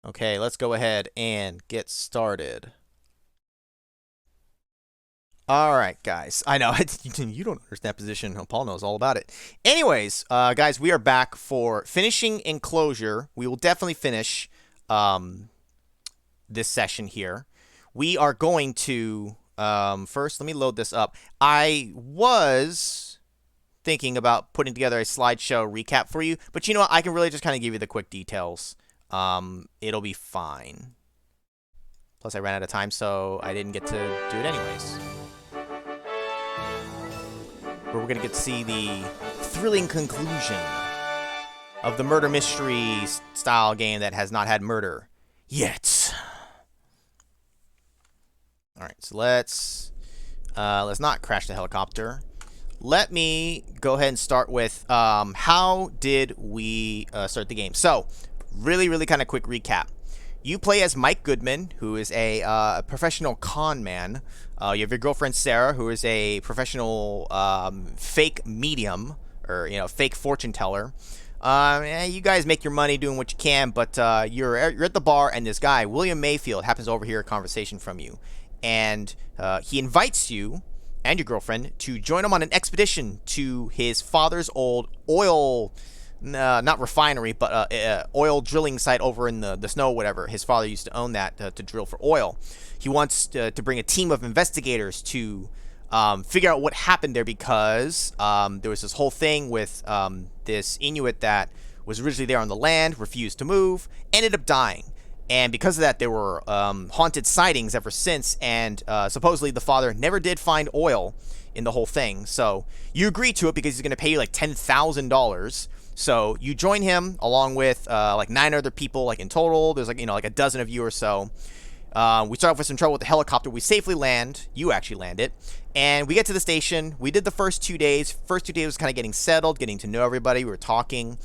Okay, let's go ahead and get started. All right, guys. I know you don't understand position. Paul knows all about it. Anyways, guys, we are back for finishing Enclosure. We will definitely finish this session here. We are going to first. Let me load this up. I was thinking about putting together a slideshow recap for you, but you know what? I can really just kind of give you the quick details. It'll be fine. Plus, I ran out of time, so I didn't get to do it anyways. Where we're going to get to see the thrilling conclusion of the murder mystery style game that has not had murder yet. All right, so let's not crash the helicopter. Let me go ahead and start with how did we start the game. So, really kind of quick recap. You play as Mike Goodman, who is a professional con man. You have your girlfriend Sarah, who is a professional fake medium, or fake fortune teller. You guys make your money doing what you can, but you're at the bar, and this guy William Mayfield happens to overhear a conversation from you, and he invites you and your girlfriend to join him on an expedition to his father's old oil. Not refinery, but oil drilling site over in the snow, whatever. His father used to own that to drill for oil. He wants to bring a team of investigators to figure out what happened there, because there was this whole thing with this Inuit that was originally there on the land, refused to move, ended up dying. And because of that, there were haunted sightings ever since, and supposedly the father never did find oil in the whole thing. So you agree to it because he's going to pay you like $10,000. So you join him along with like 9 other people, like in total. There's like like a dozen of you or so. We start off with some trouble with the helicopter. We safely land. You actually land it, and we get to the station. We did the first 2 days. First 2 days was kind of getting settled, getting to know everybody. We were talking,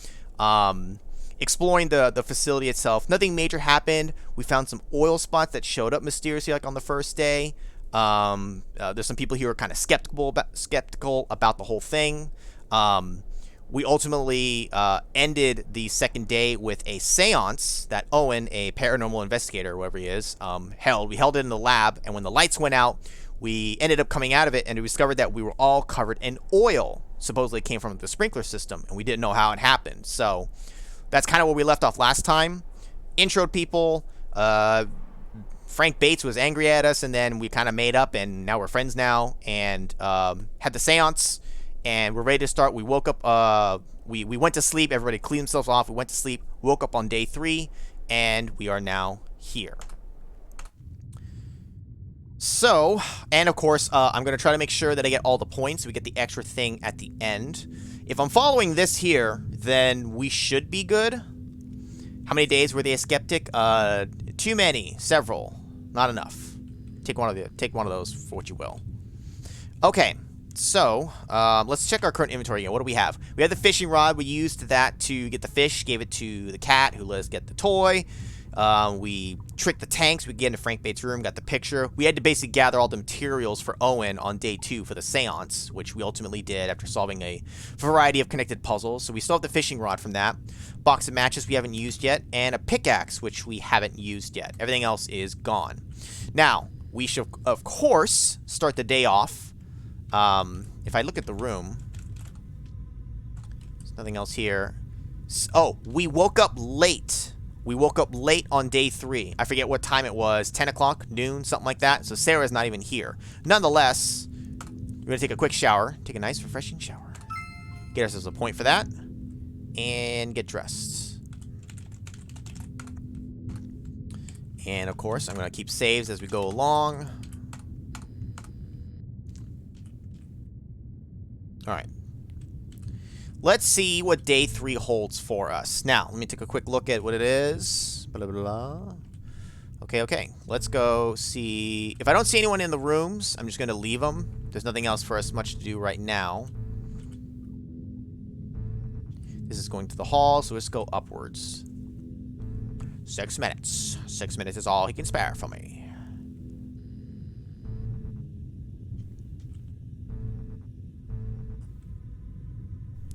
exploring the facility itself. Nothing major happened. We found some oil spots that showed up mysteriously, like on the first day. There's some people here who are kind of skeptical about the whole thing. We ultimately ended the second day with a seance that Owen, a paranormal investigator, whoever he is, held. We held it in the lab, and when the lights went out, we ended up coming out of it, and we discovered that we were all covered in oil. Supposedly it came from the sprinkler system, and we didn't know how it happened. So that's kind of where we left off last time. Introed people. Frank Bates was angry at us, and then we kind of made up, and now we're friends now, and had the seance. And we're ready to start. We woke up, we went to sleep. Everybody cleaned themselves off. We went to sleep, woke up on day 3, and we are now here. So, and of course, I'm going to try to make sure that I get all the points. So we get the extra thing at the end. If I'm following this here, then we should be good. How many days were they a skeptic? Too many. Several. Not enough. Take one of those for what you will. Okay. So, let's check our current inventory again. What do we have? We have the fishing rod. We used that to get the fish, gave it to the cat, who let us get the toy. We tricked the tanks. We get into Frank Bates' room, got the picture. We had to basically gather all the materials for Owen on day 2 for the seance, which we ultimately did after solving a variety of connected puzzles. So we still have the fishing rod from that. Box of matches we haven't used yet, and a pickaxe, which we haven't used yet. Everything else is gone. Now, we should, of course, start the day off. If I look at the room, there's nothing else here. Oh, we woke up late. We woke up late on day 3. I forget what time it was. 10 o'clock, noon, something like that. So Sarah's not even here. Nonetheless, we're going to take a quick shower. Take a nice, refreshing shower. Get ourselves a point for that. And get dressed. And, of course, I'm going to keep saves as we go along. Alright. Let's see what day 3 holds for us. Now, let me take a quick look at what it is. Blah, blah, blah. Okay. Let's go see. If I don't see anyone in the rooms, I'm just going to leave them. There's nothing else for us much to do right now. This is going to the hall, so let's go upwards. 6 minutes. 6 minutes is all he can spare for me.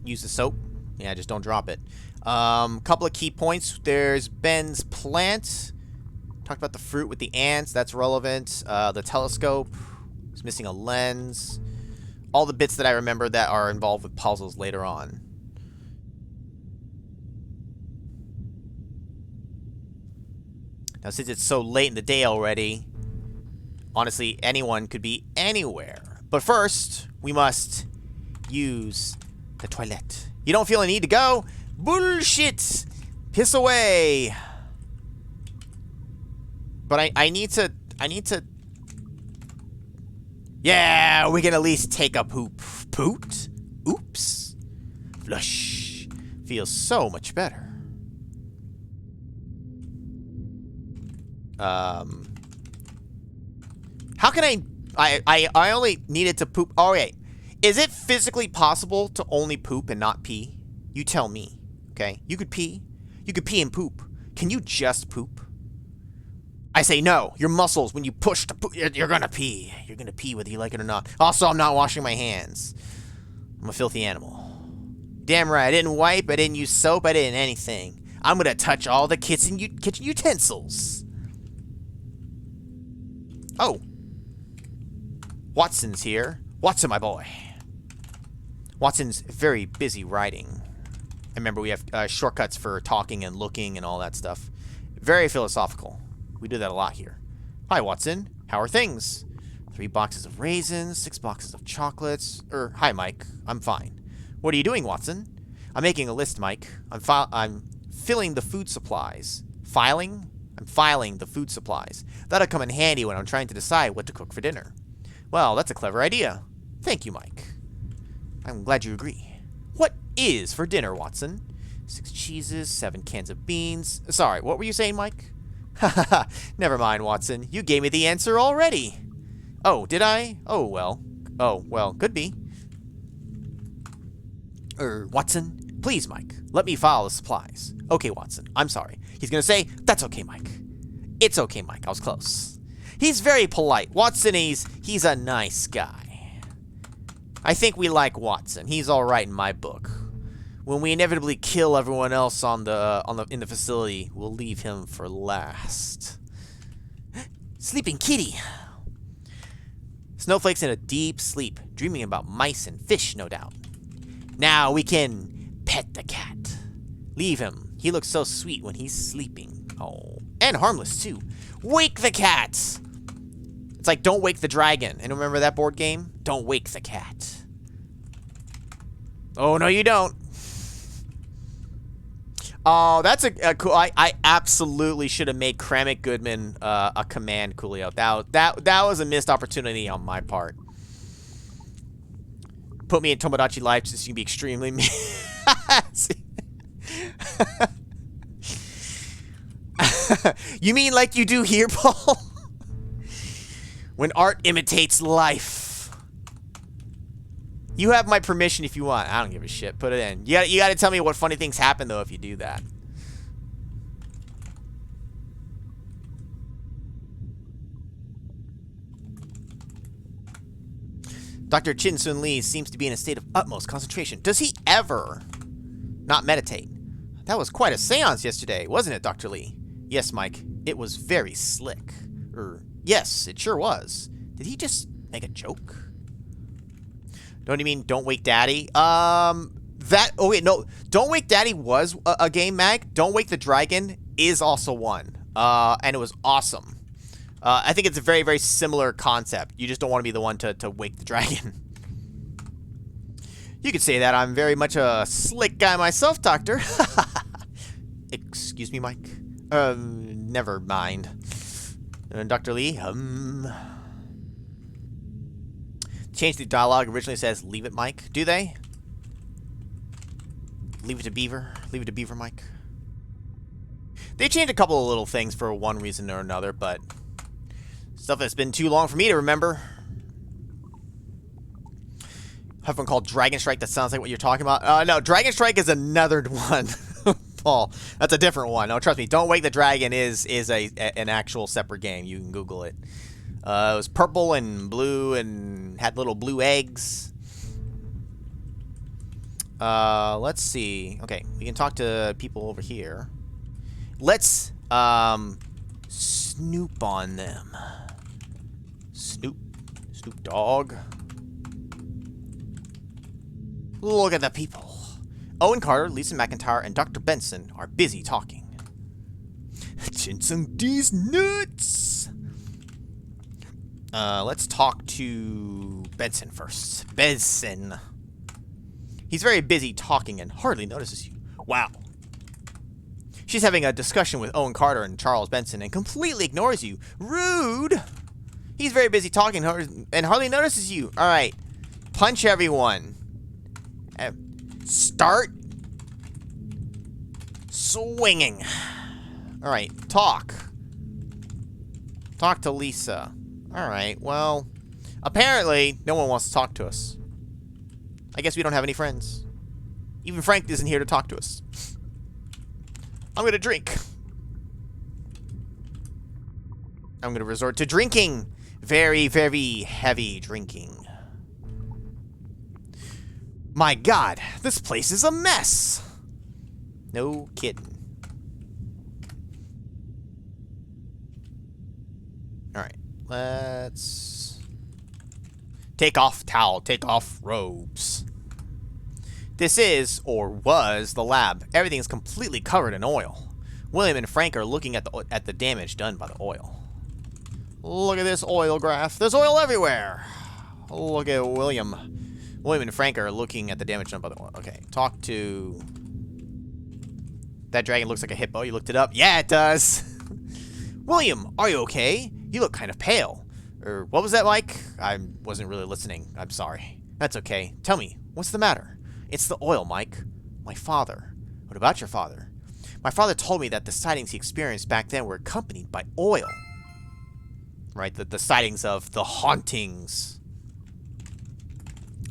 Use the soap. Yeah, just don't drop it. Couple of key points. There's Ben's plant. Talked about the fruit with the ants. That's relevant. The telescope. It's missing a lens. All the bits that I remember that are involved with puzzles later on. Now, since it's so late in the day already, honestly, anyone could be anywhere. But first, we must use the toilet. You don't feel a need to go? Bullshit! Piss away! But I need to... Yeah, we can at least take a poop. Poot? Oops. Flush. Feels so much better. How can I only needed to poop. Oh, wait. Is it physically possible to only poop and not pee? You tell me, okay? You could pee. You could pee and poop. Can you just poop? I say no. Your muscles, when you push to poop, you're gonna pee. You're gonna pee whether you like it or not. Also, I'm not washing my hands. I'm a filthy animal. Damn right. I didn't wipe. I didn't use soap. I didn't anything. I'm gonna touch all the kitchen utensils. Oh. Watson's here. Watson, my boy. Watson's very busy writing. I remember we have shortcuts for talking and looking and all that stuff. Very philosophical. We do that a lot here. Hi, Watson. How are things? 3 boxes of raisins, 6 boxes of chocolates. Hi, Mike. I'm fine. What are you doing, Watson? I'm making a list, Mike. I'm filling the food supplies. Filing? I'm filing the food supplies. That'll come in handy when I'm trying to decide what to cook for dinner. Well, that's a clever idea. Thank you, Mike. I'm glad you agree. What is for dinner, Watson? 6 cheeses, 7 cans of beans. Sorry, what were you saying, Mike? Haha, never mind, Watson. You gave me the answer already. Oh, did I? Oh, well, could be. Watson, please, Mike, let me file the supplies. Okay, Watson, I'm sorry. He's gonna say, that's okay, Mike. It's okay, Mike, I was close. He's very polite. Watson, he's a nice guy. I think we like Watson. He's all right in my book. When we inevitably kill everyone else in the facility, we'll leave him for last. Sleeping kitty. Snowflake's in a deep sleep, dreaming about mice and fish, no doubt. Now we can pet the cat. Leave him. He looks so sweet when he's sleeping. Oh, and harmless too. Wake the cat. It's like don't wake the dragon. And remember that board game? Don't wake the cat. Oh, no, you don't. Oh, that's a cool. I absolutely should have made Kramik Goodman a command coolio. That was a missed opportunity on my part. Put me in Tomodachi Life just so you can be extremely mean. You mean like you do here, Paul? When art imitates life. You have my permission if you want. I don't give a shit. Put it in. You gotta tell me what funny things happen, though, if you do that. Dr. Chin Sun Lee seems to be in a state of utmost concentration. Does he ever not meditate? That was quite a seance yesterday, wasn't it, Dr. Lee? Yes, Mike. It was very slick. Yes, it sure was. Did he just make a joke? Don't you mean Don't Wake Daddy? Oh wait, no. Don't Wake Daddy was a game, Mag. Don't Wake the Dragon is also one. And it was awesome. I think it's a very, very similar concept. You just don't want to be the one to wake the dragon. You could say that. I'm very much a slick guy myself, Doctor. Excuse me, Mike. Never mind. Dr. Lee, Change the dialogue. Originally says, leave it, Mike. Do they? Leave it to Beaver. Leave it to Beaver, Mike. They changed a couple of little things for one reason or another, but stuff that's been too long for me to remember. Have one called Dragon Strike. That sounds like what you're talking about. No, Dragon Strike is another one. Paul, that's a different one. No, trust me. Don't Wake the Dragon is an actual separate game. You can Google it. It was purple and blue and had little blue eggs. Let's see. Okay, we can talk to people over here. Let's, snoop on them. Snoop dog. Look at the people. Owen Carter, Lisa McIntyre, and Dr. Benson are busy talking. Ginseng D's nuts! Let's talk to Benson first. Benson. He's very busy talking and hardly notices you. Wow. She's having a discussion with Owen Carter and Charles Benson and completely ignores you. Rude! He's very busy talking and hardly notices you. Alright. Punch everyone. Start swinging. Alright, talk. Talk to Lisa. Alright, well, apparently no one wants to talk to us. I guess we don't have any friends. Even Frank isn't here to talk to us. I'm gonna drink. I'm gonna resort to drinking. Very, very heavy drinking. My God, this place is a mess. No kidding. Alright, let's take off towel, take off robes. This is, or was, the lab. Everything is completely covered in oil. William and Frank are looking at the damage done by the oil. Look at this oil graph. There's oil everywhere. Look at William. William and Frank are looking at the damage done by the oil. Okay, talk to... That dragon looks like a hippo. You looked it up? Yeah, it does. William, are you okay? You look kind of pale. Or what was that like? I wasn't really listening. I'm sorry. That's okay. Tell me, what's the matter? It's the oil, Mike. My father. What about your father? My father told me that the sightings he experienced back then were accompanied by oil. Right? The sightings of the hauntings.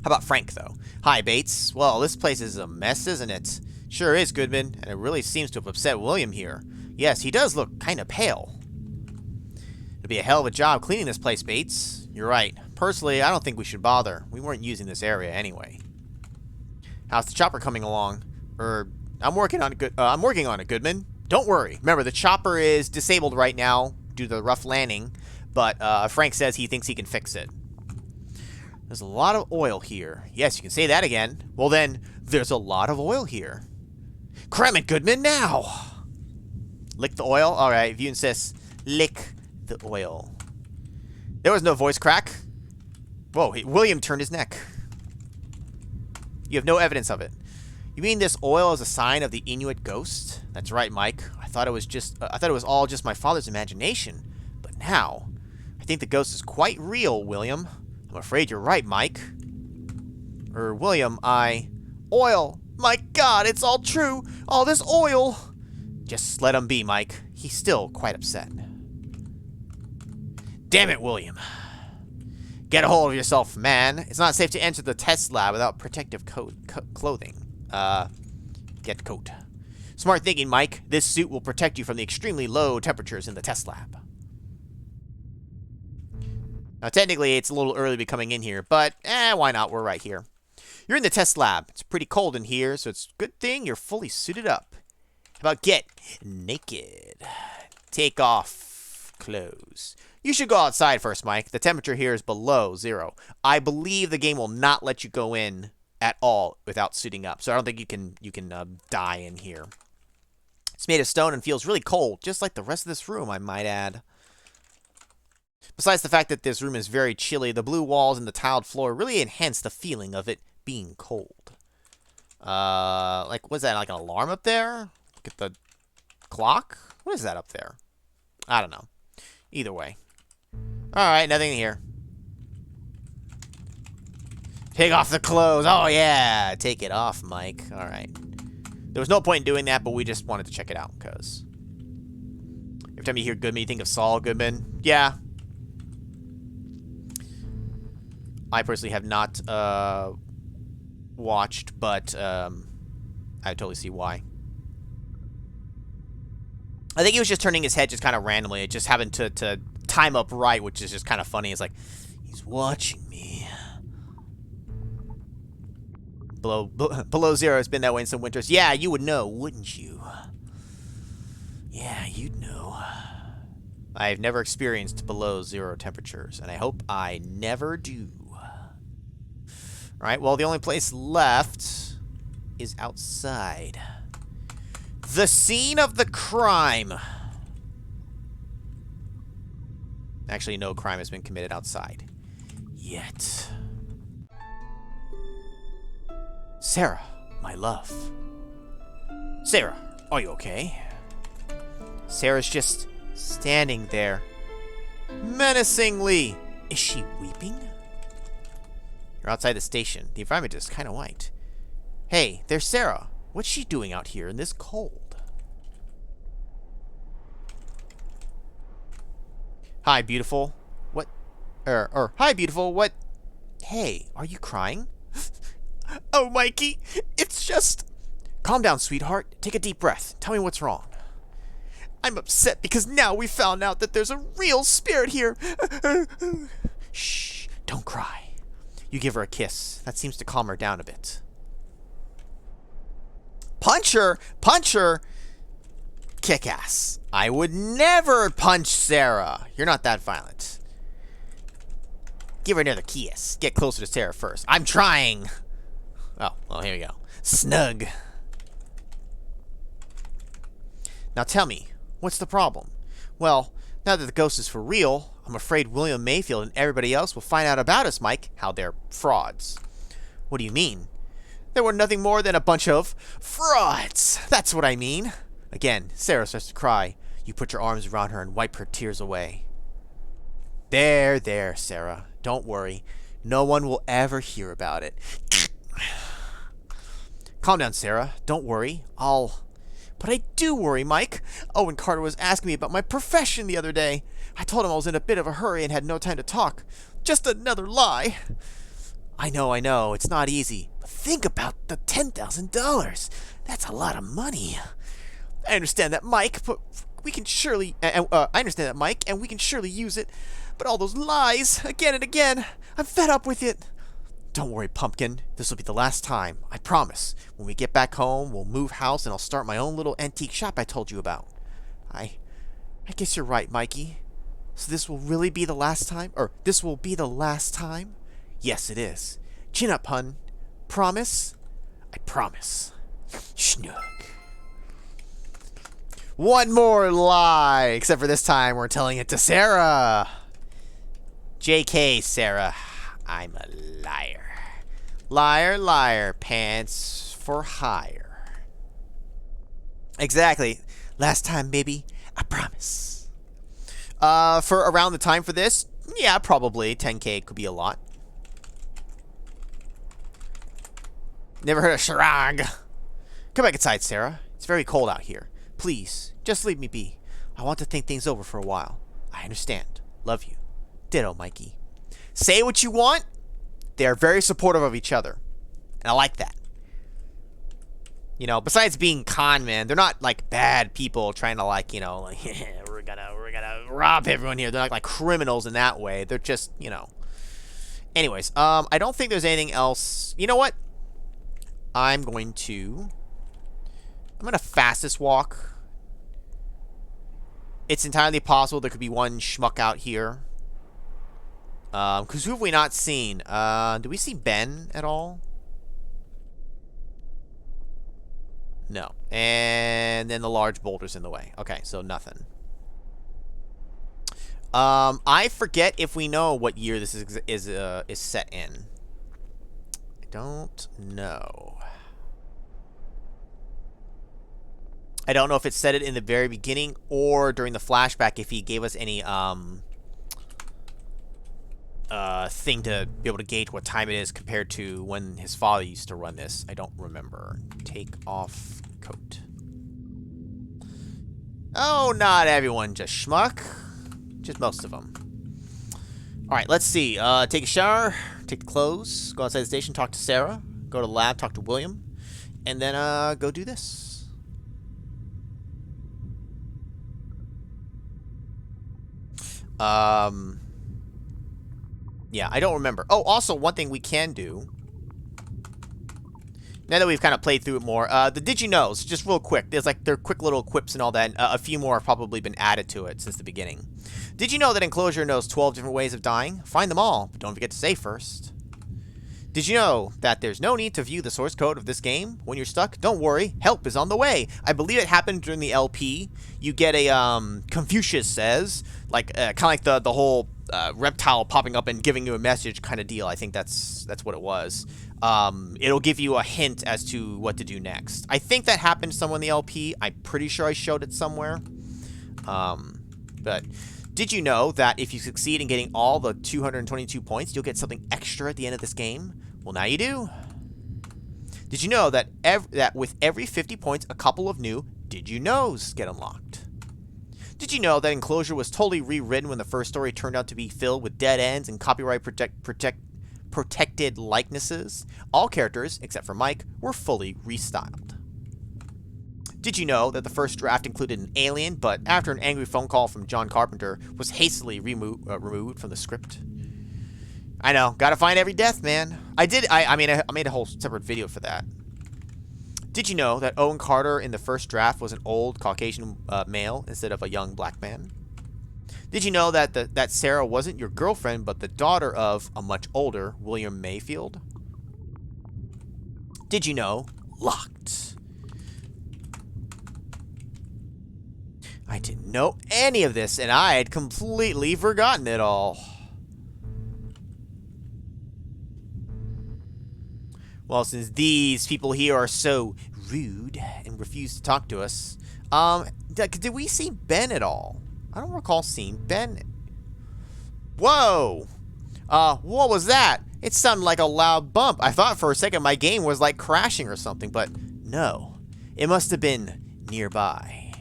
How about Frank, though? Hi, Bates. Well, this place is a mess, isn't it? Sure is, Goodman. And it really seems to have upset William here. Yes, he does look kind of pale. It'll be a hell of a job cleaning this place, Bates. You're right. Personally, I don't think we should bother. We weren't using this area anyway. How's the chopper coming along? I'm working on it, Goodman. Don't worry. Remember, the chopper is disabled right now due to the rough landing, but Frank says he thinks he can fix it. There's a lot of oil here. Yes, you can say that again. Well then, there's a lot of oil here. Cram it, Goodman, now! Lick the oil? Alright, if you insist. Lick the oil. There was no voice crack. Whoa, William turned his neck. You have no evidence of it. You mean this oil is a sign of the Inuit ghost? That's right, Mike. I thought it was all just my father's imagination. But now, I think the ghost is quite real, William. I'm afraid you're right, Mike. William, Oil! My God, it's all true! All this oil! Just let him be, Mike. He's still quite upset. Damn it, William. Get a hold of yourself, man. It's not safe to enter the test lab without protective clothing. Get coat. Smart thinking, Mike. This suit will protect you from the extremely low temperatures in the test lab. Now, technically, it's a little early to be coming in here, but, why not? We're right here. You're in the test lab. It's pretty cold in here, so it's a good thing you're fully suited up. How about get naked? Take off clothes. You should go outside first, Mike. The temperature here is below 0. I believe the game will not let you go in at all without suiting up, so I don't think you can die in here. It's made of stone and feels really cold, just like the rest of this room, I might add. Besides the fact that this room is very chilly, the blue walls and the tiled floor really enhance the feeling of it being cold. What's that, like an alarm up there? Look at the clock? What is that up there? I don't know. Either way. Alright, nothing here. Take off the clothes. Oh, yeah. Take it off, Mike. Alright. There was no point in doing that, but we just wanted to check it out, because... Every time you hear Goodman, you think of Saul Goodman. Yeah. I personally have not watched, but I totally see why. I think he was just turning his head just kind of randomly. It just happened to time up right, which is just kind of funny. It's like, he's watching me. below zero. It's been that way in some winters. Yeah, you would know, wouldn't you? Yeah, you'd know. I've never experienced below zero temperatures, and I hope I never do. Alright, well, the only place left is outside. The scene of the crime. Actually, no crime has been committed outside. Yet. Sarah, my love. Sarah, are you okay? Sarah's just standing there. Menacingly. Is she weeping? You're outside the station. The environment is kind of white. Hey, there's Sarah. What's she doing out here in this cold? Hi, beautiful. What? Hi, beautiful. What? Hey, are you crying? Oh, Mikey, it's just... Calm down, sweetheart. Take a deep breath. Tell me what's wrong. I'm upset because now we found out that there's a real spirit here. Shh, don't cry. You give her a kiss. That seems to calm her down a bit. Punch her! Punch her! Kick ass. I would never punch Sarah. You're not that violent. Give her another kiss. Get closer to Sarah first. I'm trying. Oh, well, here we go. Snug. Now tell me, what's the problem? Well, now that the ghost is for real, I'm afraid William Mayfield and everybody else will find out about us, Mike, how they're frauds. What do you mean? They were nothing more than a bunch of frauds. That's what I mean. Again, Sarah starts to cry. You put your arms around her and wipe her tears away. There, Sarah. Don't worry. No one will ever hear about it. Calm down, Sarah. Don't worry. But I do worry, Mike. Owen Carter was asking me about my profession the other day. I told him I was in a bit of a hurry and had no time to talk. Just another lie. I know. It's not easy. But think about the $10,000. That's a lot of money. I understand that, Mike, but we can surely... I understand that, Mike, and we can surely use it. But all those lies, again and again, I'm fed up with it. Don't worry, Pumpkin. This will be the last time. I promise. When we get back home, we'll move house and I'll start my own little antique shop I told you about. I guess you're right, Mikey. So this will really be the last time? Or this will be the last time? Yes, it is. Chin up, hun. Promise? I promise. Snug. One more lie! Except for this time, we're telling it to Sarah. JK, Sarah. I'm a liar. Liar, liar, pants for hire. Exactly. Last time, baby. I promise. For around the time for this, yeah, probably 10K could be a lot. Never heard of Sharag. Come back inside, Sarah. It's very cold out here. Please, just leave me be. I want to think things over for a while. I understand. Love you. Ditto, Mikey. Say what you want. They are very supportive of each other. And I like that. You know, besides being con men, they're not like bad people trying to like, you know, like we're gonna rob everyone here. They're not like criminals in that way. They're just, you know. Anyways, I don't think there's anything else. You know what? I'm gonna fastest walk. It's entirely possible there could be one schmuck out here. Because who have we not seen? Do we see Ben at all? No. And then the large boulder's in the way. Okay, so nothing. I forget if we know what year this is set in. I don't know. I don't know if it said it in the very beginning or during the flashback if he gave us any thing to be able to gauge what time it is compared to when his father used to run this. I don't remember. Take off coat. Oh, not everyone just schmuck. Just most of them. Alright, let's see. Take a shower, take the clothes, go outside the station, talk to Sarah, go to the lab, talk to William, and then go do this. Yeah, I don't remember. Oh, also, one thing we can do Now that we've kind of played through it more, the did you knows, just real quick. There's like their quick little quips and all that. And, a few more have probably been added to it since the beginning. Did you know that Enclosure knows 12 different ways of dying? Find them all, but don't forget to save first. Did you know that there's no need to view the source code of this game? When you're stuck, don't worry, help is on the way. I believe it happened during the LP. You get a, Confucius says, like, kind of like the whole reptile popping up and giving you a message kind of deal. I think that's what it was. It'll give you a hint as to what to do next. I think that happened somewhere in the LP. I'm pretty sure I showed it somewhere. But did you know that if you succeed in getting all the 222 points, you'll get something extra at the end of this game? Well, now you do. Did you know that with every 50 points, a couple of new did you knows get unlocked? Did you know that Enclosure was totally rewritten when the first story turned out to be filled with dead ends and copyright protected likenesses? All characters, except for Mike, were fully restyled. Did you know that the first draft included an alien, but after an angry phone call from John Carpenter, was hastily removed from the script? I know, gotta find every death, man. I made a whole separate video for that. Did you know that Owen Carter in the first draft was an old Caucasian male instead of a young black man? Did you know that Sarah wasn't your girlfriend, but the daughter of a much older William Mayfield? Did you know? Locked. I didn't know any of this, and I had completely forgotten it all. Well, since these people here are so rude and refuse to talk to us, did we see Ben at all? I don't recall seeing Ben. Whoa! What was that? It sounded like a loud bump. I thought for a second my game was like crashing or something, but no. It must have been nearby.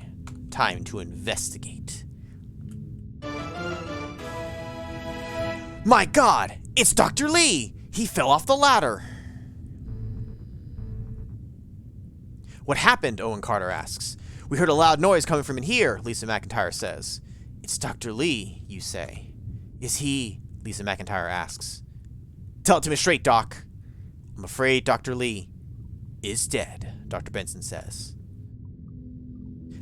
Time to investigate. My God! It's Dr. Lee! He fell off the ladder! What happened? Owen Carter asks. We heard a loud noise coming from in here, Lisa McIntyre says. It's Dr. Lee, you say. Is he? Lisa McIntyre asks. Tell it to me straight, Doc. I'm afraid Dr. Lee is dead, Dr. Benson says.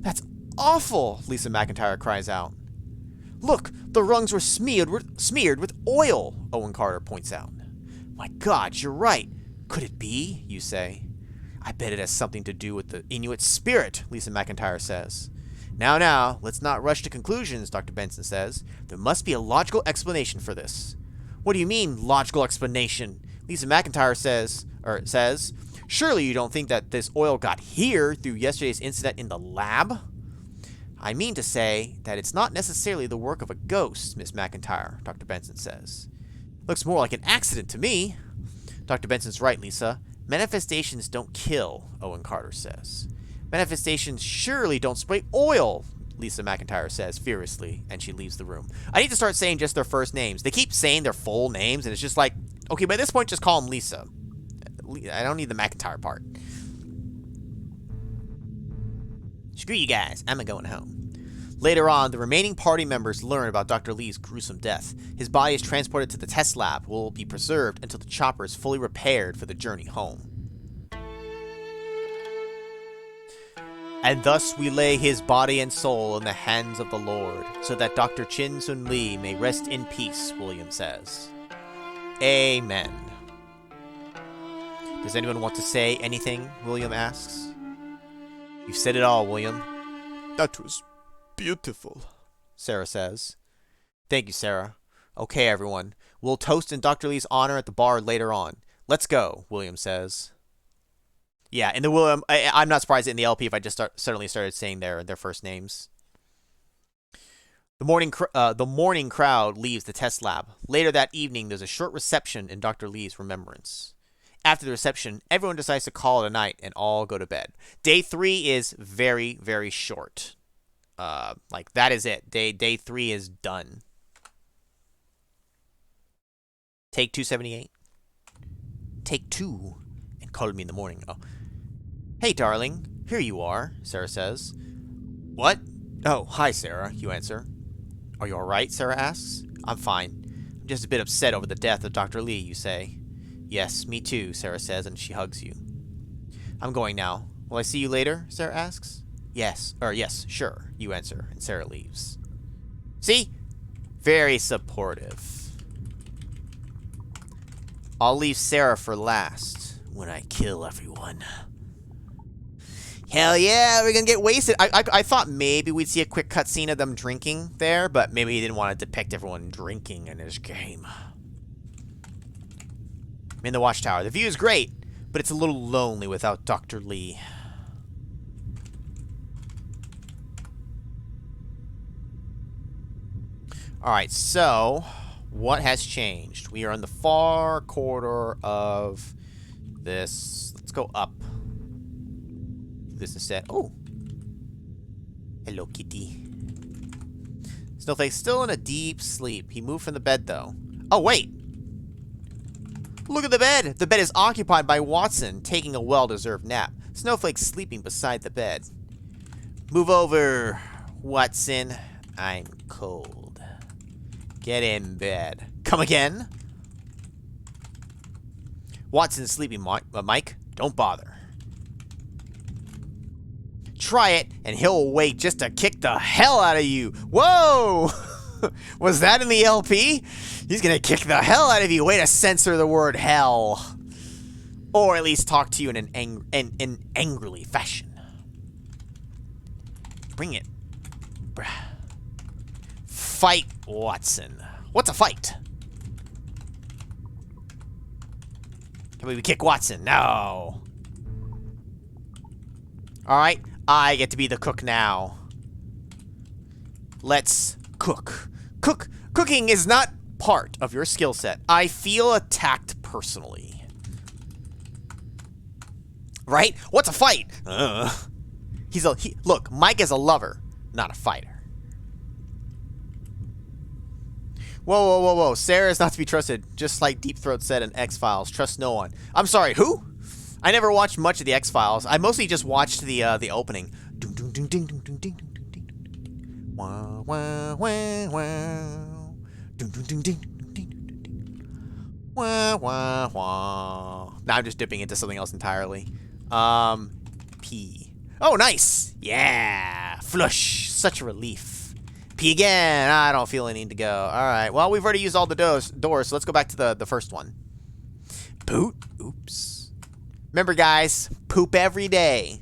That's awful, Lisa McIntyre cries out. Look, the rungs were smeared with oil, Owen Carter points out. My God, you're right. Could it be, you say? I bet it has something to do with the Inuit spirit, Lisa McIntyre says. Now, let's not rush to conclusions, Dr. Benson says. There must be a logical explanation for this. What do you mean, logical explanation? Lisa McIntyre says, surely you don't think that this oil got here through yesterday's incident in the lab? I mean to say that it's not necessarily the work of a ghost, Miss McIntyre, Dr. Benson says. Looks more like an accident to me. Dr. Benson's right, Lisa. Manifestations don't kill, Owen Carter says. Manifestations surely don't spray oil, Lisa McIntyre says furiously, and she leaves the room. I need to start saying just their first names. They keep saying their full names, and it's just like, okay, by this point, just call them Lisa. I don't need the McIntyre part. Screw you guys, I'm going home. Later on, the remaining party members learn about Dr. Lee's gruesome death. His body is transported to the test lab, where it will be preserved until the chopper is fully repaired for the journey home. And thus we lay his body and soul in the hands of the Lord, so that Dr. Chin Sun Lee may rest in peace, William says. Amen. Does anyone want to say anything? William asks. You've said it all, William. That was beautiful, Sarah says. Thank you, Sarah. Okay, everyone. We'll toast in Dr. Lee's honor at the bar later on. Let's go, William says. Yeah, in the William, I'm not surprised in the LP if I just suddenly started saying their first names. The morning crowd leaves the test lab. Later that evening, there's a short reception in Dr. Lee's remembrance. After the reception, everyone decides to call it a night and all go to bed. Day 3 is very, very short. Like, that is it. Day 3 is done. Take 278. Take 2 and call me in the morning. Oh. Hey, darling. Here you are, Sarah says. What? Oh, hi, Sarah, you answer. Are you alright? Sarah asks. I'm fine. I'm just a bit upset over the death of Dr. Lee, you say. Yes, me too, Sarah says, and she hugs you. I'm going now. Will I see you later? Sarah asks. Yes. Yes, sure, you answer, and Sarah leaves. See? Very supportive. I'll leave Sarah for last when I kill everyone. Hell yeah, we're gonna get wasted. I thought maybe we'd see a quick cutscene of them drinking there, but maybe he didn't want to depict everyone drinking in his game. I'm in the watchtower. The view is great, but it's a little lonely without Dr. Lee. Alright, so what has changed? We are in the far corridor of this. Let's go up. This instead. Oh. Hello, kitty. Snowflake's still in a deep sleep. He moved from the bed, though. Oh, wait. Look at the bed. The bed is occupied by Watson, taking a well-deserved nap. Snowflake's sleeping beside the bed. Move over, Watson. I'm cold. Get in bed. Come again? Watson's sleeping, Mike. Don't bother. Try it, and he'll wait just to kick the hell out of you. Whoa! Was that in the LP? He's gonna kick the hell out of you. Way to censor the word hell. Or at least talk to you in an angrily fashion. Bring it. Fight, Watson. What's a fight? Can we kick Watson? No. Alright, I get to be the cook now. Let's cook. Cooking is not part of your skill set. I feel attacked personally. Right? What's a fight? Look, Mike is a lover, not a fighter. Whoa. Sarah is not to be trusted, just like Deep Throat said in X-Files. Trust no one. I'm sorry, who? I never watched much of the X-Files. I mostly just watched the opening. Now I'm just dipping into something else entirely. Pee. Oh, nice. Yeah. Flush. Such a relief. Pee again. I don't feel any need to go. All right. Well, we've already used all the doors, so let's go back to the first one. Boot. Oops. Remember, guys, poop every day.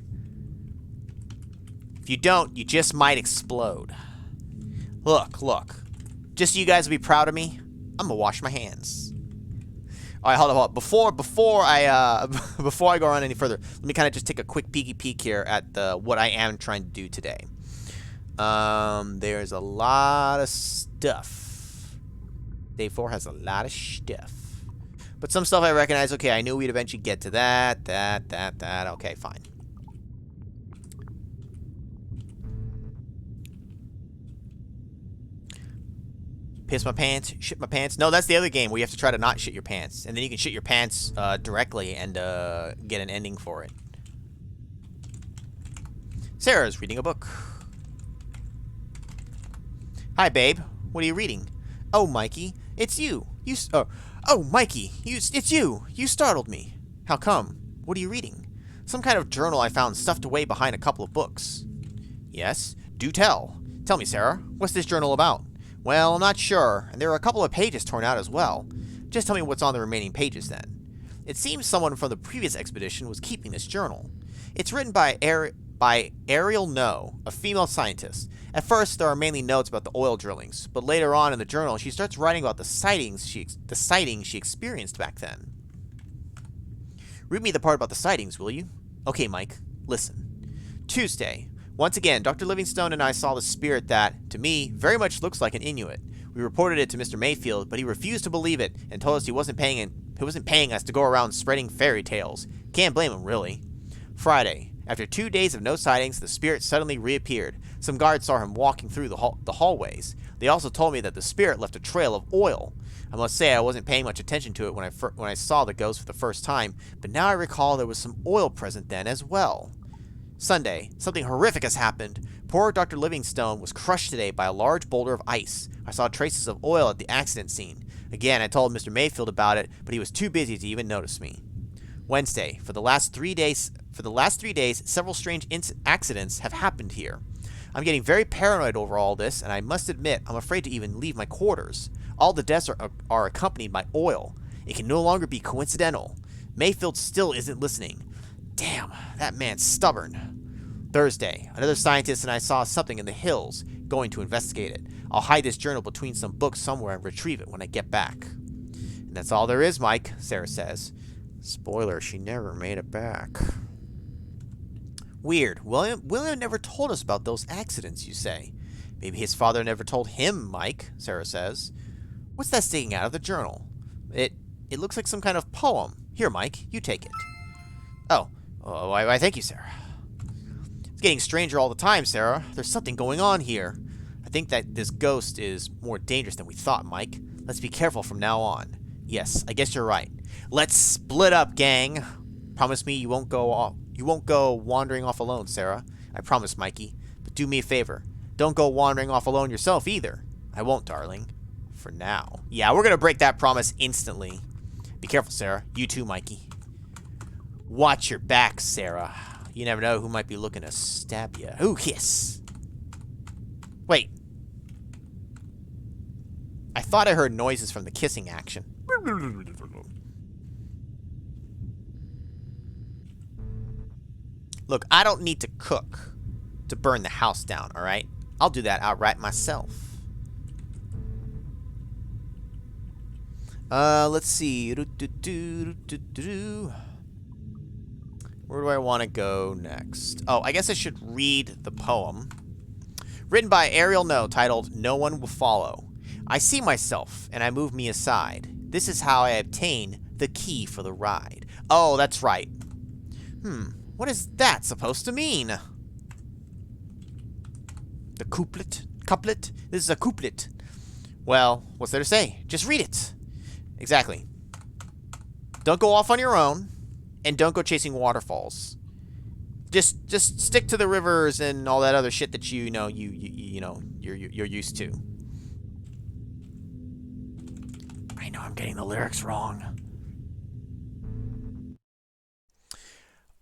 If you don't, you just might explode. Look. Just so you guys will be proud of me, I'm gonna wash my hands. All right, hold up. Before I go on any further, let me kind of just take a quick peek here at what I am trying to do today. There's a lot of stuff. Day 4 has a lot of stuff. But some stuff I recognize. Okay, I knew we'd eventually get to that. Okay, fine. Piss my pants, shit my pants. No, that's the other game where you have to try to not shit your pants. And then you can shit your pants directly and get an ending for it. Sarah's reading a book. Hi, babe. What are you reading? Oh, Mikey, it's you. Oh, Mikey, it's you. You startled me. How come? What are you reading? Some kind of journal I found stuffed away behind a couple of books. Yes? Do tell. Tell me, Sarah. What's this journal about? Well, I'm not sure, and there are a couple of pages torn out as well. Just tell me what's on the remaining pages, then. It seems someone from the previous expedition was keeping this journal. It's written by Ariel No, a female scientist. At first, there are mainly notes about the oil drillings, but later on in the journal, she starts writing about the sightings she experienced back then. Read me the part about the sightings, will you? Okay, Mike, listen. Tuesday. Once again, Dr. Livingstone and I saw the spirit that, to me, very much looks like an Inuit. We reported it to Mr. Mayfield, but he refused to believe it and told us he wasn't paying us to go around spreading fairy tales. Can't blame him, really. Friday. After 2 days of no sightings, the spirit suddenly reappeared. Some guards saw him walking through the hallways. They also told me that the spirit left a trail of oil. I must say I wasn't paying much attention to it when I saw the ghost for the first time, but now I recall there was some oil present then as well. Sunday. Something horrific has happened. Poor Dr. Livingstone was crushed today by a large boulder of ice. I saw traces of oil at the accident scene. Again, I told Mr. Mayfield about it, but he was too busy to even notice me. Wednesday. For the last 3 days, several strange accidents have happened here. I'm getting very paranoid over all this, and I must admit, I'm afraid to even leave my quarters. All the deaths are accompanied by oil. It can no longer be coincidental. Mayfield still isn't listening. Damn, that man's stubborn. Thursday, another scientist and I saw something in the hills, going to investigate it. I'll hide this journal between some books somewhere and retrieve it when I get back. And that's all there is, Mike, Sarah says. Spoiler, she never made it back. Weird. William never told us about those accidents, you say. Maybe his father never told him, Mike, Sarah says. What's that sticking out of the journal? It looks like some kind of poem. Here, Mike, you take it. Oh, why, thank you, Sarah. It's getting stranger all the time, Sarah. There's something going on here. I think that this ghost is more dangerous than we thought, Mike. Let's be careful from now on. Yes, I guess you're right. Let's split up, gang. Promise me you won't go wandering off alone, Sarah. I promise, Mikey. But do me a favor. Don't go wandering off alone yourself either. I won't, darling. For now. Yeah, we're gonna break that promise instantly. Be careful, Sarah. You too, Mikey. Watch your back, Sarah. You never know who might be looking to stab you. Ooh, kiss. Wait. I thought I heard noises from the kissing action. Look, I don't need to cook to burn the house down, alright? I'll do that outright myself. Let's see. Where do I want to go next? Oh, I guess I should read the poem. Written by Ariel No, titled No One Will Follow. I see myself, and I move me aside. This is how I obtain the key for the ride. Oh, that's right. What is that supposed to mean? The couplet? Couplet? This is a couplet. Well, what's there to say? Just read it. Exactly. Don't go off on your own, and don't go chasing waterfalls. Just stick to the rivers and all that other shit that you're used to. I know I'm getting the lyrics wrong.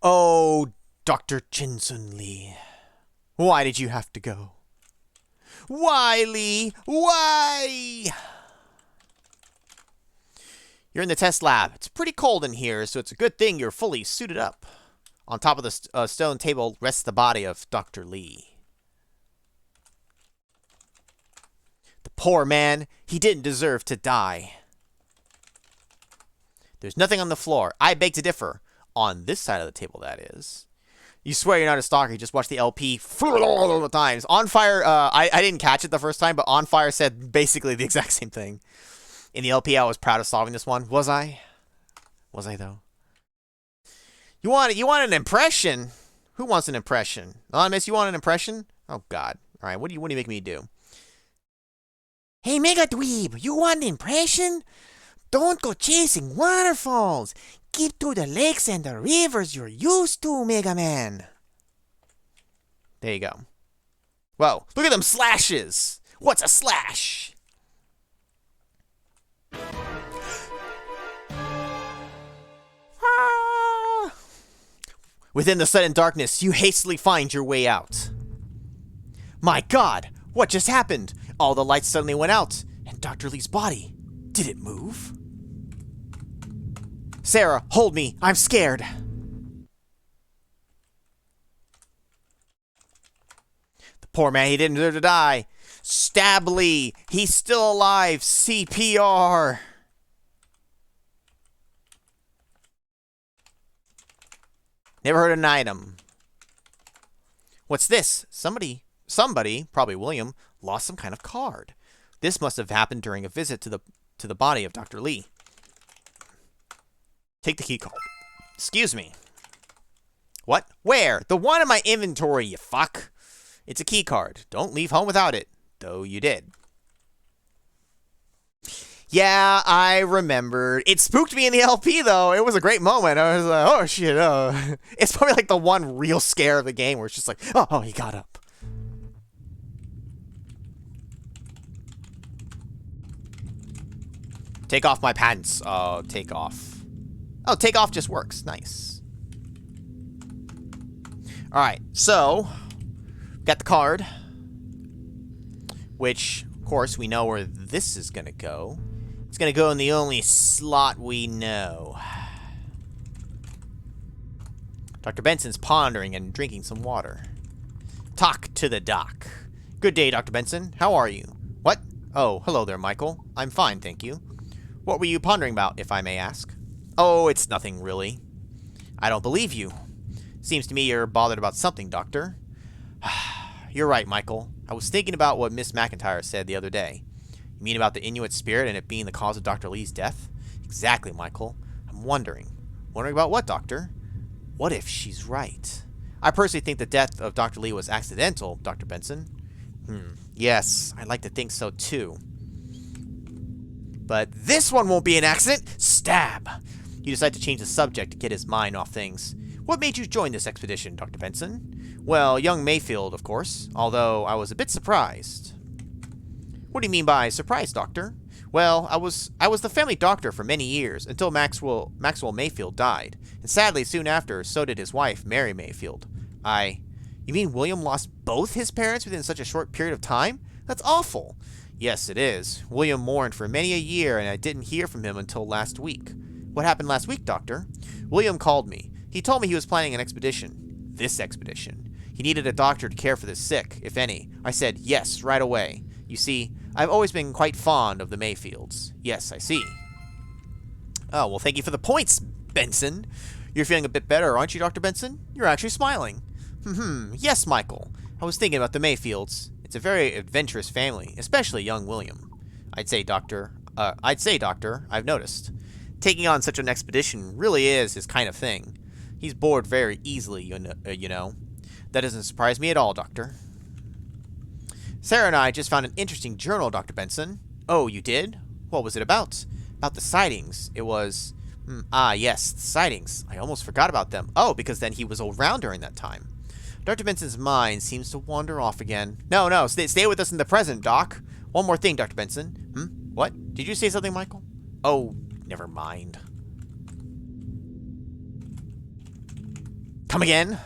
Oh, Dr. Chin-Sun Lee. Why did you have to go? Why, Lee? Why? You're in the test lab. It's pretty cold in here, so it's a good thing you're fully suited up. On top of the stone table rests the body of Dr. Lee. The poor man, he didn't deserve to die. There's nothing on the floor. I beg to differ. On this side of the table, that is. You swear you're not a stalker. You just watch the LP all the times. On Fire, I didn't catch it the first time, but On Fire said basically the exact same thing. In the LP, I was proud of solving this one. Was I? Was I, though? You want an impression? Who wants an impression? Anonymous, you want an impression? Oh, God. All right, what do you make me do? Hey, Mega Dweeb, you want an impression? Don't go chasing waterfalls. Keep to the lakes and the rivers you're used to, Mega Man. There you go. Whoa, look at them slashes. What's a slash? Within the sudden darkness, you hastily find your way out. My God, what just happened? All the lights suddenly went out, and Dr. Lee's body, did it move? Sarah, hold me, I'm scared. The poor man, he didn't deserve to die. Stab Lee, he's still alive, CPR. Never heard of an item. What's this? Somebody, probably William, lost some kind of card. This must have happened during a visit to the body of Dr. Lee. Take the key card. Excuse me. What? Where? The one in my inventory, you fuck. It's a key card. Don't leave home without it. Though you did. Yeah, I remembered. It spooked me in the LP, though. It was a great moment. I was like, oh, shit. Oh. It's probably like the one real scare of the game where it's just like, oh, he got up. Take off my pants. Oh, take off. Oh, take off just works. Nice. Alright, so, got the card. Which, of course, we know where this is going to go. It's going to go in the only slot we know. Dr. Benson's pondering and drinking some water. Talk to the doc. Good day, Dr. Benson. How are you? What? Oh, hello there, Michael. I'm fine, thank you. What were you pondering about, if I may ask? Oh, it's nothing, really. I don't believe you. Seems to me you're bothered about something, Doctor. You're right, Michael. I was thinking about what Miss McIntyre said the other day. You mean about the Inuit spirit and it being the cause of Dr. Lee's death? Exactly, Michael. I'm wondering. Wondering about what, Doctor? What if she's right? I personally think the death of Dr. Lee was accidental, Dr. Benson. Yes, I'd like to think so too. But this one won't be an accident. Stab! You decide to change the subject to get his mind off things. What made you join this expedition, Dr. Benson? Well, young Mayfield, of course, although I was a bit surprised. What do you mean by surprised, Doctor? Well, I was the family doctor for many years, until Maxwell Mayfield died. And sadly, soon after, so did his wife, Mary Mayfield. You mean William lost both his parents within such a short period of time? That's awful. Yes, it is. William mourned for many a year, and I didn't hear from him until last week. What happened last week, Doctor? William called me. He told me he was planning an expedition. This expedition. He needed a doctor to care for the sick, if any. I said yes, right away. You see, I've always been quite fond of the Mayfields. Yes, I see. Oh, well, thank you for the points, Benson. You're feeling a bit better, aren't you, Dr. Benson? You're actually smiling. Yes, Michael. I was thinking about the Mayfields. It's a very adventurous family, especially young William. I'd say, Doctor, I've noticed. Taking on such an expedition really is his kind of thing. He's bored very easily, you know. That doesn't surprise me at all, Doctor. Sarah and I just found an interesting journal, Dr. Benson. Oh, you did? What was it about? About the sightings. It was... yes, the sightings. I almost forgot about them. Oh, because then he was around during that time. Dr. Benson's mind seems to wander off again. No, stay with us in the present, Doc. One more thing, Dr. Benson. What? Did you say something, Michael? Oh, never mind. Come again?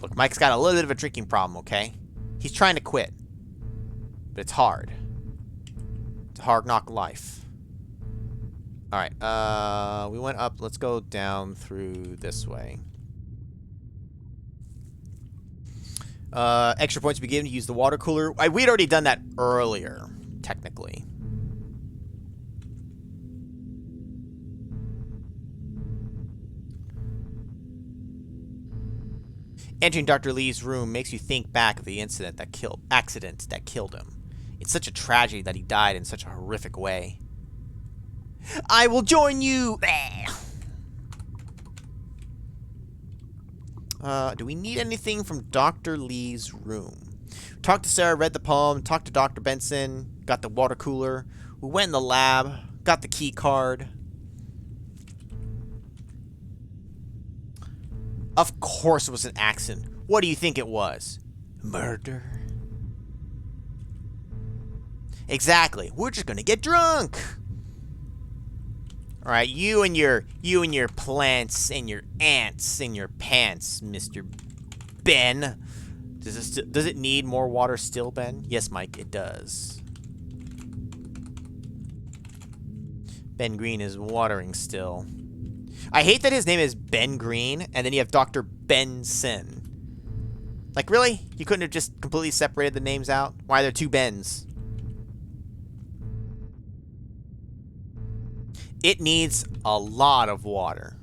Look, Mike's got a little bit of a drinking problem, okay? He's trying to quit. But it's hard. It's a hard knock life. Alright, we went up. Let's go down through this way. Extra points to be given to use the water cooler. We'd already done that earlier, technically. Entering Dr. Lee's room makes you think back of the accident that killed him. It's such a tragedy that he died in such a horrific way. I will join you! Do we need anything from Dr. Lee's room? Talked to Sarah, read the poem, talked to Dr. Benson, got the water cooler. We went in the lab, got the key card. Of course it was an accident. What do you think it was? Murder? Exactly. We're just gonna get drunk. All right, you and your plants and your ants and your pants, Mr. Ben. Does it need more water still, Ben? Yes, Mike, it does. Ben Green is watering still. I hate that his name is Ben Green, and then you have Dr. Benson. Like, really? You couldn't have just completely separated the names out? Why are there two Bens? It needs a lot of water.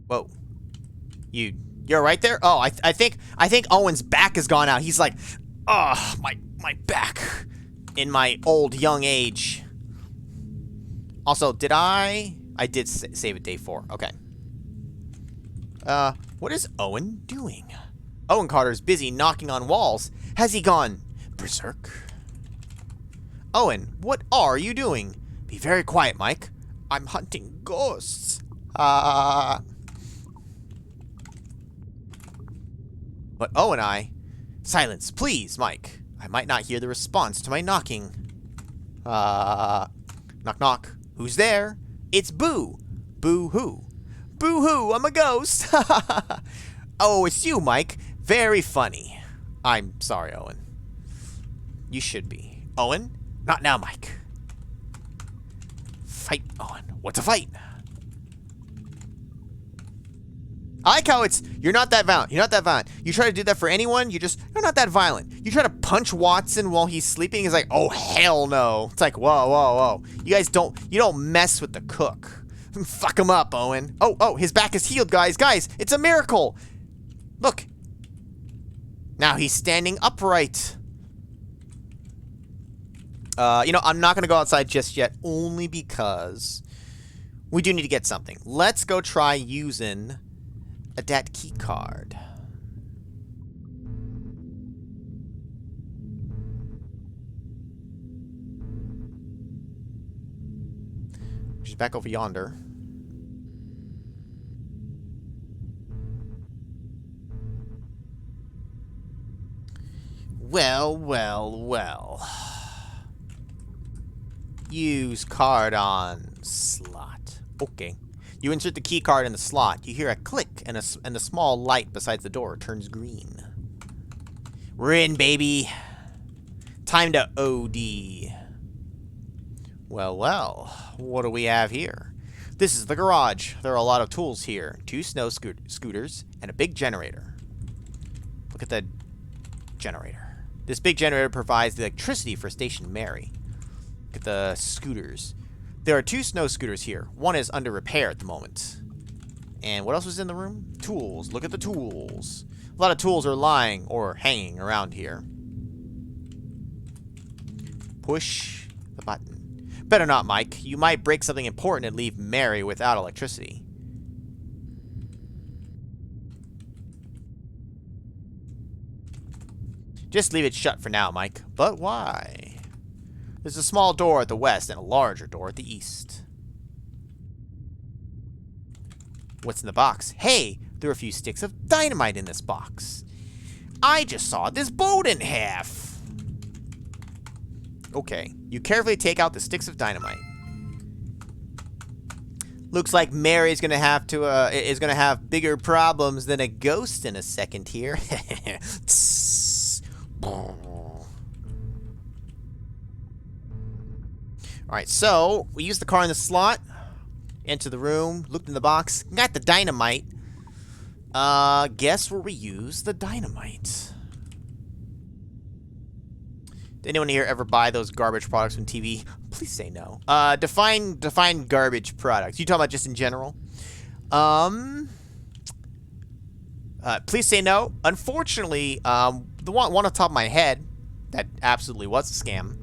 Whoa. You're right there? Oh, I think Owen's back has gone out. He's like, oh, my back in my old young age. Also, did I did save it day 4. Okay. What is Owen doing? Owen Carter's busy knocking on walls. Has he gone berserk? Owen, what are you doing? Be very quiet, Mike. I'm hunting ghosts. But Owen and I, Silence, please, Mike. I might not hear the response to my knocking. Knock, knock. Who's there? It's Boo. Boo who? Boo hoo, I'm a ghost. Oh, it's you, Mike. Very funny. I'm sorry, Owen. You should be. Owen? Not now, Mike. Fight, Owen. What's a fight? I like how it's, you're not that violent. You're not that violent. You try to do that for anyone, you're not that violent. You try to punch Watson while he's sleeping, he's like, oh, hell no. It's like, whoa, whoa, whoa. You guys don't mess with the cook. Fuck him up, Owen. Oh, his back is healed, guys. Guys, it's a miracle. Look. Now he's standing upright. I'm not going to go outside just yet, only because we do need to get something. Let's go try using that key card. She's back over yonder. Well. Use card on slot. Okay. You insert the key card in the slot. You hear a click, and the small light beside the door turns green. We're in, baby. Time to OD. Well. What do we have here? This is the garage. There are a lot of tools here. 2 snow scooters and a big generator. Look at the generator. This big generator provides the electricity for Station Mary. Look at the scooters. There are 2 snow scooters here. One is under repair at the moment. And what else was in the room? Tools. Look at the tools. A lot of tools are lying or hanging around here. Push the button. Better not, Mike. You might break something important and leave Mary without electricity. Just leave it shut for now, Mike. But why? There's a small door at the west and a larger door at the east. What's in the box? Hey, there are a few sticks of dynamite in this box. I just sawed this boat in half. Okay, you carefully take out the sticks of dynamite. Looks like Mary's gonna have bigger problems than a ghost in a second here. Alright, so we used the car in the slot. Enter the room, looked in the box, got the dynamite. Guess where we use the dynamite. Did anyone here ever buy those garbage products from TV? Please say no. Define garbage products. You talking about just in general? Please say no. Unfortunately, the one on top of my head that absolutely was a scam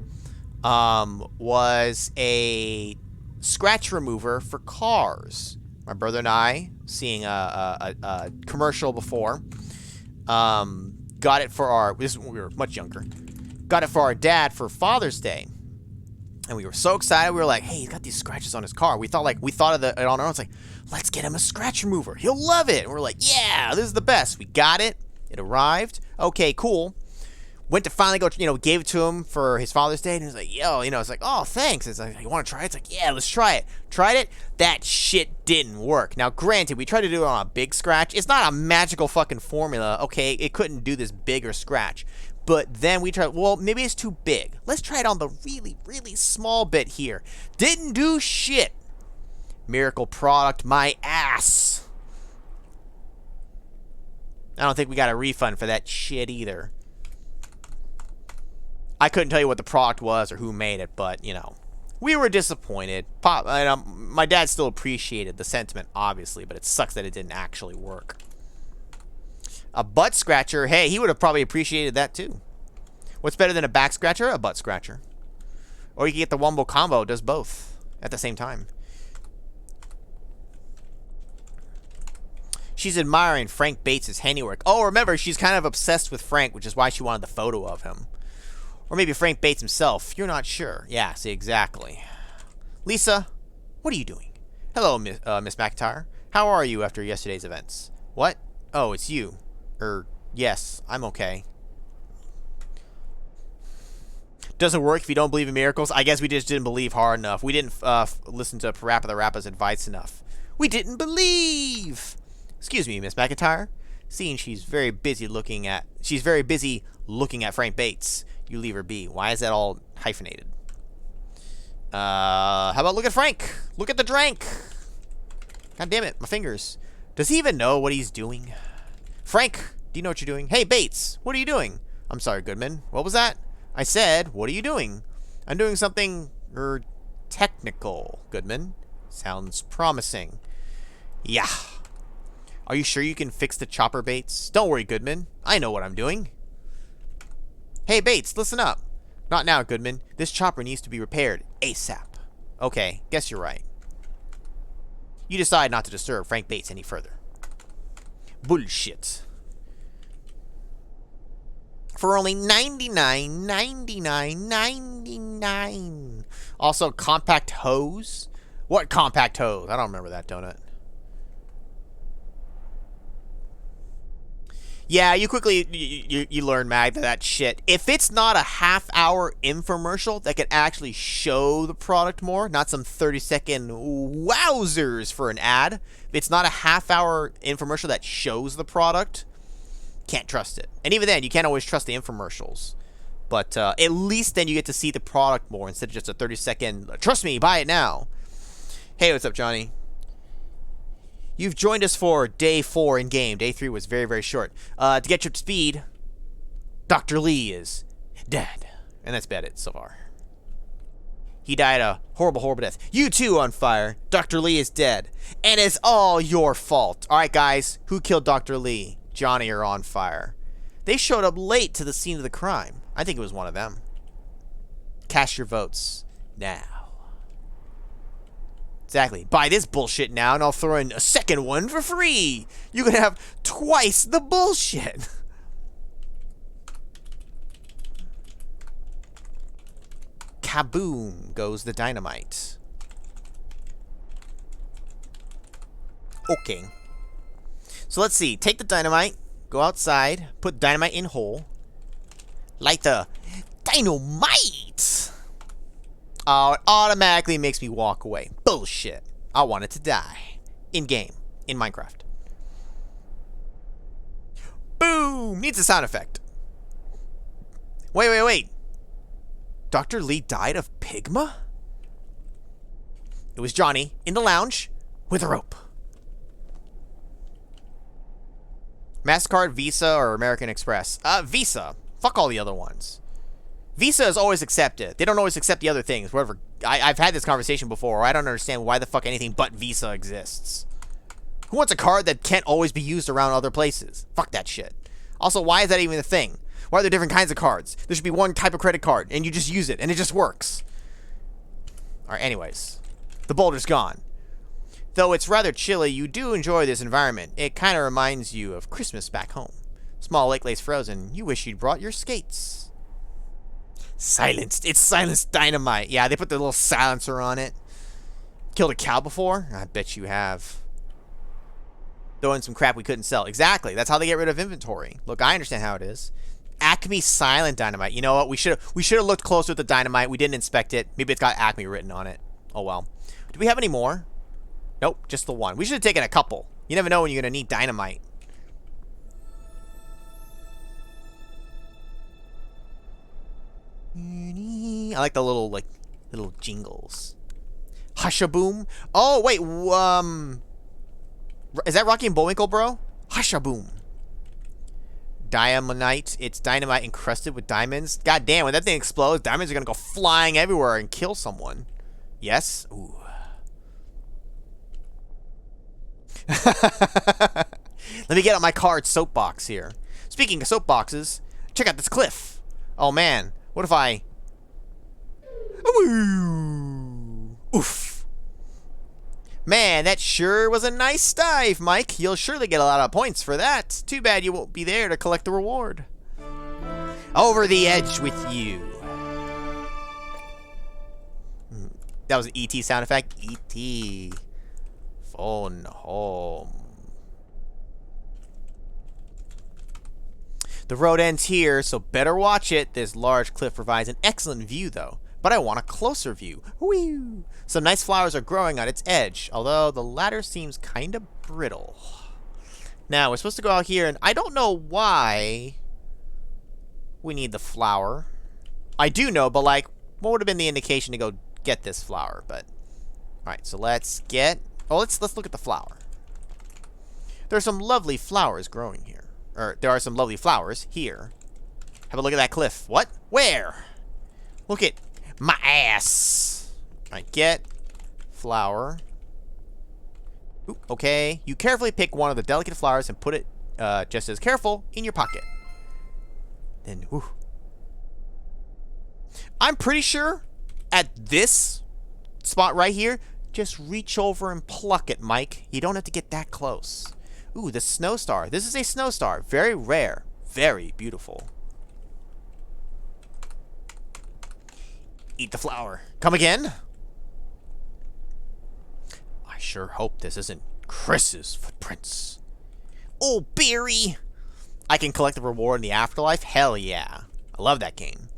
was a scratch remover for cars. My brother and I, seeing a commercial before, got it for our, this is when we were much younger, got it for our dad for Father's Day. And we were so excited. We were like, hey, he's got these scratches on his car. We thought of it on our own. It's like, let's get him a scratch remover. He'll love it. And we're like, yeah, this is the best. We got it. It arrived. Okay, cool. Went to finally go, gave it to him for his Father's Day. And he was like, yo, it's like, oh, thanks. It's like, you want to try it? It's like, yeah, let's try it. Tried it. That shit didn't work. Now, granted, we tried to do it on a big scratch. It's not a magical fucking formula. Okay, it couldn't do this bigger scratch. But then we tried, well, maybe it's too big. Let's try it on the really, really small bit here. Didn't do shit. Miracle product, my ass. I don't think we got a refund for that shit either. I couldn't tell you what the product was or who made it, but, we were disappointed. My dad still appreciated the sentiment, obviously, but it sucks that it didn't actually work. A butt scratcher, hey, he would have probably appreciated that too. What's better than a back scratcher? A butt scratcher. Or you can get the Wombo combo, does both at the same time. She's admiring Frank Bates' handiwork. Oh, remember, she's kind of obsessed with Frank, which is why she wanted the photo of him. Or maybe Frank Bates himself. You're not sure. Yeah, see, exactly. Lisa, what are you doing? Hello, Miss McIntyre. How are you after yesterday's events? What? Oh, it's you. Yes, I'm okay. Doesn't work if you don't believe in miracles. I guess we just didn't believe hard enough. We didn't listen to Parappa the Rappa's advice enough. We didn't believe. Excuse me, Miss McIntyre. Seeing she's very busy looking at Frank Bates. You leave her be. Why is that all hyphenated? How about look at Frank? Look at the drank. God damn it, my fingers. Does he even know what he's doing? Frank, do you know what you're doing? Hey, Bates, what are you doing? I'm sorry, Goodman. What was that? I said, what are you doing? I'm doing something, technical, Goodman. Sounds promising. Yeah. Are you sure you can fix the chopper, Bates? Don't worry, Goodman. I know what I'm doing. Hey, Bates, listen up. Not now, Goodman. This chopper needs to be repaired ASAP. Okay, guess you're right. You decide not to disturb Frank Bates any further. Bullshit. For only $99.99. Also, compact hose. What compact hose? I don't remember that donut. Yeah, you quickly you learn, Mag, that shit. If it's not a half-hour infomercial that can actually show the product more, not some 30-second wowzers for an ad. If it's not a half-hour infomercial that shows the product, can't trust it. And even then, you can't always trust the infomercials. But at least then you get to see the product more instead of just a 30-second, trust me, buy it now. Hey, what's up, Johnny? You've joined us for day 4 in game. Day 3 was very, very short. To get you up to speed, Dr. Lee is dead. And that's about it so far. He died a horrible, horrible death. You too on fire. Dr. Lee is dead. And it's all your fault. Alright, guys. Who killed Dr. Lee? Johnny or on fire? They showed up late to the scene of the crime. I think it was one of them. Cast your votes now. Exactly. Buy this bullshit now, and I'll throw in a second one for free. You can have twice the bullshit. Kaboom goes the dynamite. Okay. So let's see. Take the dynamite, go outside, put dynamite in hole, light the dynamite. Oh, it automatically makes me walk away. Bullshit. I want it to die. In-game. In Minecraft. Boom! Needs a sound effect. Wait. Dr. Lee died of pigma? It was Johnny in the lounge with a rope. MasterCard, Visa, or American Express? Visa. Fuck all the other ones. Visa is always accepted. They don't always accept the other things. Whatever. I've had this conversation before. I don't understand why the fuck anything but Visa exists. Who wants a card that can't always be used around other places? Fuck that shit. Also, why is that even a thing? Why are there different kinds of cards? There should be one type of credit card, and you just use it, and it just works. Alright, anyways. The boulder's gone. Though it's rather chilly, you do enjoy this environment. It kind of reminds you of Christmas back home. Small lake lays frozen. You wish you'd brought your skates. Silenced. It's silenced dynamite. Yeah, they put the little silencer on it. Killed a cow before? I bet you have. Throwing some crap we couldn't sell. Exactly. That's how they get rid of inventory. Look, I understand how it is. Acme silent dynamite. You know what? We should have looked closer at the dynamite. We didn't inspect it. Maybe it's got Acme written on it. Oh well. Do we have any more? Nope, just the one. We should have taken a couple. You never know when you're gonna need dynamite. I like the little jingles. Hushaboom. Oh wait, is that Rocky and Bullwinkle, bro? Hushaboom. Diamondite. It's dynamite encrusted with diamonds. God damn, when that thing explodes, diamonds are gonna go flying everywhere and kill someone. Yes. Ooh. Let me get out my card soapbox here. Speaking of soapboxes, check out this cliff. Oh man, what if I... Oof. Man, that sure was a nice dive, Mike. You'll surely get a lot of points for that. Too bad you won't be there to collect the reward. Over the edge with you. That was an ET sound effect. ET. Phone home. The road ends here, so better watch it. This large cliff provides an excellent view, though. But I want a closer view. Whee! Some nice flowers are growing on its edge, although the ladder seems kind of brittle. Now, we're supposed to go out here, and I don't know why we need the flower. I do know, but, like, what would have been the indication to go get this flower? But, alright, so let's get... Oh, let's look at the flower. There's some lovely flowers growing here. Or, there are some lovely flowers here. Have a look at that cliff. What? Where? Look at my ass. Alright, get flower. Ooh, okay. You carefully pick one of the delicate flowers and put it, just as careful, in your pocket. Then, whew. I'm pretty sure at this spot right here, just reach over and pluck it, Mike. You don't have to get that close. Ooh, the snow star. This is a snow star. Very rare. Very beautiful. Eat the flower. Come again? I sure hope this isn't Chris's footprints. Oh, Barry! I can collect the reward in the afterlife? Hell yeah. I love that game.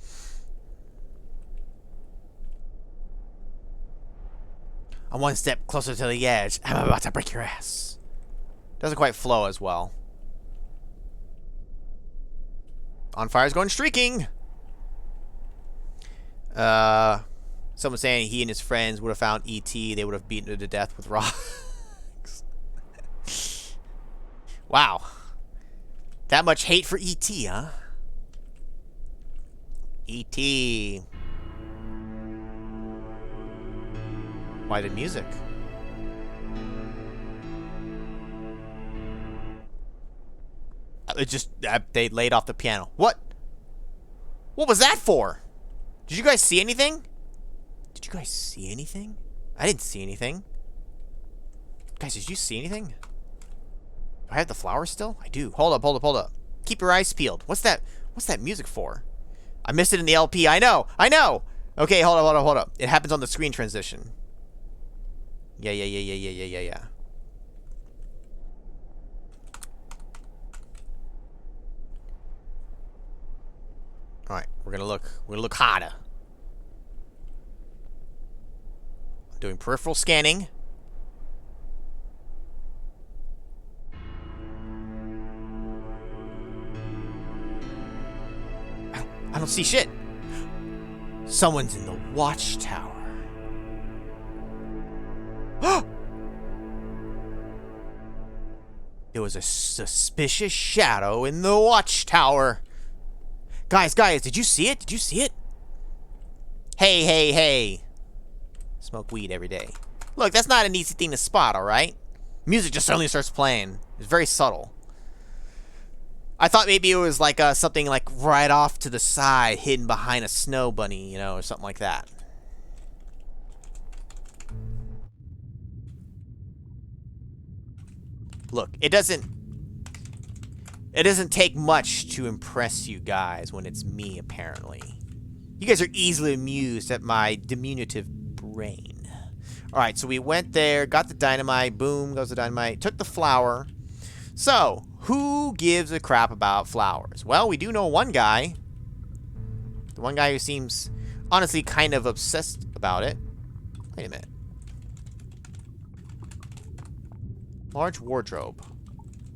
I'm one step closer to the edge. I'm about to break your ass. Doesn't quite flow as well. On fire's going streaking. Someone saying he and his friends would have found E.T. They would have beaten it to death with rocks. Wow. That much hate for E.T., huh? E.T. Why the music? It just, they laid off the piano. What? What was that for? Did you guys see anything? Did you guys see anything? I didn't see anything. Guys, did you see anything? Do I have the flower still? I do. Hold up, hold up, hold up. Keep your eyes peeled. What's that? What's that music for? I missed it in the LP. I know. I know. Okay, hold up, hold up, hold up. It happens on the screen transition. Yeah. Alright, we're gonna look harder. I'm doing peripheral scanning. I don't see shit. Someone's in the watchtower. There was a suspicious shadow in the watchtower. Guys, did you see it? Did you see it? Hey. Smoke weed every day. Look, that's not an easy thing to spot, alright? Music just suddenly starts playing. It's very subtle. I thought maybe it was like something like right off to the side, hidden behind a snow bunny, you know, or something like that. Look, it doesn't take much to impress you guys when it's me, apparently. You guys are easily amused at my diminutive brain. Alright, so we went there, got the dynamite, boom, goes the dynamite, took the flower. So, who gives a crap about flowers? Well, we do know one guy. The one guy who seems, honestly, kind of obsessed about it. Wait a minute. Large wardrobe.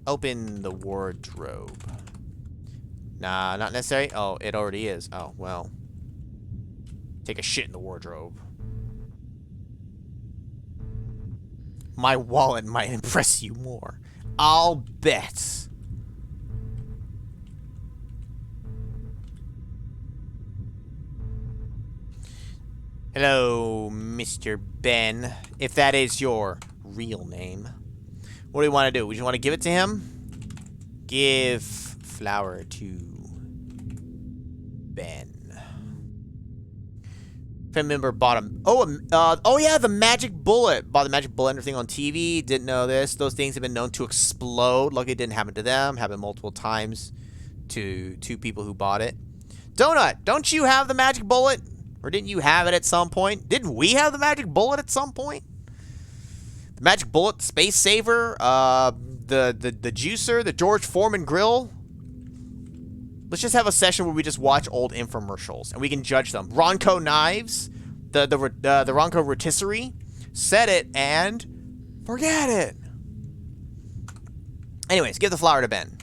Open the wardrobe. Nah, not necessary. Oh, it already is. Oh, well. Take a shit in the wardrobe. My wallet might impress you more. I'll bet. Hello, Mr. Ben. If that is your real name. What do you want to do? Would you want to give it to him? Give flower to Ben. Family member bought him. Oh yeah, the magic bullet. Bought the magic bullet and everything on TV. Didn't know this. Those things have been known to explode. Luckily, it didn't happen to them. Happened multiple times to two people who bought it. Donut, don't you have the magic bullet? Or didn't you have it at some point? Didn't we have the magic bullet at some point? The magic bullet, the space saver, the juicer, the George Foreman grill. Let's just have a session where we just watch old infomercials and we can judge them. Ronco knives, the Ronco rotisserie, set it and forget it. Anyways, give the flower to Ben.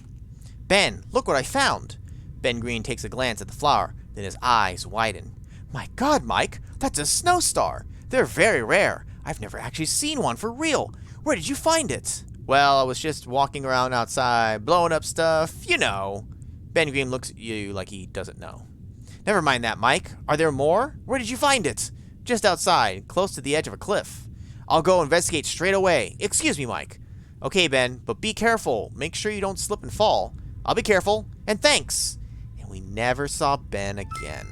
Ben, look what I found. Ben Green takes a glance at the flower, then his eyes widen. My God, Mike, that's a snow star. They're very rare. I've never actually seen one for real. Where did you find it? Well, I was just walking around outside, blowing up stuff, you know. Ben Green looks at you like he doesn't know. Never mind that, Mike. Are there more? Where did you find it? Just outside, close to the edge of a cliff. I'll go investigate straight away. Excuse me, Mike. Okay, Ben, but be careful. Make sure you don't slip and fall. I'll be careful, and thanks. And we never saw Ben again.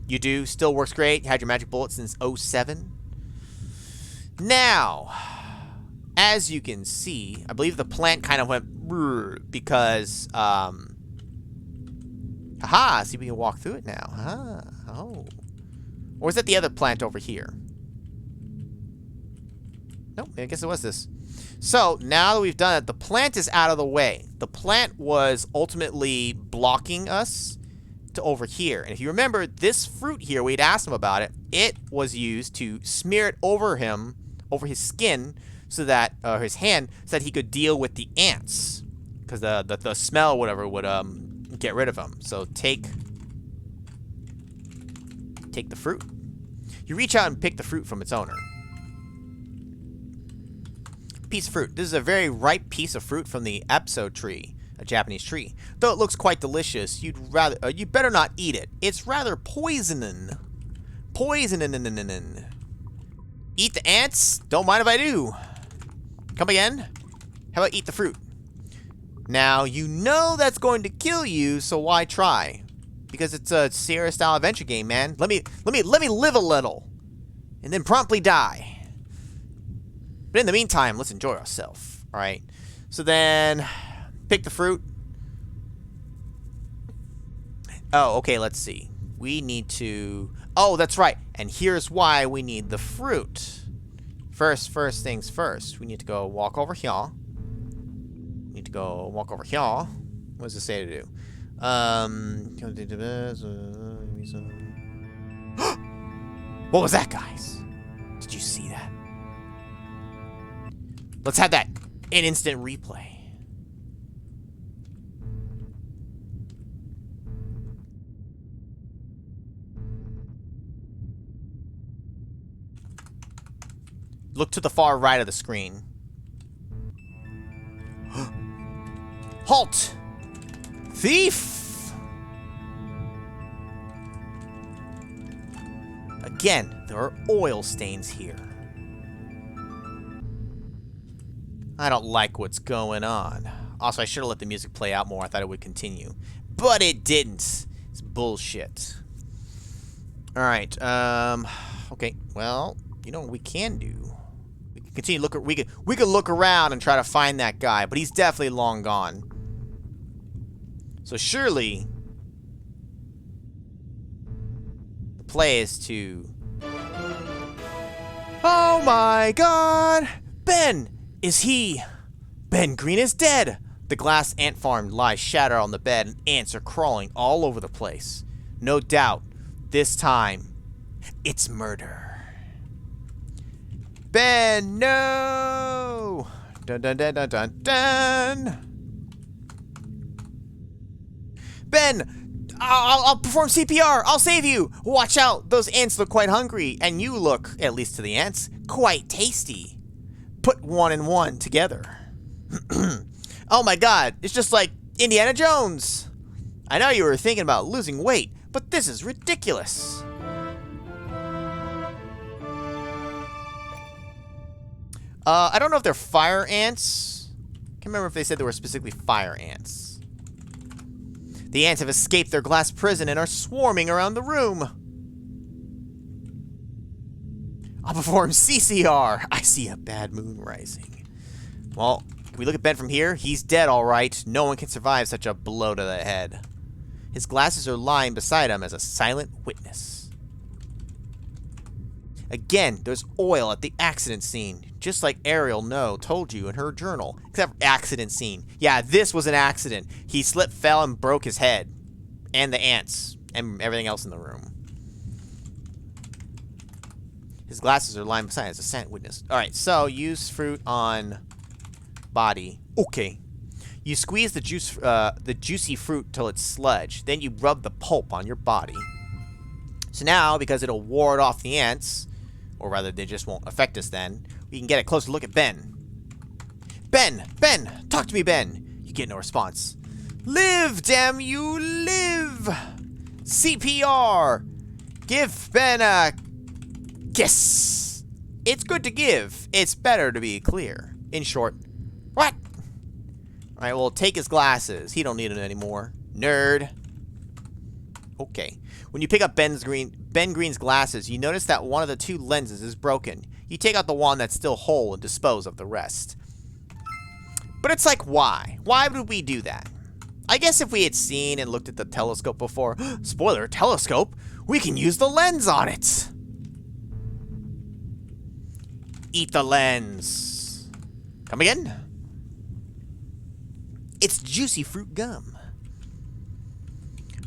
You do? Still works great? You had your magic bullet since 07? Now, as you can see, I believe the plant kind of went because, haha, see, we can walk through it now. Huh? Oh. Or is that the other plant over here? Nope, I guess it was this. So, now that we've done it, the plant is out of the way. The plant was ultimately blocking us to over here. And if you remember, this fruit here, we'd asked him about it. It was used to smear it over him, over his skin, so that, his hand, so that he could deal with the ants. Because the smell or whatever would, get rid of him. So take the fruit. You reach out and pick the fruit from its owner. Piece of fruit. This is a very ripe piece of fruit from the Apso tree, a Japanese tree. Though it looks quite delicious, you better not eat it. It's rather poisoning. Poisoning. Eat the ants? Don't mind if I do. Come again? How about eat the fruit? Now, you know that's going to kill you, so why try? Because it's a Sierra-style adventure game, man. Let me live a little, and then promptly die. But in the meantime, let's enjoy ourselves. All right. So then, pick the fruit. Oh, okay. Let's see. We need to. Oh, that's right. And here's why we need the fruit. First things first. We need to go walk over here. What does it say to do? What was that, guys? Did you see that? Let's have that in instant replay. Look to the far right of the screen. Halt! Thief! Again, there are oil stains here. I don't like what's going on. Also, I should have let the music play out more. I thought it would continue. But it didn't. It's bullshit. Alright, okay, well, you know what we can do? We can continue to look. We could look around and try to find that guy, but he's definitely long gone. So surely the play is to... Oh my God! Ben! Is he... Ben Green is dead! The glass ant farm lies shattered on the bed and ants are crawling all over the place. No doubt, this time, it's murder. Ben, no! Dun dun dun dun dun dun! Ben! I'll perform CPR! I'll save you! Watch out! Those ants look quite hungry, and you look, at least to the ants, quite tasty. Put 1 and 1 together. Oh my God, it's just like Indiana Jones. I know you were thinking about losing weight, but this is ridiculous. I don't know if they're fire ants. Can't remember if they said they were specifically fire ants. The ants have escaped their glass prison and are swarming around the room. I'll perform CCR. I see a bad moon rising. Well, can we look at Ben from here? He's dead, all right. No one can survive such a blow to the head. His glasses are lying beside him as a silent witness. Again, there's oil at the accident scene. Just like Ariel told you in her journal. Except for accident scene. Yeah, this was an accident. He slipped, fell, and broke his head. And the ants. And everything else in the room. His glasses are lying beside as a silent witness. Alright, so use fruit on body. Okay. You squeeze the juicy fruit till it's sludge. Then you rub the pulp on your body. So now, because it'll ward off the ants, or rather they just won't affect us then, we can get a closer look at Ben. Ben! Ben! Talk to me, Ben! You get no response. Live, damn you, live! CPR! Give Ben a kiss! It's good to give. It's better to be clear. In short, what? Alright, well, take his glasses. He don't need them anymore. Nerd. Okay. When you pick up Ben Green's glasses, you notice that one of the two lenses is broken. You take out the one that's still whole and dispose of the rest. But it's like, why? Why would we do that? I guess if we had seen and looked at the telescope before, spoiler, telescope, we can use the lens on it. Eat the lens. Come again? It's juicy fruit gum.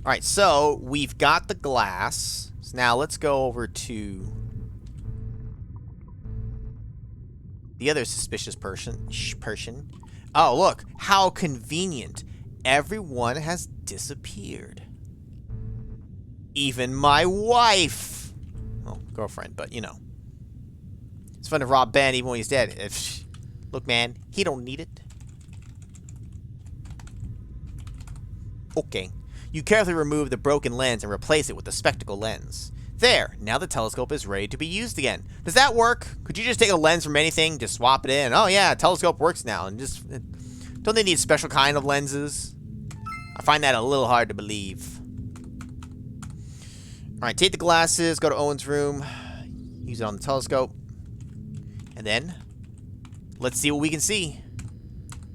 Alright, so we've got the glass. So now let's go over to the other suspicious person. Oh, look. How convenient. Everyone has disappeared. Even my wife. Well, girlfriend, but you know. It's fun to rob Ben even when he's dead. Look, man, he don't need it. Okay. You carefully remove the broken lens and replace it with the spectacle lens. There, now the telescope is ready to be used again. Does that work? Could you just take a lens from anything, just swap it in? Oh yeah, telescope works now. And just don't they need special kind of lenses? I find that a little hard to believe. Alright, take the glasses, go to Owen's room, use it on the telescope. And then, let's see what we can see.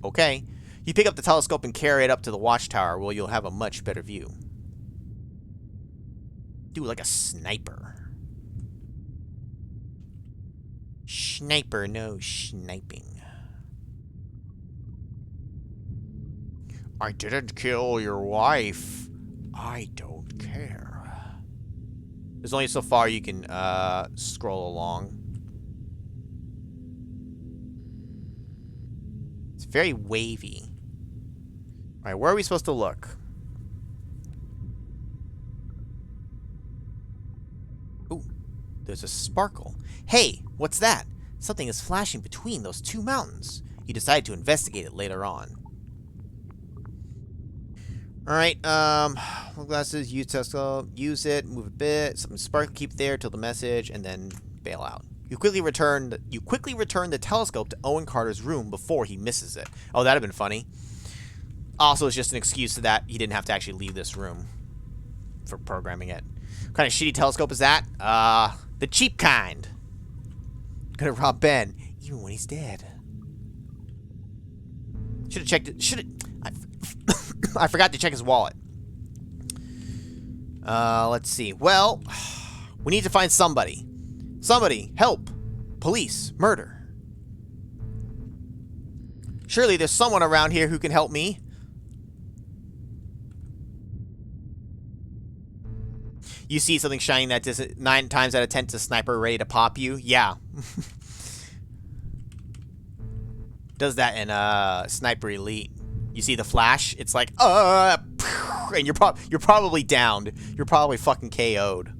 Okay. You pick up the telescope and carry it up to the watchtower where you'll have a much better view. Do like a sniper. Sniper, no sniping. I didn't kill your wife. I don't care. There's only so far you can scroll along. It's very wavy. Alright, where are we supposed to look? Ooh, there's a sparkle. Hey, what's that? Something is flashing between those two mountains. You decide to investigate it later on. Alright, glasses, use telescope, use it, move a bit, something sparkle, keep there till the message, and then bail out. You quickly return the telescope to Owen Carter's room before he misses it. Oh, that'd have been funny. Also, it's just an excuse so that he didn't have to actually leave this room for programming it. What kind of shitty telescope is that? The cheap kind. Gonna rob Ben, even when he's dead. Should have checked it. I forgot to check his wallet. Let's see. Well, we need to find somebody. Somebody, help. Police, murder. Surely there's someone around here who can help me. You see something shining that 9 times out of 10 it's a sniper ready to pop you? Yeah. Does that in Sniper Elite. You see the flash? It's like, and you're probably downed. You're probably fucking KO'd.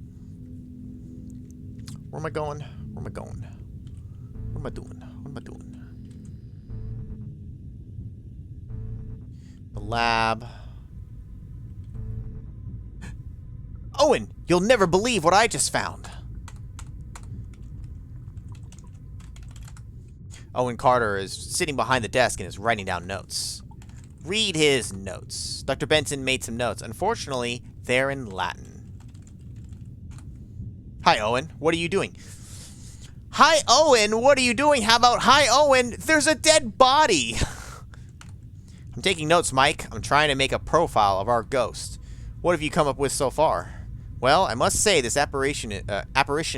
Where am I going? Where am I going? What am I doing? What am I doing? The lab. Owen, you'll never believe what I just found. Owen Carter is sitting behind the desk and is writing down notes. Read his notes. Dr. Benson made some notes. Unfortunately, they're in Latin. Hi, Owen. What are you doing? Hi, Owen. What are you doing? How about, hi, Owen. There's a dead body. I'm taking notes, Mike. I'm trying to make a profile of our ghost. What have you come up with so far? Well, I must say this apparition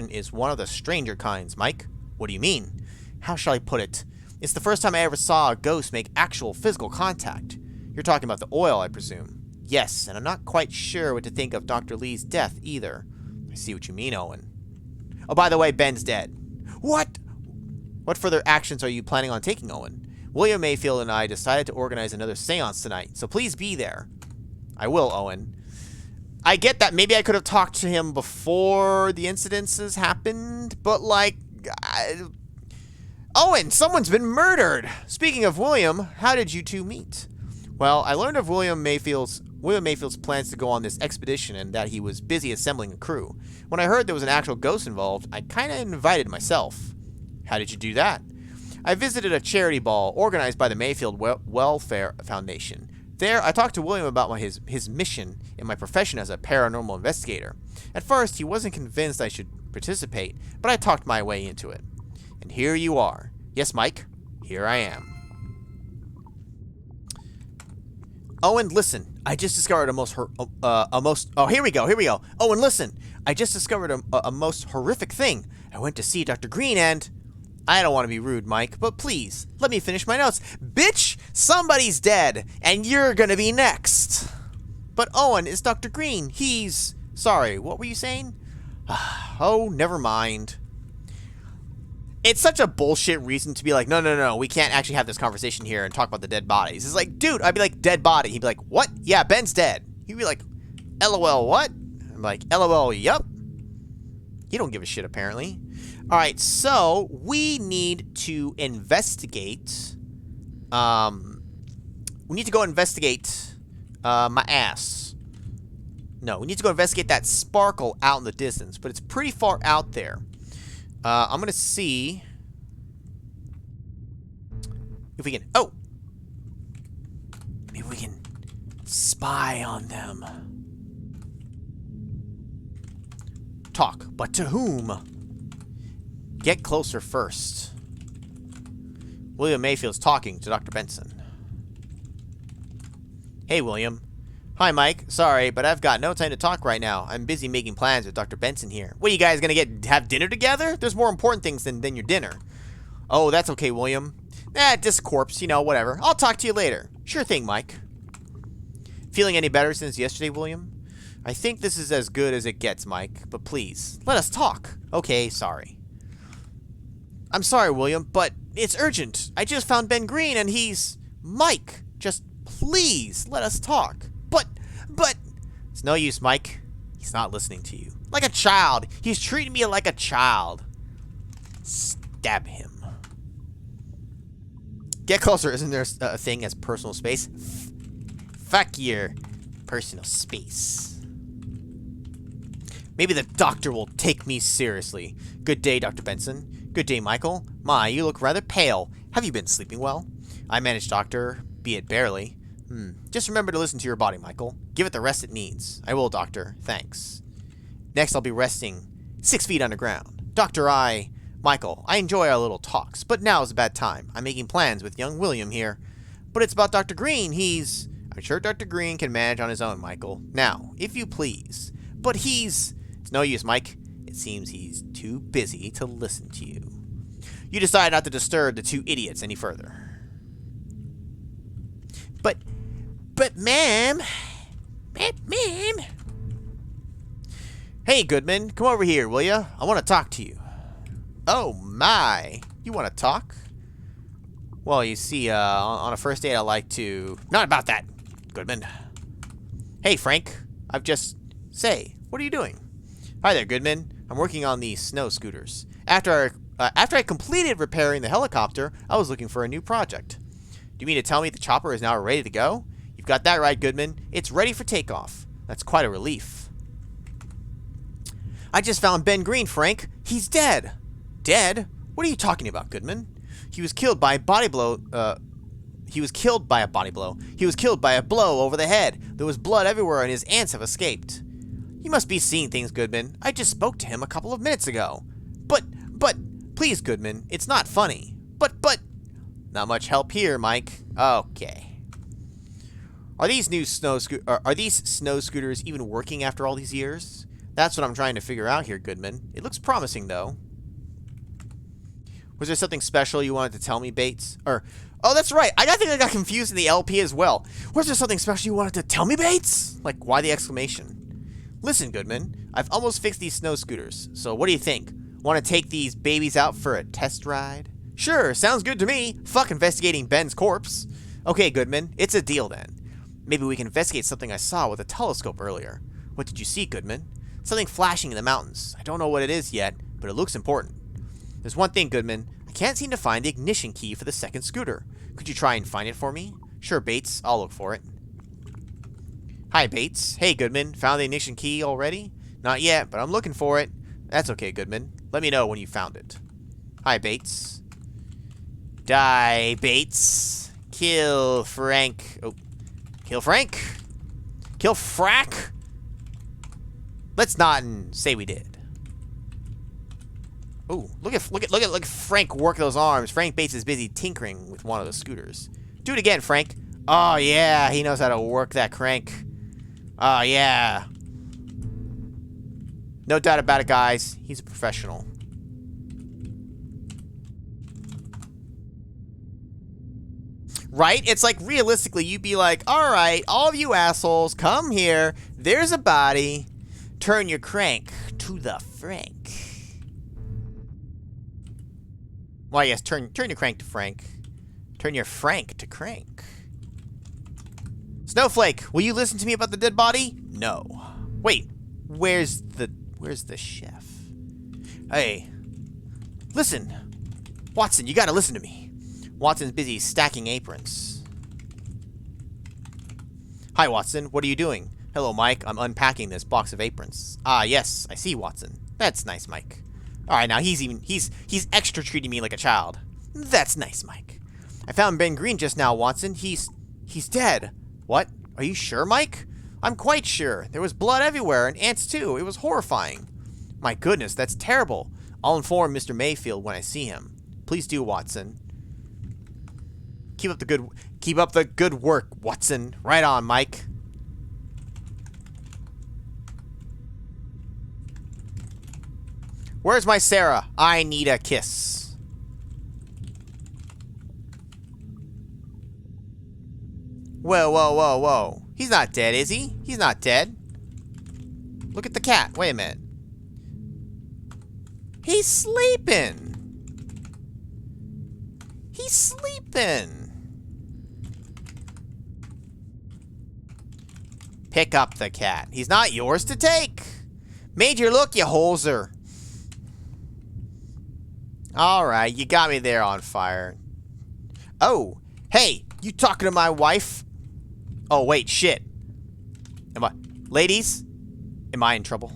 is one of the stranger kinds, Mike. What do you mean? how shall I put it? It's the first time I ever saw a ghost make actual physical contact. You're talking about the oil, I presume. Yes, and I'm not quite sure what to think of Dr. Lee's death, either. I see what you mean, Owen. Oh, by the way, Ben's dead. What? What further actions are you planning on taking, Owen? William Mayfield and I decided to organize another seance tonight, so please be there. I will, Owen. I get that maybe I could have talked to him before the incidences happened, but like... Owen, someone's been murdered! Speaking of William, how did you two meet? Well, I learned of William Mayfield's plans to go on this expedition and that he was busy assembling a crew. When I heard there was an actual ghost involved, I kinda invited myself. How did you do that? I visited a charity ball organized by the Mayfield Welfare Foundation. There, I talked to William about his mission in my profession as a paranormal investigator. At first, he wasn't convinced I should participate, but I talked my way into it. And here you are. Yes, Mike, here I am. Owen, listen. I just discovered here we go. Owen, listen. I just discovered a most horrific thing. I went to see Dr. Green and... I don't want to be rude, Mike, but please, let me finish my notes. Bitch, somebody's dead, and you're gonna be next. But Owen, it's Dr. Green. He's... Sorry, what were you saying? Oh, never mind. It's such a bullshit reason to be like, no, we can't actually have this conversation here and talk about the dead bodies. It's like, dude, I'd be like, dead body. He'd be like, what? Yeah, Ben's dead. He'd be like, LOL, what? I'm like, LOL, yup. You don't give a shit, apparently. Alright, so we need to investigate. We need to go investigate my ass. No, we need to go investigate that sparkle out in the distance, but it's pretty far out there. I'm gonna see if we can. Oh! Maybe we can spy on them. Talk, but to whom? Get closer first. William Mayfield's talking to Dr. Benson. Hey, William. Hi, Mike. Sorry, but I've got no time to talk right now. I'm busy making plans with Dr. Benson here. What, are you guys gonna have dinner together? There's more important things than your dinner. Oh, that's okay, William. Just a corpse, whatever. I'll talk to you later. Sure thing, Mike. Feeling any better since yesterday, William? I think this is as good as it gets, Mike, but please, let us talk. Okay, sorry. I'm sorry, William, but it's urgent. I just found Ben Green and he's... Mike, just please let us talk. But... It's no use, Mike. He's not listening to you. Like a child. He's treating me like a child. Stab him. Get closer. Isn't there a thing as personal space? Fuck your personal space. Maybe the doctor will take me seriously. Good day, Dr. Benson. Good day, Michael. My, you look rather pale. Have you been sleeping well? I manage, Doctor, be it barely. Just remember to listen to your body, Michael. Give it the rest it needs. I will, Doctor. Thanks. Next, I'll be resting 6 feet underground. Doctor, Michael, I enjoy our little talks, but now is a bad time. I'm making plans with young William here. But it's about Dr. Green. I'm sure Dr. Green can manage on his own, Michael. Now, if you please. But It's no use, Mike. It seems he's too busy to listen to you. You decide not to disturb the two idiots any further. But, ma'am. Ma'am. Hey, Goodman, come over here, will ya? I want to talk to you. Oh, my. You want to talk? Well, you see, on a first date, I like to... Not about that, Goodman. Hey, Frank. Say, what are you doing? Hi there, Goodman. I'm working on these snow scooters. After I completed repairing the helicopter, I was looking for a new project. Do you mean to tell me the chopper is now ready to go? You've got that right, Goodman. It's ready for takeoff. That's quite a relief. I just found Ben Green, Frank. He's dead. Dead? What are you talking about, Goodman? He was killed by a body blow. He was killed by a blow over the head. There was blood everywhere and his aunts have escaped. You must be seeing things, Goodman. I just spoke to him a couple of minutes ago. But, please, Goodman, it's not funny. But, not much help here, Mike. Okay. Are these snow scooters even working after all these years? That's what I'm trying to figure out here, Goodman. It looks promising, though. Was there something special you wanted to tell me, Bates? Or, oh, that's right. I think I got confused in the LP as well. Was there something special you wanted to tell me, Bates? Like, why the exclamation? Listen, Goodman, I've almost fixed these snow scooters. So what do you think? Want to take these babies out for a test ride? Sure, sounds good to me. Fuck investigating Ben's corpse. Okay, Goodman, it's a deal then. Maybe we can investigate something I saw with a telescope earlier. What did you see, Goodman? Something flashing in the mountains. I don't know what it is yet, but it looks important. There's one thing, Goodman. I can't seem to find the ignition key for the second scooter. Could you try and find it for me? Sure, Bates. I'll look for it. Hi, Bates. Hey, Goodman. Found the ignition key already? Not yet, but I'm looking for it. That's okay, Goodman. Let me know when you found it. Hi, Bates. Die, Bates. Kill Frank. Oh. Kill Frank. Kill Frack. Let's not say we did. Ooh, look at Frank work those arms. Frank Bates is busy tinkering with one of the scooters. Do it again, Frank. Oh yeah, he knows how to work that crank. Oh yeah. No doubt about it, guys. He's a professional. Right? It's like, realistically, you'd be like, alright, all of you assholes, come here. There's a body. Turn your crank to the Frank. Well, yes, turn your crank to Frank. Turn your Frank to crank. Snowflake, will you listen to me about the dead body? No. Wait, where's the chef? Hey, listen. Watson, you gotta listen to me. Watson's busy stacking aprons. Hi, Watson, what are you doing? Hello, Mike, I'm unpacking this box of aprons. Ah, yes, I see, Watson. That's nice, Mike. Alright, now he's extra treating me like a child. That's nice, Mike. I found Ben Green just now, Watson. He's dead. What? Are you sure, Mike? I'm quite sure. There was blood everywhere, and ants too. It was horrifying. My goodness, that's terrible. I'll inform Mr. Mayfield when I see him. Please do, Watson. Keep up the good work, Watson. Right on, Mike. Where's my Sarah? I need a kiss. Whoa, whoa, whoa, whoa. He's not dead, is he? He's not dead. Look at the cat. Wait a minute. He's sleeping. He's sleeping. Pick up the cat. He's not yours to take. Major, look, you hoser. Alright, you got me there on fire. Oh, hey, you talking to my wife? Oh, wait, shit. Ladies? Am I in trouble?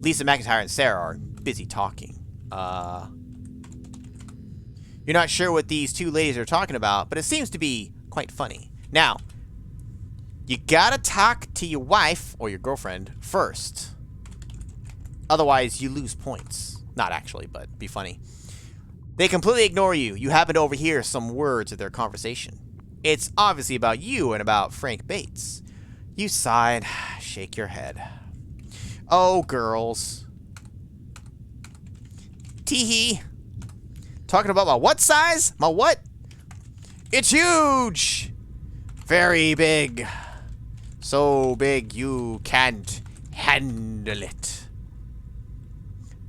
Lisa McIntyre and Sarah are busy talking. You're not sure what these two ladies are talking about, but it seems to be quite funny. Now, you gotta talk to your wife or your girlfriend first. Otherwise, you lose points. Not actually, but be funny. They completely ignore you. You happen to overhear some words of their conversation. It's obviously about you and about Frank Bates. You sigh and shake your head. Oh, girls. Teehee. Talking about my what size? My what? It's huge! Very big. So big you can't handle it.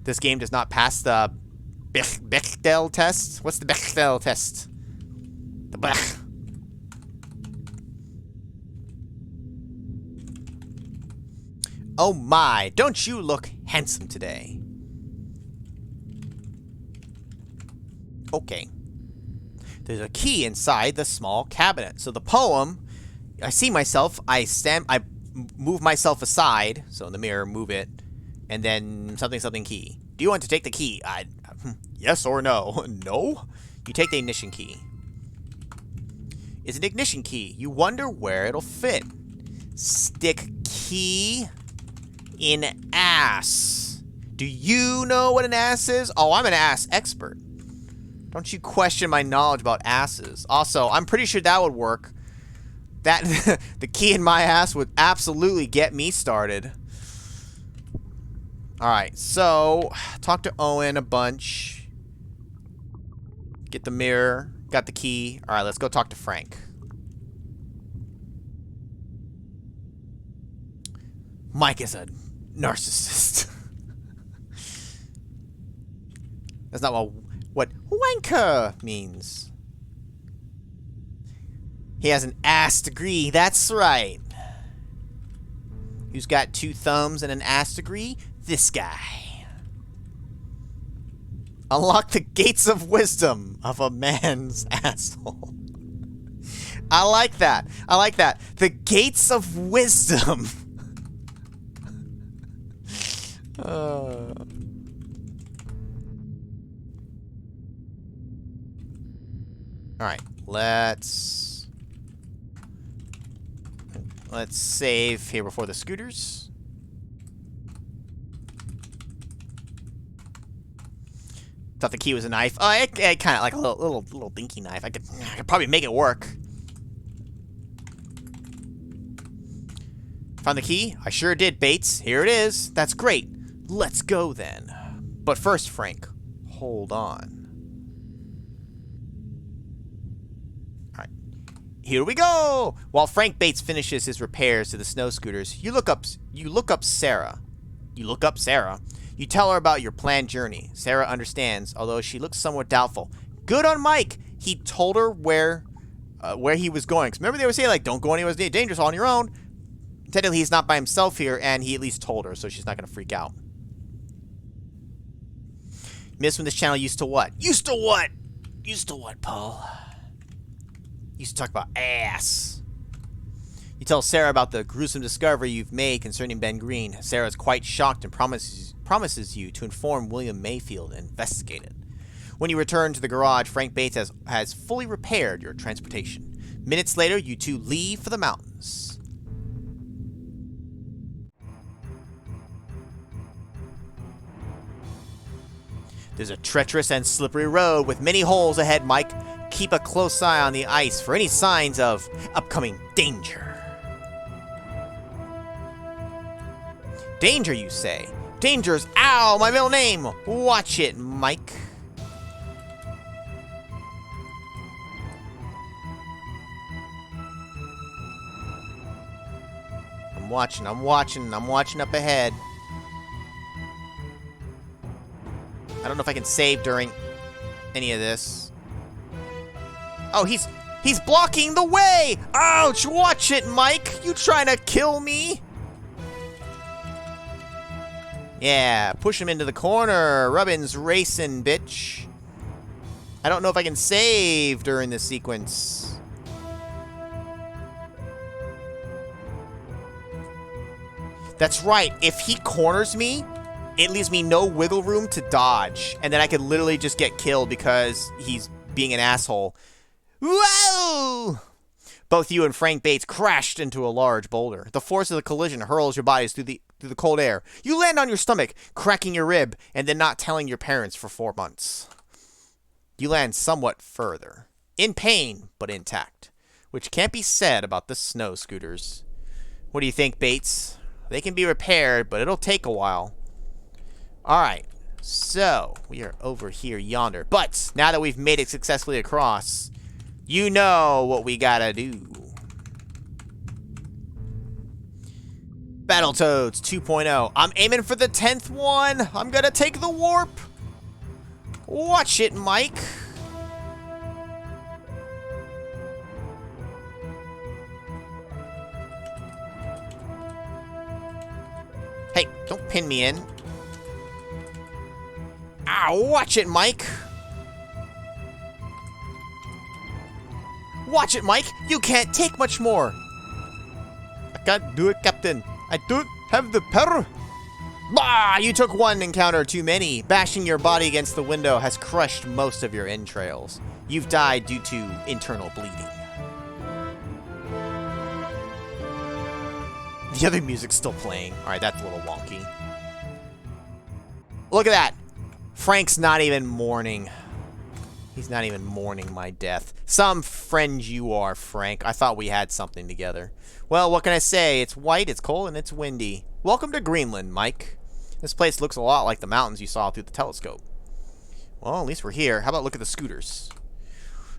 This game does not pass the Bechdel test? What's the Bechdel test? The Bech. Oh my, don't you look handsome today? Okay. There's a key inside the small cabinet. So the poem, I see myself, I move myself aside, so in the mirror, move it, and then something key. Do you want to take the key? Yes or no? No? You take the ignition key. It's an ignition key. You wonder where it'll fit. Stick key in ass. Do you know what an ass is? Oh, I'm an ass expert. Don't you question my knowledge about asses. Also, I'm pretty sure that would work. That the key in my ass would absolutely get me started. Alright, so talk to Owen a bunch. Get the mirror. Got the key. Alright, let's go talk to Frank. Mike is a narcissist. That's not what wanker means. He has an ass degree. That's right. Who's got 2 thumbs and an ass degree? This guy. Unlock the gates of wisdom of a man's asshole. I like that. I like that. The gates of wisdom. Alright, let's save here before the scooters. Thought the key was a knife. Oh, it kind of like a little dinky knife. I could probably make it work. Found the key? I sure did, Bates. Here it is. That's great. Let's go then. But first, Frank, hold on. Alright. Here we go! While Frank Bates finishes his repairs to the snow scooters, you look up Sarah. You look up Sarah. You tell her about your planned journey. Sarah understands, although she looks somewhat doubtful. Good on Mike! He told her where he was going. 'Cause remember they were saying, like, don't go anywhere dangerous on your own? Technically, he's not by himself here, and he at least told her, so she's not going to freak out. Miss when this channel used to what? Used to what? Used to what, Paul? Used to talk about ass. You tell Sarah about the gruesome discovery you've made concerning Ben Green. Sarah is quite shocked and promises you to inform William Mayfield and investigate it. When you return to the garage, Frank Bates has fully repaired your transportation. Minutes later, you two leave for the mountains. There's a treacherous and slippery road with many holes ahead, Mike. Keep a close eye on the ice for any signs of upcoming danger. Danger, you say? Danger's, ow, my middle name. Watch it, Mike. I'm watching up ahead. I don't know if I can save during any of this. Oh, he's blocking the way! Ouch! Watch it, Mike! You trying to kill me? Yeah, push him into the corner. Rubbin's racing, bitch. I don't know if I can save during this sequence. That's right. If he corners me, it leaves me no wiggle room to dodge. And then I could literally just get killed because he's being an asshole. Whoa! Both you and Frank Bates crashed into a large boulder. The force of the collision hurls your bodies through the cold air. You land on your stomach, cracking your rib, and then not telling your parents for 4 months. You land somewhat further. In pain, but intact. Which can't be said about the snow scooters. What do you think, Bates? They can be repaired, but it'll take a while. Alright, so we are over here yonder. But now that we've made it successfully across, you know what we gotta do. Battletoads 2.0. I'm aiming for the 10th one. I'm gonna take the warp. Watch it, Mike. Hey, don't pin me in. Ow, watch it, Mike. Watch it, Mike. You can't take much more. I can't do it, Captain. I don't have the power. Bah! You took one encounter too many. Bashing your body against the window has crushed most of your entrails. You've died due to internal bleeding. The other music's still playing. Alright, that's a little wonky. Look at that. Frank's not even mourning. He's not even mourning my death. Some friend you are, Frank. I thought we had something together. Well, what can I say? It's white, it's cold, and it's windy. Welcome to Greenland, Mike. This place looks a lot like the mountains you saw through the telescope. Well, at least we're here. How about look at the scooters?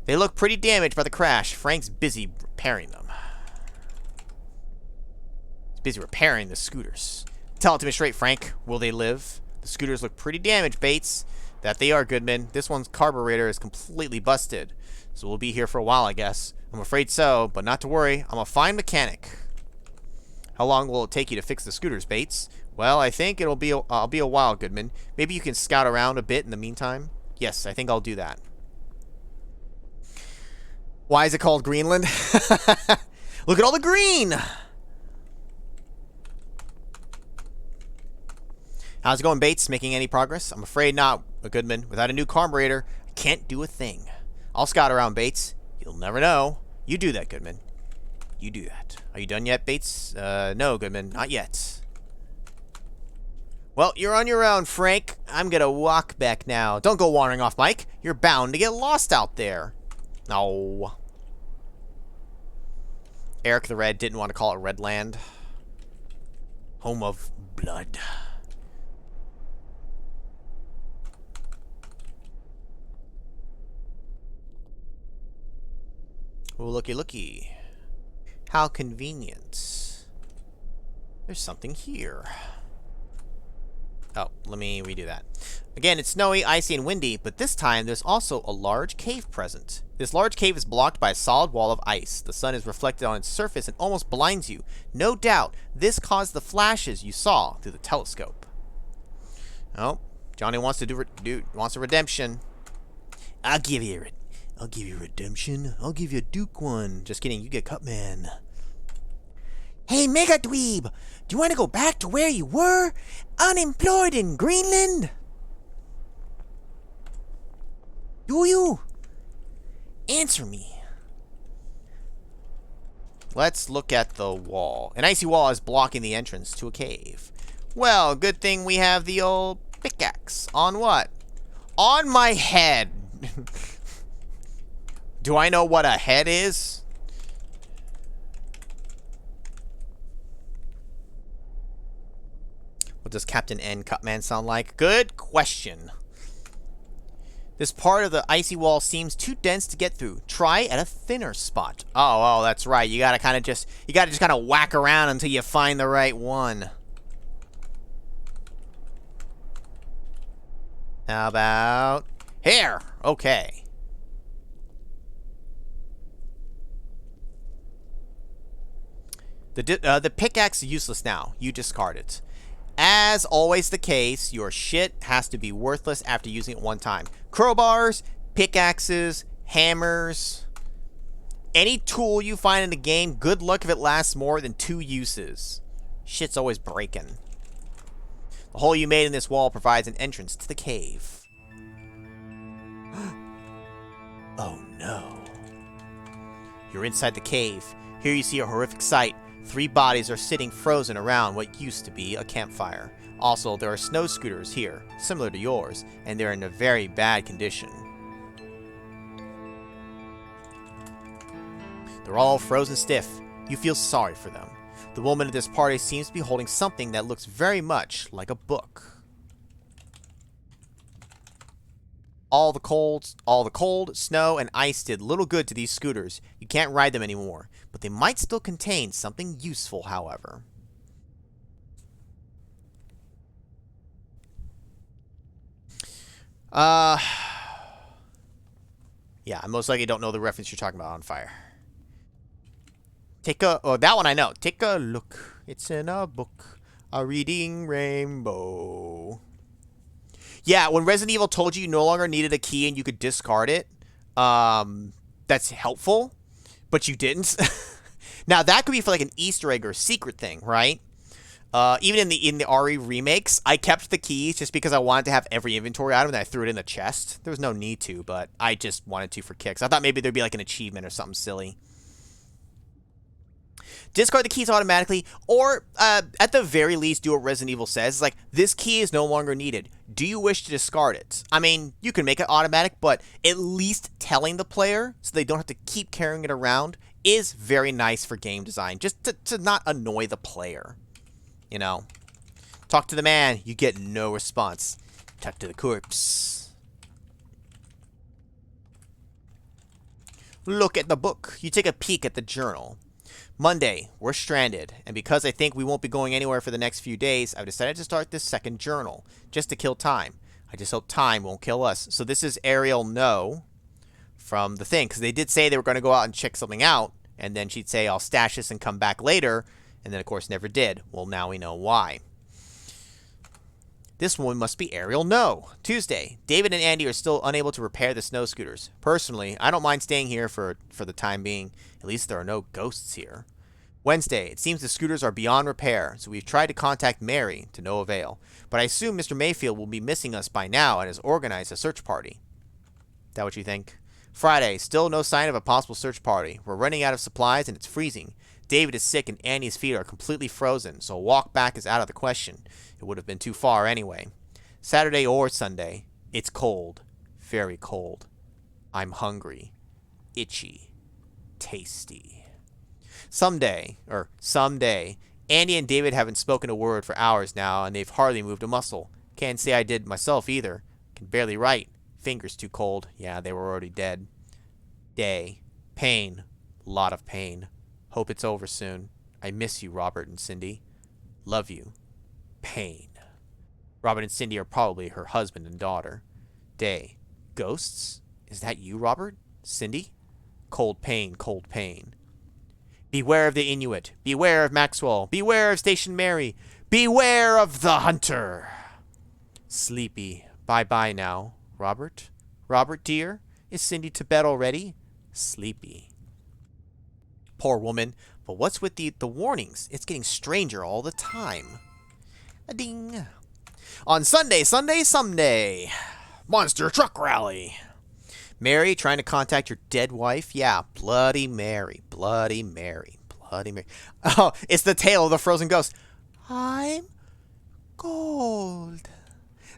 They look pretty damaged by the crash. Frank's busy repairing them. He's busy repairing the scooters. Tell it to me straight, Frank. Will they live? The scooters look pretty damaged, Bates. That they are, Goodman. This one's carburetor is completely busted. So we'll be here for a while, I guess. I'm afraid so, but not to worry. I'm a fine mechanic. How long will it take you to fix the scooters, Bates? Well, I think I'll be a while, Goodman. Maybe you can scout around a bit in the meantime? Yes, I think I'll do that. Why is it called Greenland? Look at all the green! How's it going, Bates? Making any progress? I'm afraid not, Goodman. Without a new carburetor, I can't do a thing. I'll scout around, Bates. You'll never know. You do that, Goodman. You do that. Are you done yet, Bates? No, Goodman. Not yet. Well, you're on your own, Frank. I'm gonna walk back now. Don't go wandering off, Mike. You're bound to get lost out there. No. Eric the Red didn't want to call it Redland. Home of blood. Oh, looky, looky. How convenient. There's something here. Oh, let me redo that. Again, it's snowy, icy, and windy, but this time there's also a large cave present. This large cave is blocked by a solid wall of ice. The sun is reflected on its surface and almost blinds you. No doubt, this caused the flashes you saw through the telescope. Oh, Johnny wants to wants a redemption. I'll give you redemption. I'll give you a Duke one. Just kidding, you get Cutman. Hey, Mega Dweeb! Do you want to go back to where you were? Unemployed in Greenland? Do you? Answer me. Let's look at the wall. An icy wall is blocking the entrance to a cave. Well, good thing we have the old pickaxe. On what? On my head. Do I know what a head is? What does Captain N Cutman sound like? Good question. This part of the icy wall seems too dense to get through. Try at a thinner spot. Oh, that's right. You gotta just kind of whack around until you find the right one. How about here? Okay. The pickaxe is useless now. You discard it. As always the case, your shit has to be worthless after using it one time. Crowbars, pickaxes, hammers, any tool you find in the game, good luck if it lasts more than 2 uses. Shit's always breaking. The hole you made in this wall provides an entrance to the cave. Oh no. You're inside the cave. Here you see a horrific sight. 3 bodies are sitting frozen around what used to be a campfire. Also, there are snow scooters here, similar to yours, and they're in a very bad condition. They're all frozen stiff. You feel sorry for them. The woman at this party seems to be holding something that looks very much like a book. All the cold, snow, and ice did little good to these scooters. You can't ride them anymore, but they might still contain something useful, however. Yeah, I most likely don't know the reference you're talking about, On Fire. Oh, that one I know. Take a look. It's in a book. A reading rainbow. Yeah, when Resident Evil told you no longer needed a key and you could discard it, that's helpful, but you didn't. Now, that could be for like an Easter egg or a secret thing, right? Even in the RE remakes, I kept the keys just because I wanted to have every inventory item and I threw it in the chest. There was no need to, but I just wanted to for kicks. I thought maybe there'd be like an achievement or something silly. Discard the keys automatically, or at the very least do what Resident Evil says. It's like, this key is no longer needed. Do you wish to discard it? I mean, you can make it automatic, but at least telling the player so they don't have to keep carrying it around is very nice for game design, just to not annoy the player. You know? Talk to the man. You get no response. Talk to the corpse. Look at the book. You take a peek at the journal. Monday, we're stranded, and because I think we won't be going anywhere for the next few days, I've decided to start this second journal, just to kill time. I just hope time won't kill us. So this is Ariel No from the thing, because they did say they were going to go out and check something out, and then she'd say, I'll stash this and come back later, and then, of course, never did. Well, now we know why. This one must be Ariel No. Tuesday, David and Andy are still unable to repair the snow scooters. Personally, I don't mind staying here for the time being. At least there are no ghosts here. Wednesday, it seems the scooters are beyond repair, so we've tried to contact Mary, to no avail. But I assume Mr. Mayfield will be missing us by now and has organized a search party. Is that what you think? Friday, still no sign of a possible search party. We're running out of supplies and it's freezing. David is sick and Andy's feet are completely frozen, so a walk back is out of the question. It would have been too far anyway. Saturday or Sunday, it's cold. Very cold. I'm hungry. Itchy. Tasty. Someday, Andy and David haven't spoken a word for hours now, and they've hardly moved a muscle. Can't say I did myself either. Can barely write. Fingers too cold. Yeah, they were already dead. Day. Pain. Lot of pain. Hope it's over soon. I miss you, Robert and Cindy. Love you. Pain. Robert and Cindy are probably her husband and daughter. Day. Ghosts? Is that you, Robert? Cindy? Cold pain, cold pain. Beware of the Inuit. Beware of Maxwell. Beware of Station Mary. Beware of the hunter. Sleepy. Bye-bye now. Robert? Robert, dear? Is Cindy to bed already? Sleepy. Poor woman. But what's with the warnings? It's getting stranger all the time. A ding. On Sunday. Monster truck rally. Mary trying to contact your dead wife? Yeah, Bloody Mary. Bloody Mary. Bloody Mary. Oh, it's the tale of the frozen ghost. I'm cold.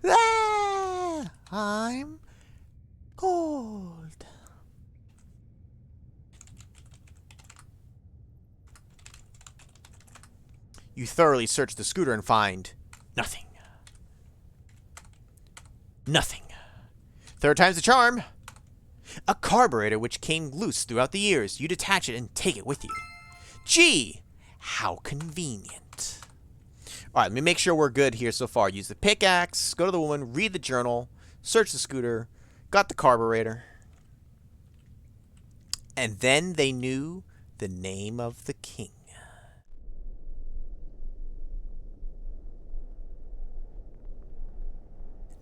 Ah, I'm cold. You thoroughly search the scooter and find nothing. Nothing. Third time's the charm. A carburetor which came loose throughout the years. You detach it and take it with you. Gee, how convenient. Alright, let me make sure we're good here so far. Use the pickaxe, go to the woman, read the journal, search the scooter, got the carburetor. And then they knew the name of the king.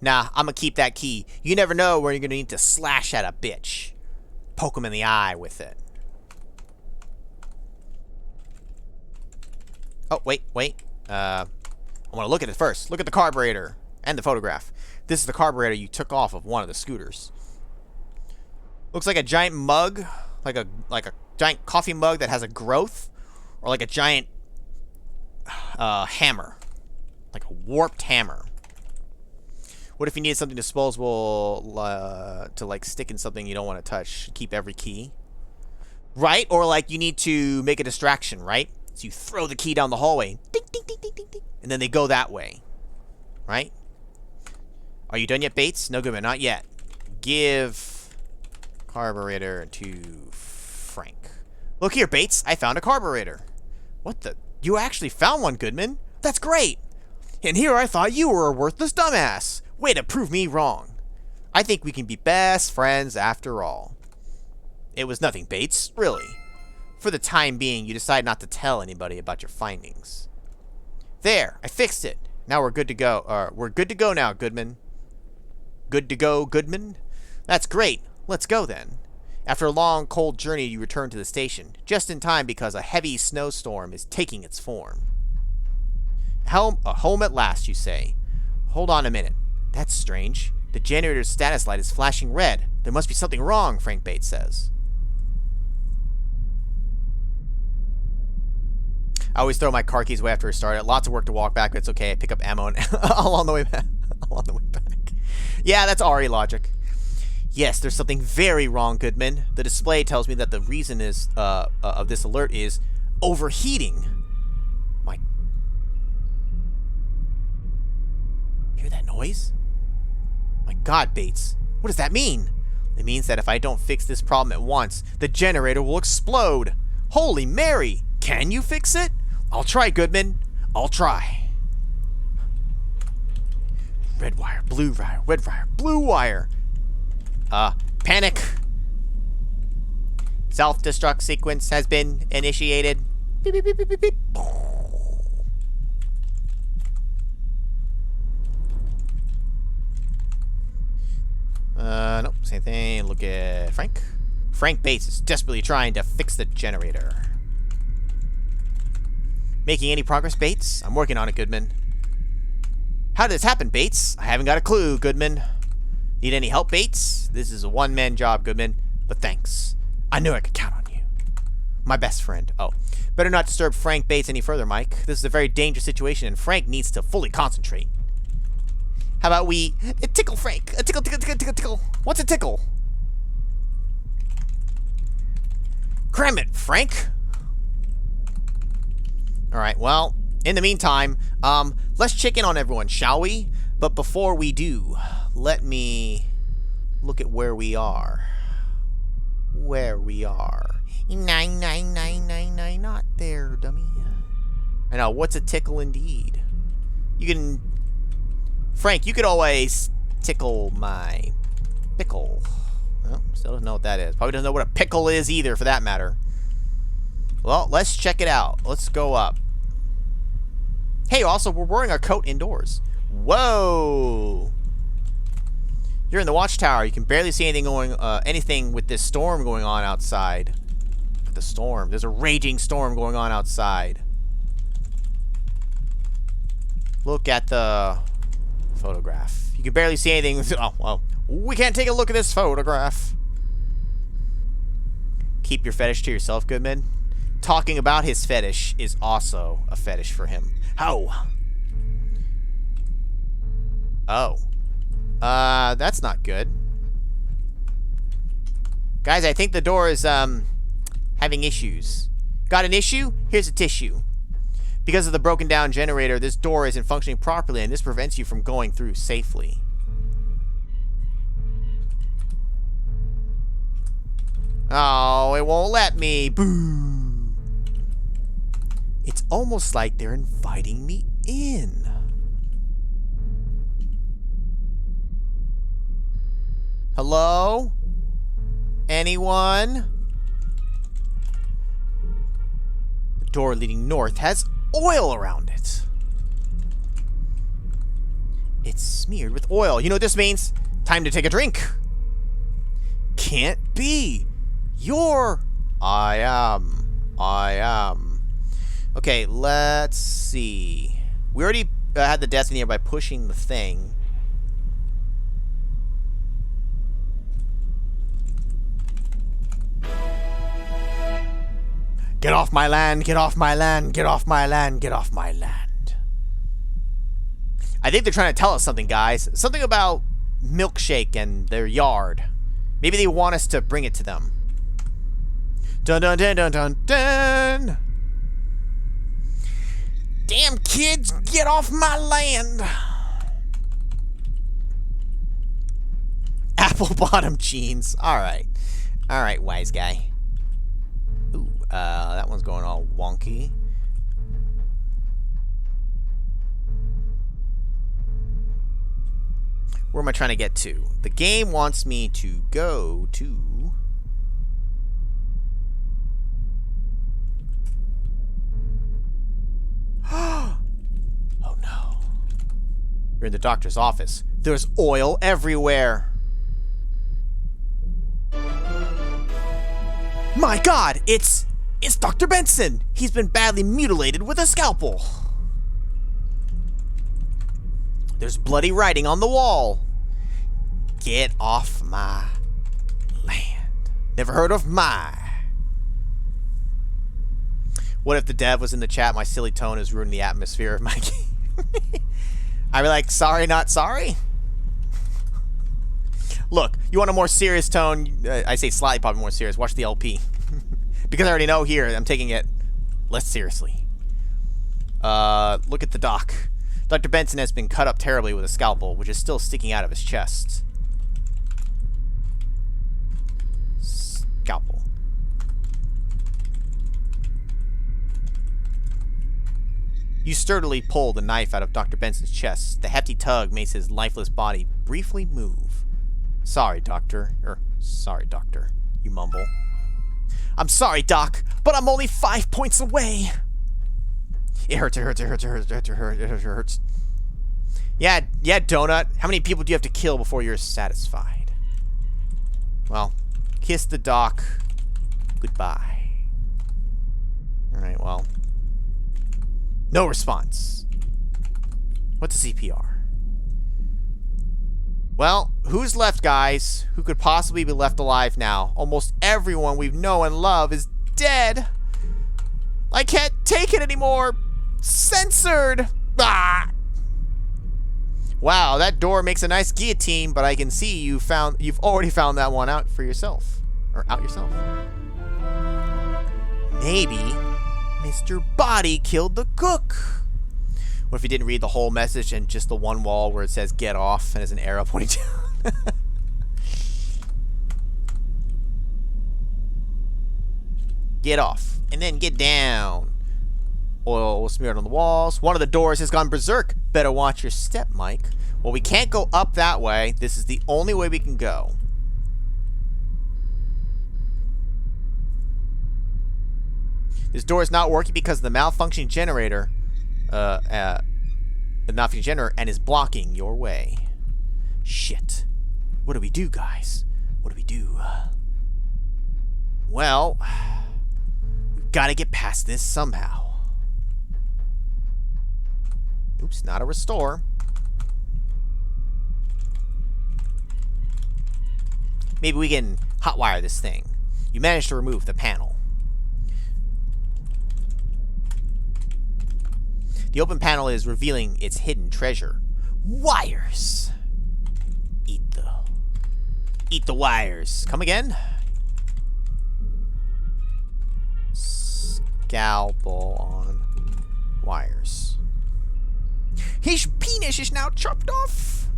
Nah, I'm gonna keep that key. You never know where you're gonna need to slash at a bitch. Poke him in the eye with it. Oh, wait. I want to look at it first. Look at the carburetor and the photograph. This is the carburetor you took off of one of the scooters. Looks like a giant mug, like a giant coffee mug that has a growth, or like a giant hammer, like a warped hammer. What if you need something disposable to like stick in something you don't want to touch? Keep every key, right? Or like you need to make a distraction, right? So you throw the key down the hallway, ding, ding, ding, ding, ding, ding, and then they go that way, right? Are you done yet, Bates? No, good man, not yet. Give carburetor to Frank. Look here, Bates. I found a carburetor. What the? You actually found one, Goodman? That's great. And here I thought you were a worthless dumbass. Way to prove me wrong. I think we can be best friends after all. It was nothing, Bates. Really. For the time being, you decide not to tell anybody about your findings. There, I fixed it. Now we're good to go. We're good to go now, Goodman. Good to go, Goodman? That's great. Let's go then. After a long, cold journey, you return to the station, just in time because a heavy snowstorm is taking its form. Home at last, you say. Hold on a minute. That's strange. The generator's status light is flashing red. There must be something wrong, Frank Bates says. I always throw my car keys away after I start it. Lots of work to walk back, but it's okay. I pick up ammo and along the way back. Yeah, that's RE logic. Yes, there's something very wrong, Goodman. The display tells me that the reason is of this alert is overheating. Hear that noise? My God, Bates. What does that mean? It means that if I don't fix this problem at once, the generator will explode. Holy Mary! Can you fix it? I'll try, Goodman. I'll try. Red wire, blue wire, red wire, blue wire. Panic. Self-destruct sequence has been initiated. Beep, beep, beep, beep, beep, beep. Nope, same thing. Look at Frank. Frank Bates is desperately trying to fix the generator. Making any progress, Bates? I'm working on it, Goodman. How did this happen, Bates? I haven't got a clue, Goodman. Need any help, Bates? This is a one-man job, Goodman. But thanks. I knew I could count on you. My best friend. Oh. Better not disturb Frank Bates any further, Mike. This is a very dangerous situation, and Frank needs to fully concentrate. How about we tickle Frank? A tickle, tickle, tickle, tickle, tickle. What's a tickle? Cram it, Frank. Alright, well, in the meantime, let's check in on everyone, shall we? But before we do, let me look at where we are. Where we are. 99999, not there, dummy. I know, what's a tickle indeed? You can... Frank, you could always tickle my pickle. Well, still doesn't know what that is. Probably doesn't know what a pickle is either, for that matter. Well, let's check it out. Let's go up. Hey, also, we're wearing our coat indoors. Whoa! You're in the watchtower. You can barely see anything with this storm going on outside. Look at the storm. There's a raging storm going on outside. Look at the photograph. You can barely see anything. Oh, well, we can't take a look at this photograph. Keep your fetish to yourself, Goodman. Talking about his fetish is also a fetish for him. How? Oh. That's not good. Guys, I think the door is, having issues. Got an issue? Here's a tissue. Because of the broken down generator, this door isn't functioning properly, and this prevents you from going through safely. Oh, it won't let me. Boo. It's almost like they're inviting me in. Hello? Anyone? The door leading north has oil around it. It's smeared with oil. You know what this means? Time to take a drink. Can't be. I am. Okay, let's see. We already had the destiny here by pushing the thing. Get off my land, get off my land, get off my land, get off my land. I think they're trying to tell us something, guys. Something about Milkshake and their yard. Maybe they want us to bring it to them. Dun dun dun dun dun dun! Damn kids, get off my land! Apple bottom jeans. Alright. Alright, wise guy. Ooh, that one's going all wonky. Where am I trying to get to? The game wants me to go to... Oh no. You're in the doctor's office. There's oil everywhere. My God, it's Dr. Benson. He's been badly mutilated with a scalpel. There's bloody writing on the wall. Get off my land. Never heard of my. What if the dev was in the chat? My silly tone has ruined the atmosphere of my game. I'd be like, sorry, not sorry. Look, you want a more serious tone? I say slightly probably more serious. Watch the LP. Because I already know here, I'm taking it less seriously. Look at the doc. Dr. Benson has been cut up terribly with a scalpel, which is still sticking out of his chest. Scalpel. You sturdily pull the knife out of Dr. Benson's chest. The hefty tug makes his lifeless body briefly move. Sorry, Doctor. Sorry, Doctor. You mumble. I'm sorry, Doc, but I'm only 5 points away. It hurts, it hurts, it hurts, it hurts, it hurts, it hurts, it hurts. Yeah, Donut. How many people do you have to kill before you're satisfied? Well, kiss the doc. Goodbye. Alright, well. No response. What's a CPR? Well, who's left, guys? Who could possibly be left alive now? Almost everyone we know and love is dead. I can't take it anymore. Censored. Ah! Wow, that door makes a nice guillotine, but I can see you've already found that one out for yourself. Or out yourself. Maybe Mr. Body killed the cook. What if you didn't read the whole message and just the one wall where it says get off and there's an arrow pointing down? Get off. And then get down. Oil was smeared on the walls. One of the doors has gone berserk. Better watch your step, Mike. Well, we can't go up that way. This is the only way we can go. This door is not working because of the malfunctioning generator. The malfunctioning generator and is blocking your way. Shit. What do we do, guys? What do we do? Well, we've got to get past this somehow. Oops, not a restore. Maybe we can hotwire this thing. You managed to remove the panel. The open panel is revealing its hidden treasure. Wires! Eat the wires. Come again? Scalpel on wires. His penis is now chopped off.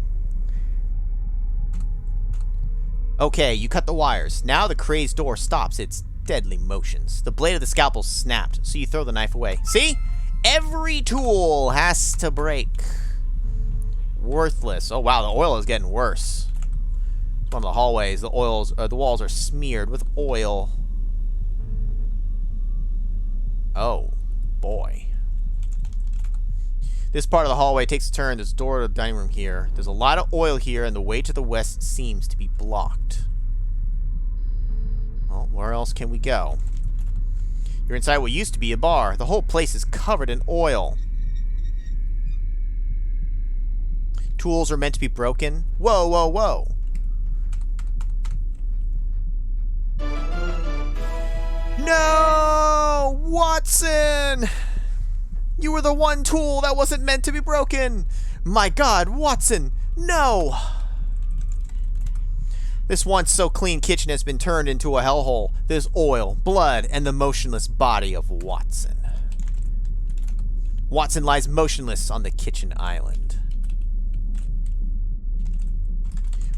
Okay, you cut the wires. Now the crazed door stops its deadly motions. The blade of the scalpel snapped, so you throw the knife away. See? Every tool has to break. Worthless. Oh wow, the oil is getting worse. One of the hallways, the walls are smeared with oil. Oh boy. This part of the hallway takes a turn. There's a door to the dining room here. There's a lot of oil here, and the way to the west seems to be blocked. Well, where else can we go? You're inside what used to be a bar. The whole place is covered in oil. Tools are meant to be broken. Whoa, whoa, whoa. No! Watson! You were the one tool that wasn't meant to be broken! My God, Watson! No! This once so clean kitchen has been turned into a hellhole. There's oil, blood, and the motionless body of Watson. Watson lies motionless on the kitchen island.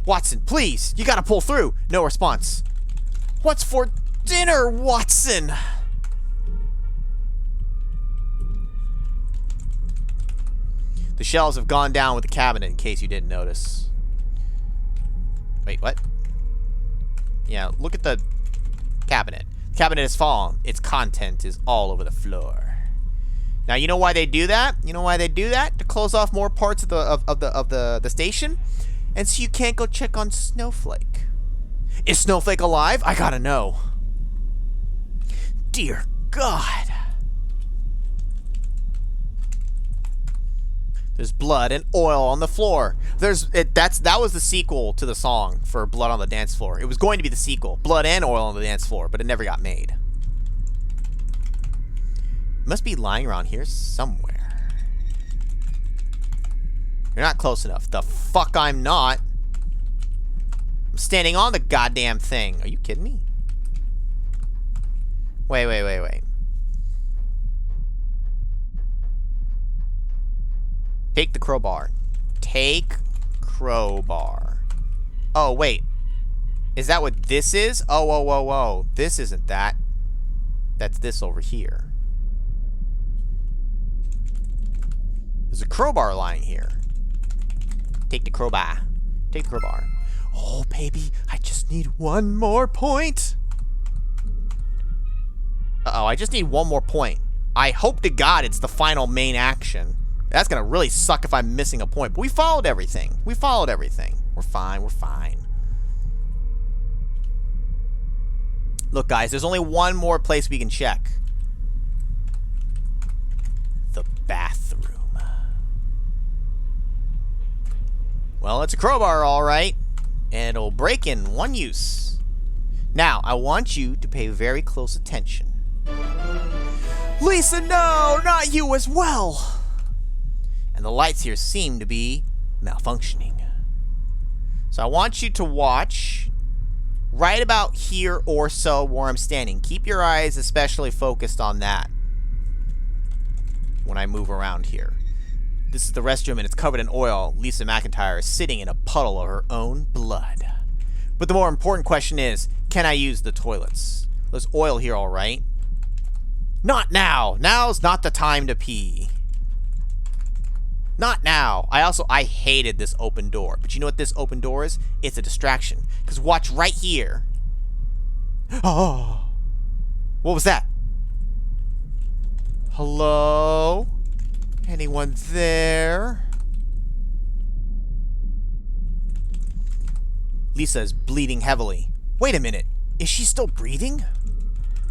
Watson, please! You gotta pull through! No response. What's for dinner, Watson? The shelves have gone down with the cabinet, in case you didn't notice. Wait, what? Yeah, look at the cabinet. The cabinet has fallen. Its content is all over the floor. Now, you know why they do that? You know why they do that? To close off more parts of the station, and so you can't go check on Snowflake. Is Snowflake alive? I gotta know. Dear God. There's blood and oil on the floor. That was the sequel to the song for Blood on the Dance Floor. It was going to be the sequel, Blood and Oil on the Dance Floor, but it never got made. It must be lying around here somewhere. You're not close enough. The fuck I'm not. I'm standing on the goddamn thing. Are you kidding me? Wait. Take the crowbar. Take crowbar. Oh, wait. Is that what this is? Oh, whoa, whoa, whoa. This isn't that. That's this over here. There's a crowbar lying here. Take the crowbar. Take the crowbar. Oh, baby, I just need one more point. Uh-oh, I just need one more point. I hope to God it's the final main action. That's gonna really suck if I'm missing a point. But we followed everything. We followed everything. We're fine. We're fine. Look, guys, there's only one more place we can check. The bathroom. Well, it's a crowbar, all right. And it'll break in one use. Now, I want you to pay very close attention. Lisa, no! Not you as well! And the lights here seem to be malfunctioning. So I want you to watch right about here or so where I'm standing. Keep your eyes especially focused on that when I move around here. This is the restroom and it's covered in oil. Lisa McIntyre is sitting in a puddle of her own blood. But the more important question is, can I use the toilets? There's oil here, all right? Not now. Now's not the time to pee. Not now. I hated this open door. But you know what this open door is? It's a distraction. Because watch right here. Oh. What was that? Hello? Anyone there? Lisa is bleeding heavily. Wait a minute. Is she still breathing?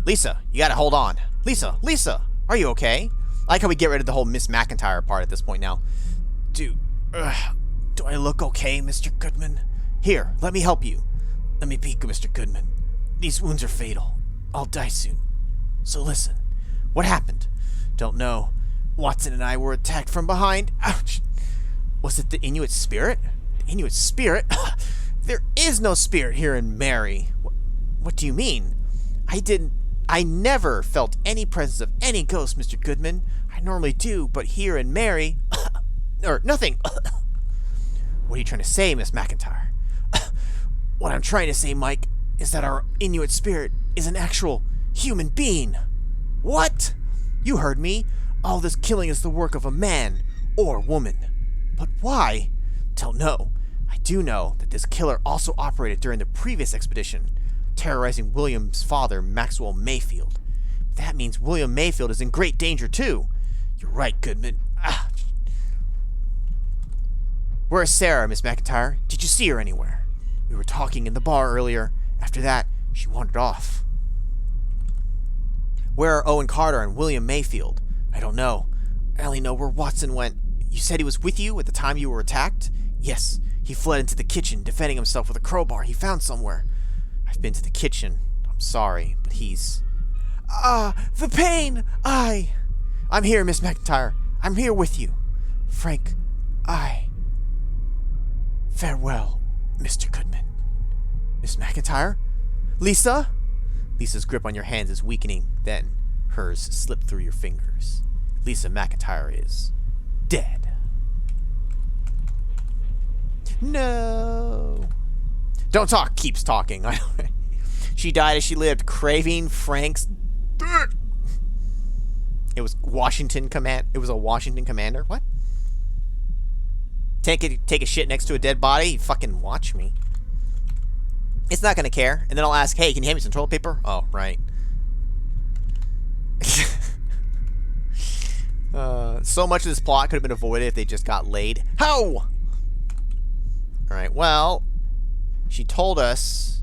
Lisa, you gotta hold on. Lisa, are you okay? I like how we get rid of the whole Miss McIntyre part at this point now. Do I look okay, Mr. Goodman? Here, let me help you. Let me peek, Mr. Goodman. These wounds are fatal. I'll die soon. So listen, what happened? Don't know. Watson and I were attacked from behind. Ouch. Was it the Inuit spirit? The Inuit spirit? There is no spirit here in Mary. What do you mean? I never felt any presence of any ghost, Mr. Goodman. I normally do, but here in Mary... or nothing. What are you trying to say, Miss McIntyre? What I'm trying to say, Mike, is that our Inuit spirit is an actual human being. What? You heard me. All this killing is the work of a man or woman. But why? Don't know. I do know that this killer also operated during the previous expedition, terrorizing William's father, Maxwell Mayfield. That means William Mayfield is in great danger, too. You're right, Goodman. Ah. Where's Sarah, Miss McIntyre? Did you see her anywhere? We were talking in the bar earlier. After that, she wandered off. Where are Owen Carter and William Mayfield? I don't know. I only know where Watson went. You said he was with you at the time you were attacked? Yes. He fled into the kitchen, defending himself with a crowbar he found somewhere. I've been to the kitchen. I'm sorry, but he's... the pain! I'm here, Miss McIntyre. I'm here with you. Frank, Farewell, Mr. Goodman. Miss McIntyre? Lisa? Lisa's grip on your hands is weakening. Then, hers slipped through your fingers. Lisa McIntyre is dead. No. Don't talk. Keeps talking. She died as she lived, craving Frank's dirt. It was Washington command. It was a Washington commander. What? Take a shit next to a dead body. You fucking watch me. It's not gonna care. And then I'll ask, hey, can you hand me some toilet paper? Oh, right. So much of this plot could have been avoided if they just got laid. How? Alright, well, she told us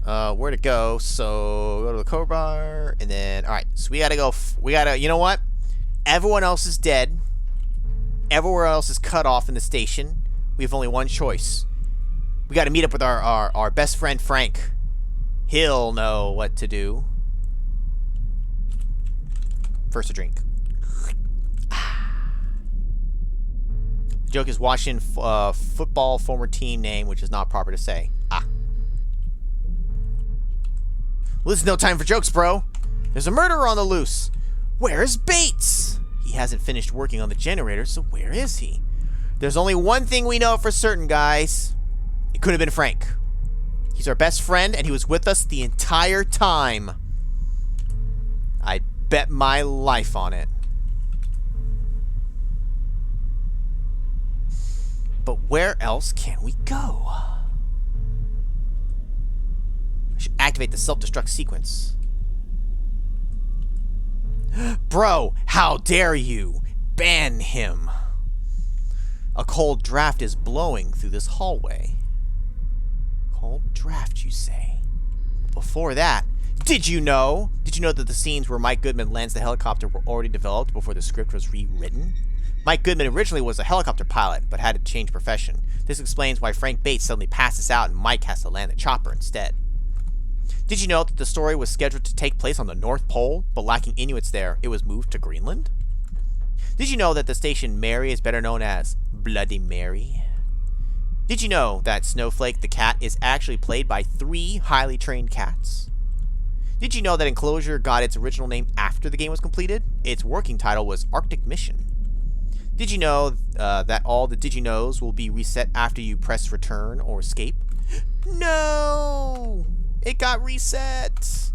where to go, so go to the crowbar, and then, alright, so we gotta go, you know what? Everyone else is dead. Everywhere else is cut off in the station. We have only one choice. We gotta meet up with our best friend, Frank. He'll know what to do. First a drink. The joke is Washington football former team name, which is not proper to say. Well, this is no time for jokes, bro. There's a murderer on the loose. Where's Bates? He he hasn't finished working on the generator, so where is he? There's only one thing we know for certain, guys. It could have been Frank. He's our best friend, and he was with us the entire time. I bet my life on it. But where else can we go? I should activate the self-destruct sequence. Bro, how dare you? Ban him. A cold draft is blowing through this hallway. Cold draft, you say? Before that, did you know that the scenes where Mike Goodman lands the helicopter were already developed before the script was rewritten? Mike Goodman originally was a helicopter pilot, but had to change profession. This explains why Frank Bates suddenly passes out and Mike has to land the chopper instead. Did you know that the story was scheduled to take place on the North Pole, but lacking Inuits there, it was moved to Greenland? Did you know that the station Mary is better known as Bloody Mary? Did you know that Snowflake the cat is actually played by 3 highly trained cats? Did you know that Enclosure got its original name after the game was completed? Its working title was Arctic Mission. Did you know that all the Did You Knows will be reset after you press return or escape? No! It got reset!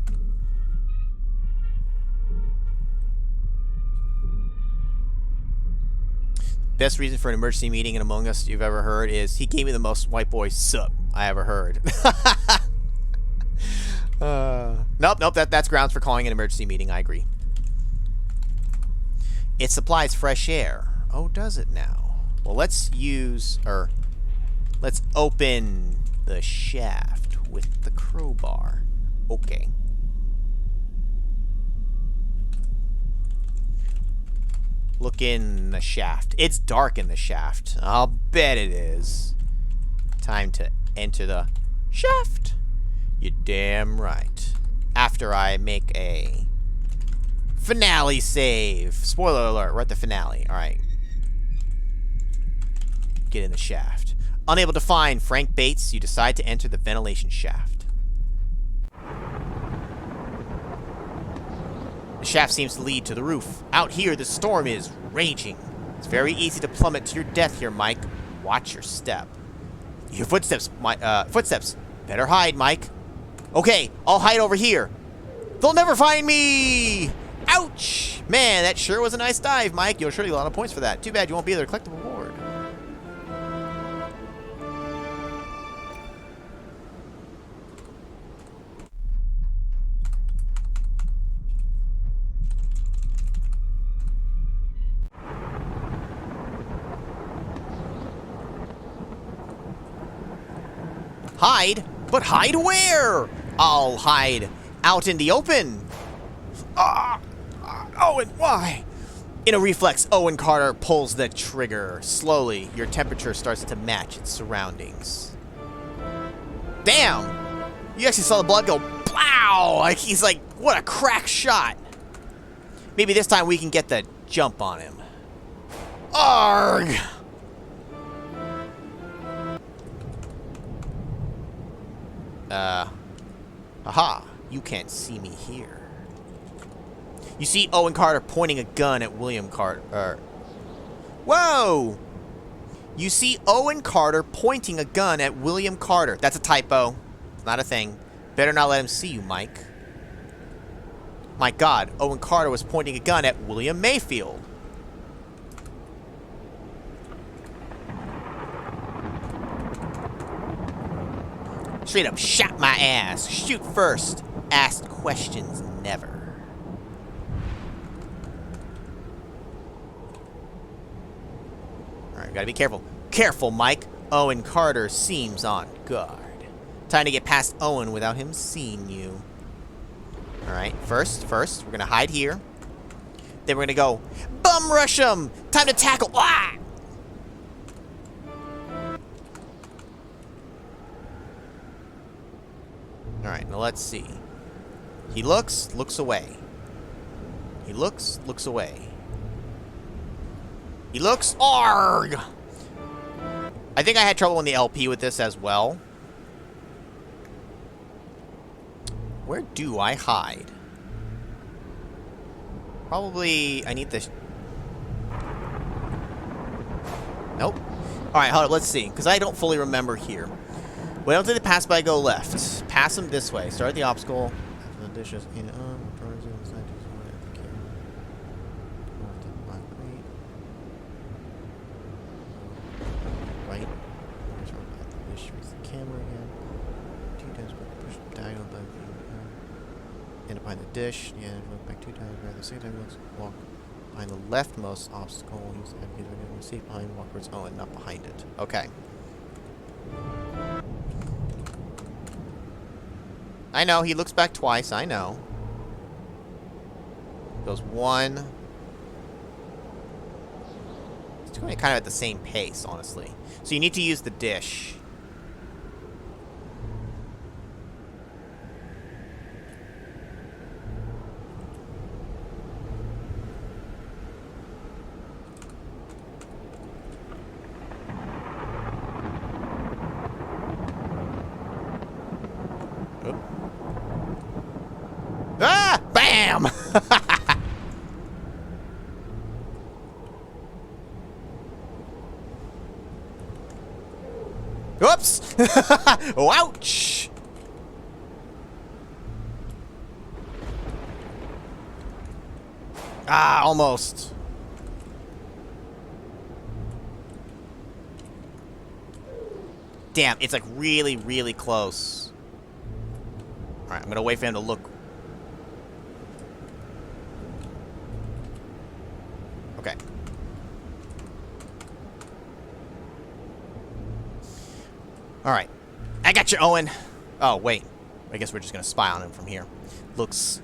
Best reason for an emergency meeting in Among Us you've ever heard is he gave me the most white boy sup I ever heard. Nope, that's grounds for calling an emergency meeting, I agree. It supplies fresh air. Oh, does it now? Well, let's open the shaft with the crowbar. Okay. Look in the shaft. It's dark in the shaft. I'll bet it is. Time to enter the shaft. You're damn right. After I make a finale save. Spoiler alert, we're at the finale. Alright. Get in the shaft. Unable to find Frank Bates, you decide to enter the ventilation shaft. The shaft seems to lead to the roof. Out here, the storm is raging. It's very easy to plummet to your death here, Mike. Watch your step. Your footsteps, footsteps. Better hide, Mike. Okay, I'll hide over here. They'll never find me! Ouch! Man, that sure was a nice dive, Mike. You'll surely get a lot of points for that. Too bad you won't be able to collect the reward. Hide? But hide where? I'll hide out in the open. Owen, why? In a reflex, Owen Carter pulls the trigger. Slowly, your temperature starts to match its surroundings. Damn! You actually saw the blood go plow! Like he's like, what a crack shot. Maybe this time we can get the jump on him. Arg! Aha, you can't see me here. You see Owen Carter pointing a gun at William Carter. Whoa! You see Owen Carter pointing a gun at William Carter. That's a typo. It's not a thing. Better not let him see you, Mike. My God, Owen Carter was pointing a gun at William Mayfield. Straight up shot my ass. Shoot first. Ask questions never. Alright, gotta be careful. Careful, Mike. Owen Carter seems on guard. Time to get past Owen without him seeing you. Alright, first, we're gonna hide here. Then we're gonna go bum rush him! Time to tackle. Ah! Alright, now let's see. He looks away. He looks away. He looks, arg! I think I had trouble in the LP with this as well. Where do I hide? Probably, I need the Nope. Alright, hold up, let's see. Because I don't fully remember here. Wait until they pass by, go left. Pass them this way. Start the obstacle. After the dishes in right. Raise the camera again. 2 times push diagonal button. End up behind the dish. Yeah, look back 2 times. Grab the 2nd time. Walk behind the leftmost obstacle. Use the navigation to see behind. Walk towards Owen, not behind it. Okay. I know, he looks back twice, I know. Goes 1. It's going kind of at the same pace, honestly. So you need to use the dish. Ah! Bam! Oops! Oh, ouch! Ah, almost. Damn, it's like really, really close. Alright, I'm gonna wait for him to look. Okay. Alright. I got you, Owen. Oh, wait. I guess we're just gonna spy on him from here. Looks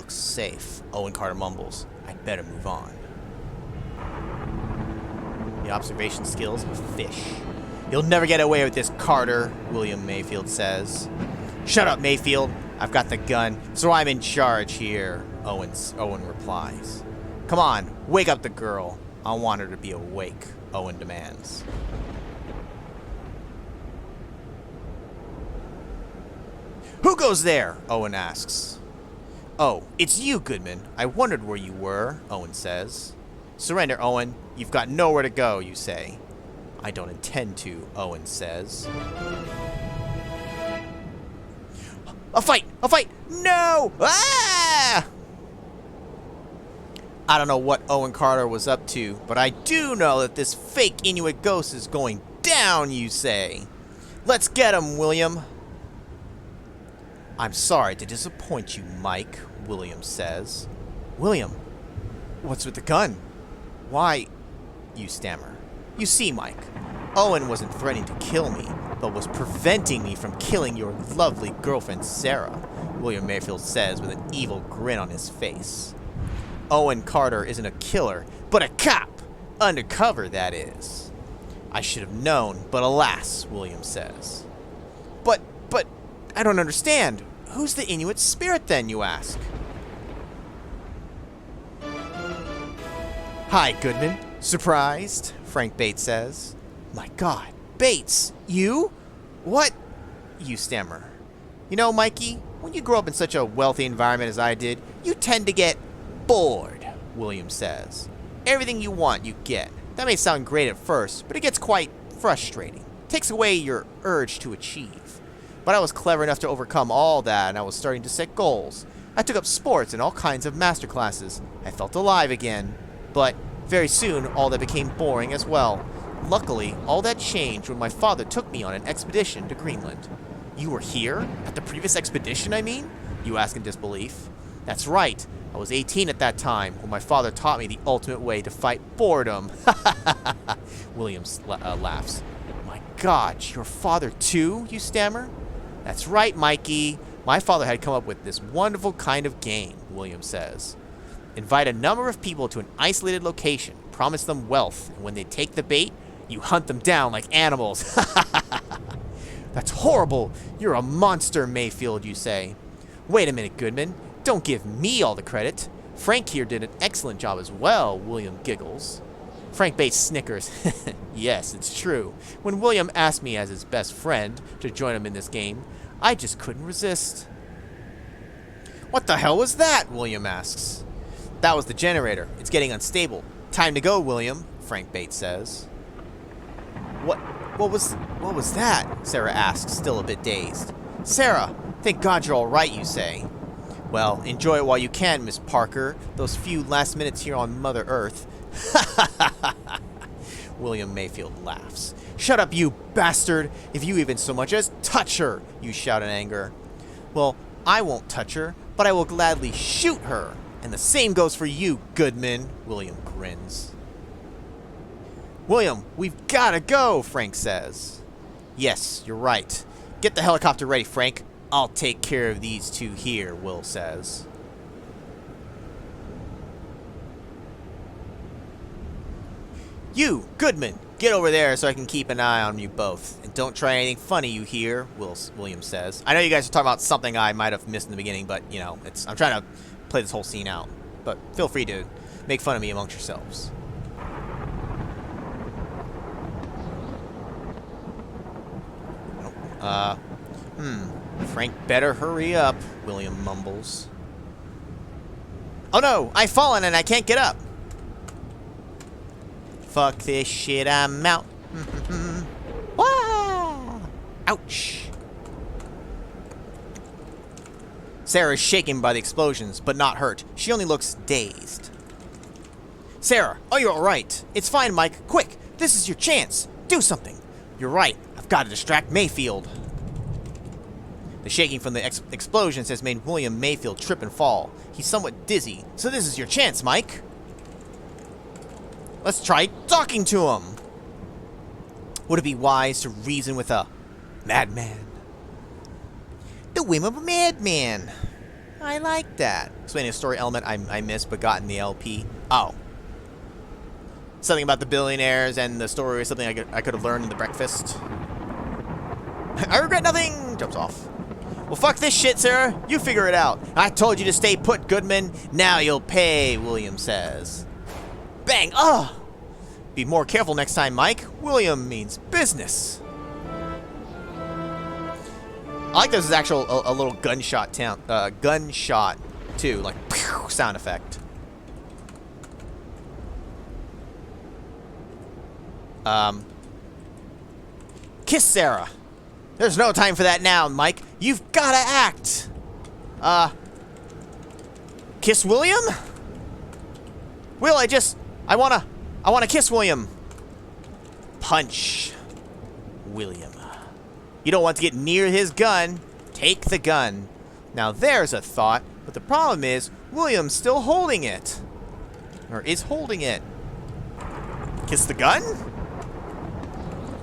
safe. Owen Carter mumbles. I'd better move on. The observation skills of a fish. You'll never get away with this, Carter, William Mayfield says. Shut up, Mayfield. I've got the gun, so I'm in charge here, Owen replies. Come on, wake up the girl. I want her to be awake, Owen demands. Who goes there? Owen asks. Oh, it's you, Goodman. I wondered where you were, Owen says. Surrender, Owen. You've got nowhere to go, you say. I don't intend to, Owen says. A fight! A fight! No! Ah! I don't know what Owen Carter was up to, but I do know that this fake Inuit ghost is going down, you say. Let's get him, William. I'm sorry to disappoint you, Mike, William says. William, what's with the gun? Why, you stammer. You see, Mike, Owen wasn't threatening to kill me, but was preventing me from killing your lovely girlfriend, Sarah, William Mayfield says with an evil grin on his face. Owen Carter isn't a killer, but a cop. Undercover, that is. I should have known, but alas, William says. But, I don't understand. Who's the Inuit spirit then, you ask? Hi, Goodman. Surprised? Frank Bates says. My God, Bates, you? What? You stammer. You know, Mikey, when you grow up in such a wealthy environment as I did, you tend to get bored, William says. Everything you want, you get. That may sound great at first, but it gets quite frustrating. It takes away your urge to achieve. But I was clever enough to overcome all that, and I was starting to set goals. I took up sports and all kinds of master classes. I felt alive again. But very soon, all that became boring as well. Luckily, all that changed when my father took me on an expedition to Greenland. You were here? At the previous expedition, I mean? You ask in disbelief. That's right. I was 18 at that time when my father taught me the ultimate way to fight boredom. Williams laughs. My God, your father too, you stammer? That's right, Mikey. My father had come up with this wonderful kind of game, William says. Invite a number of people to an isolated location, promise them wealth, and when they take the bait, you hunt them down like animals. That's horrible. You're a monster, Mayfield, you say. Wait a minute, Goodman. Don't give me all the credit. Frank here did an excellent job as well, William giggles. Frank Bates snickers. Yes, it's true. When William asked me as his best friend to join him in this game, I just couldn't resist. What the hell was that? William asks. That was the generator. It's getting unstable. Time to go, William, Frank Bates says. What was that? Sarah asked, still a bit dazed. Sarah, thank God you're all right, you say. Well, enjoy it while you can, Miss Parker. Those few last minutes here on Mother Earth. William Mayfield laughs. Shut up, you bastard! If you even so much as touch her, you shout in anger. Well, I won't touch her, but I will gladly shoot her. And the same goes for you, Goodman. William grins. William, we've gotta go, Frank says. Yes, you're right. Get the helicopter ready, Frank. I'll take care of these two here, Will says. You, Goodman, get over there so I can keep an eye on you both. And don't try anything funny, you hear, William says. I know you guys are talking about something I might have missed in the beginning, but, you know, I'm trying to play this whole scene out. But feel free to make fun of me amongst yourselves. Frank better hurry up, William mumbles. Oh no, I've fallen and I can't get up. Fuck this shit, I'm out. Wah! Ouch. Sarah is shaken by the explosions, but not hurt. She only looks dazed. Sarah, oh, you're alright. It's fine, Mike. Quick, this is your chance. Do something. You're right. I've got to distract Mayfield. The shaking from the explosions has made William Mayfield trip and fall. He's somewhat dizzy, so this is your chance, Mike. Let's try talking to him. Would it be wise to reason with a madman? The whim of a madman. I like that. Explaining a story element I missed but got in the LP. Oh. Something about the billionaires and the story is something I could have learned in the breakfast. I regret nothing. Jumps off. Well, fuck this shit, Sarah. You figure it out. I told you to stay put, Goodman. Now you'll pay, William says. Bang! Ugh! Be more careful next time, Mike. William means business. I like this is actual a little gunshot too, like pew, sound effect. Kiss Sarah. There's no time for that now, Mike. You've gotta act. Kiss William? Will, I wanna kiss William. Punch William. You don't want to get near his gun. Take the gun. Now there's a thought, but the problem is William's still holding it. Or is holding it. Kiss the gun?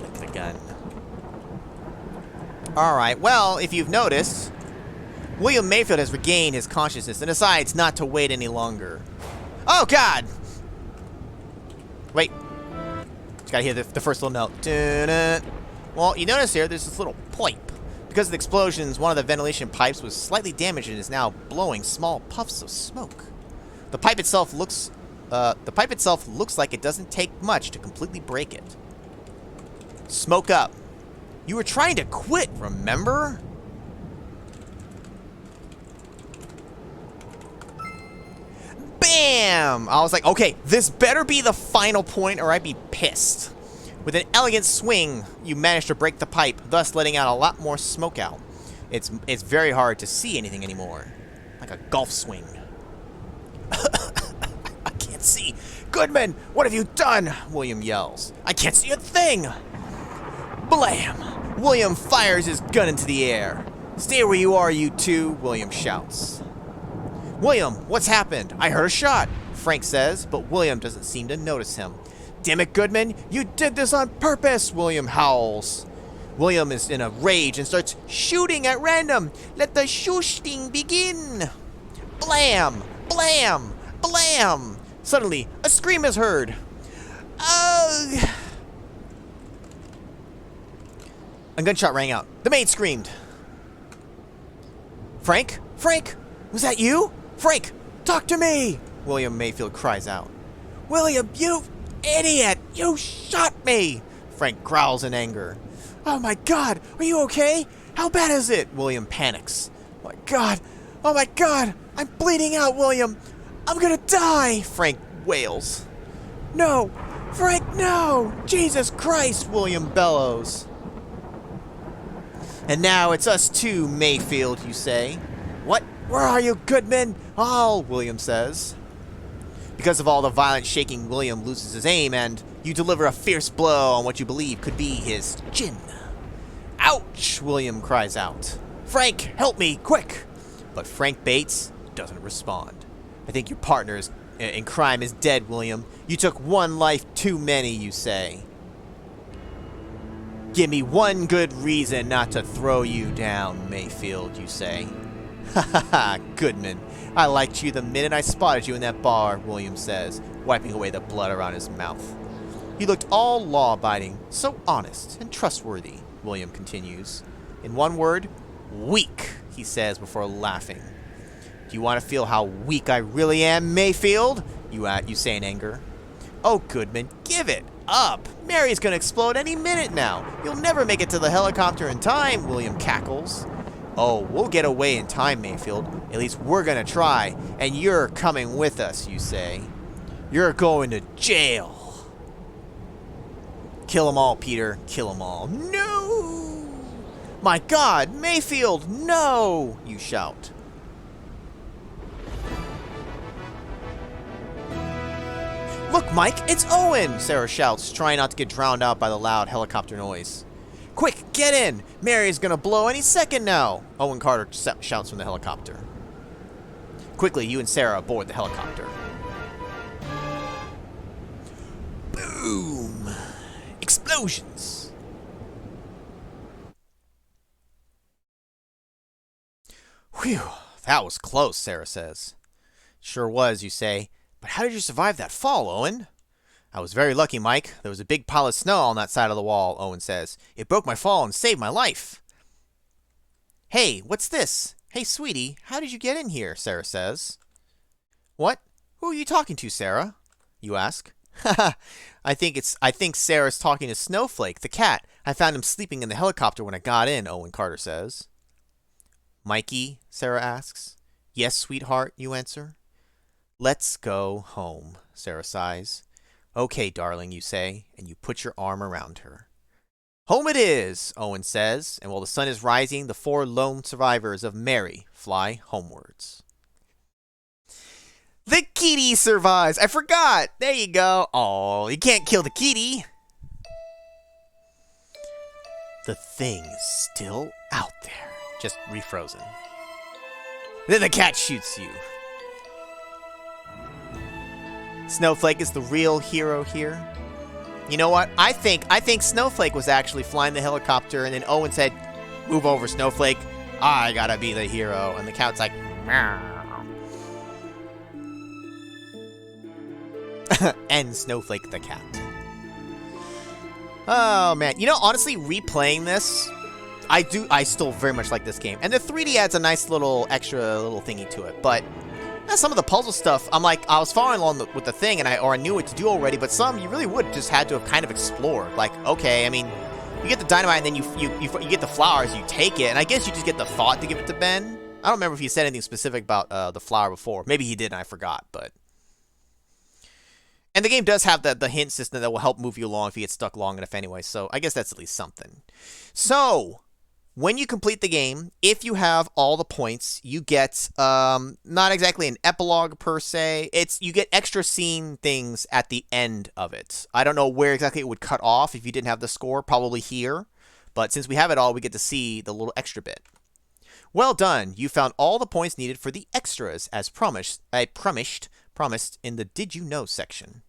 Lick the gun. Alright, well, if you've noticed, William Mayfield has regained his consciousness and decides not to wait any longer. Oh, God! Wait. Just gotta hear the first little note. Dun-dun. Well, you notice here, there's this little pipe. Because of the explosions, one of the ventilation pipes was slightly damaged and is now blowing small puffs of smoke. The pipe itself looks like it doesn't take much to completely break it. Smoke up. You were trying to quit, remember? Bam! I was like, okay, this better be the final point or I'd be pissed. With an elegant swing, you managed to break the pipe, thus letting out a lot more smoke out. It's very hard to see anything anymore. Like a golf swing. I can't see. Goodman, what have you done? William yells. I can't see a thing. Blam! William fires his gun into the air. Stay where you are, you two, William shouts. William, what's happened? I heard a shot, Frank says, but William doesn't seem to notice him. Damn it, Goodman, you did this on purpose, William howls. William is in a rage and starts shooting at random. Let the shooting begin. Blam! Blam! Blam! Suddenly, a scream is heard. Ugh! A gunshot rang out. The maid screamed. Frank? Frank? Was that you? Frank, talk to me! William Mayfield cries out. William, you idiot! You shot me! Frank growls in anger. Oh my God! Are you okay? How bad is it? William panics. Oh my God! Oh my God! I'm bleeding out, William! I'm gonna die! Frank wails. No! Frank, no! Jesus Christ, William bellows. And now it's us too, Mayfield, you say. What? Where are you, Goodman? Oh, William says. Because of all the violent shaking, William loses his aim, and you deliver a fierce blow on what you believe could be his chin. Ouch! William cries out. Frank, help me, quick! But Frank Bates doesn't respond. I think your partner in crime is dead, William. You took one life too many, you say. Give me one good reason not to throw you down, Mayfield, you say. Ha ha ha, Goodman. I liked you the minute I spotted you in that bar, William says, wiping away the blood around his mouth. You looked all law-abiding, so honest and trustworthy, William continues. In one word, weak, he says before laughing. Do you want to feel how weak I really am, Mayfield? You say in anger. Oh, Goodman, give it up. Mary's gonna explode any minute now. You'll never make it to the helicopter in time, William cackles. Oh, we'll get away in time, Mayfield. At least we're gonna try. And you're coming with us, you say. You're going to jail. Kill 'em all, Peter. Kill 'em all. No! My God, Mayfield, no! You shout. Look, Mike, it's Owen! Sarah shouts, trying not to get drowned out by the loud helicopter noise. Quick, get in! Mary's gonna blow any second now! Owen Carter shouts from the helicopter. Quickly, you and Sarah board the helicopter. Boom! Explosions! Whew, that was close, Sarah says. Sure was, you say. But how did you survive that fall, Owen? I was very lucky, Mike. There was a big pile of snow on that side of the wall, Owen says. It broke my fall and saved my life. Hey, what's this? Hey, sweetie, how did you get in here? Sarah says. What? Who are you talking to, Sarah? You ask. Haha, I think Sarah's talking to Snowflake, the cat. I found him sleeping in the helicopter when I got in, Owen Carter says. Mikey, Sarah asks. Yes, sweetheart, you answer. Let's go home, Sarah sighs. Okay, darling, you say, and you put your arm around her. Home it is, Owen says, and while the sun is rising, the 4 lone survivors of Mary fly homewards. The kitty survives! I forgot! There you go. Oh, you can't kill the kitty. The thing is still out there, just refrozen. Then the cat shoots you. Snowflake is the real hero here. You know what? I think Snowflake was actually flying the helicopter, and then Owen said, "Move over, Snowflake. I gotta be the hero." And the cat's like, meow. And Snowflake the cat. Oh man, you know, honestly, replaying this, I still very much like this game, and the 3D adds a nice little extra little thingy to it, but. Some of the puzzle stuff, I was following along with the thing, and I knew what to do already, but some you really would just had to have kind of explored. Like, okay, I mean, you get the dynamite, and then you get the flowers, you take it, and I guess you just get the thought to give it to Ben. I don't remember if he said anything specific about the flower before. Maybe he did, and I forgot, but. And the game does have the hint system that will help move you along if you get stuck long enough anyway, so I guess that's at least something. So. When you complete the game, if you have all the points, you get not exactly an epilogue per se. You get extra scene things at the end of it. I don't know where exactly it would cut off if you didn't have the score, probably here. But since we have it all, we get to see the little extra bit. Well done. You found all the points needed for the extras as promised in the Did You Know section.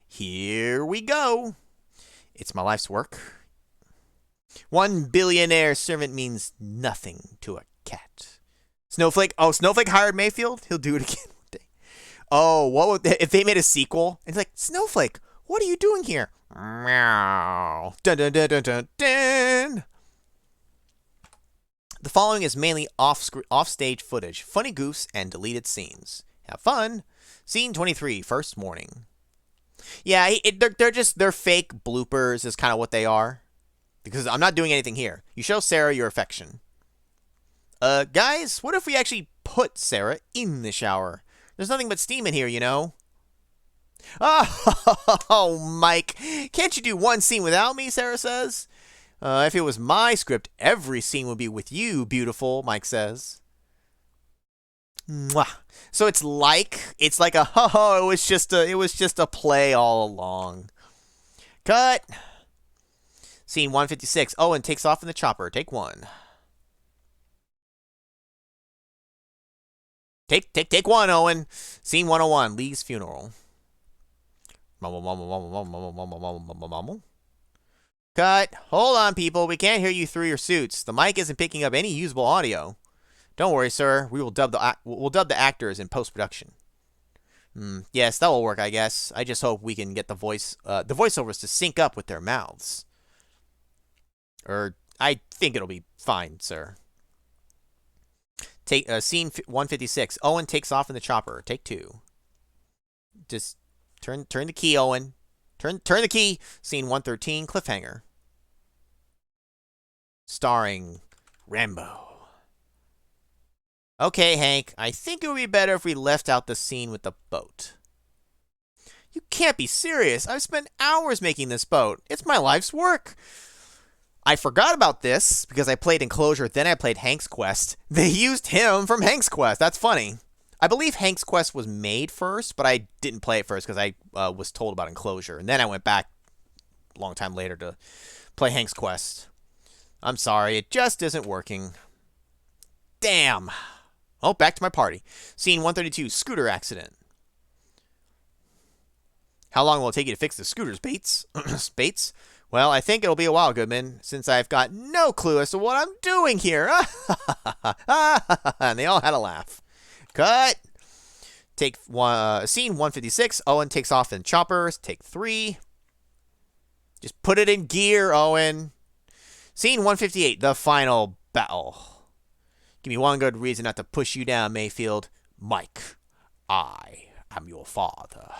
Here we go. It's my life's work. 1 billionaire servant means nothing to a cat. Snowflake. Oh, Snowflake hired Mayfield? He'll do it again one day. Oh, what would if they made a sequel? It's like, Snowflake, what are you doing here? Meow. Dun dun dun dun dun dun. The following is mainly off-stage footage, funny goofs, and deleted scenes. Have fun. Scene 23, first morning. Yeah, they're fake bloopers is kind of what they are. Because I'm not doing anything here. You show Sarah your affection. Guys, what if we actually put Sarah in the shower? There's nothing but steam in here, you know. Oh, Mike, can't you do one scene without me, Sarah says. If it was my script, every scene would be with you, beautiful, Mike says. Mwah. So it's like a it was just a play all along. Cut. Scene 156. Owen takes off in the chopper. Take one. Take one, Owen. Scene 101. Lee's funeral. Cut. Hold on, people. We can't hear you through your suits. The mic isn't picking up any usable audio. Don't worry, sir. We'll dub the actors in post-production. Yes, that will work, I guess. I just hope we can get the voiceovers to sync up with their mouths. I think it'll be fine, sir. Take scene 156. Owen takes off in the chopper. Take two. Just turn the key, Owen. Turn the key. Scene 113. Cliffhanger. Starring Rambo. Okay, Hank. I think it would be better if we left out the scene with the boat. You can't be serious. I've spent hours making this boat. It's my life's work. I forgot about this because I played Enclosure, then I played Hank's Quest. They used him from Hank's Quest. That's funny. I believe Hank's Quest was made first, but I didn't play it first because I was told about Enclosure. And then I went back a long time later to play Hank's Quest. I'm sorry, it just isn't working. Damn. Oh, back to my party. Scene 132, scooter accident. How long will it take you to fix the scooters, Bates? Bates? Well, I think it'll be a while, Goodman, since I've got no clue as to what I'm doing here. And they all had a laugh. Cut. Take one. Scene 156. Owen takes off in choppers. Take three. Just put it in gear, Owen. Scene 158. The final battle. Give me one good reason not to push you down, Mayfield. Mike, I am your father.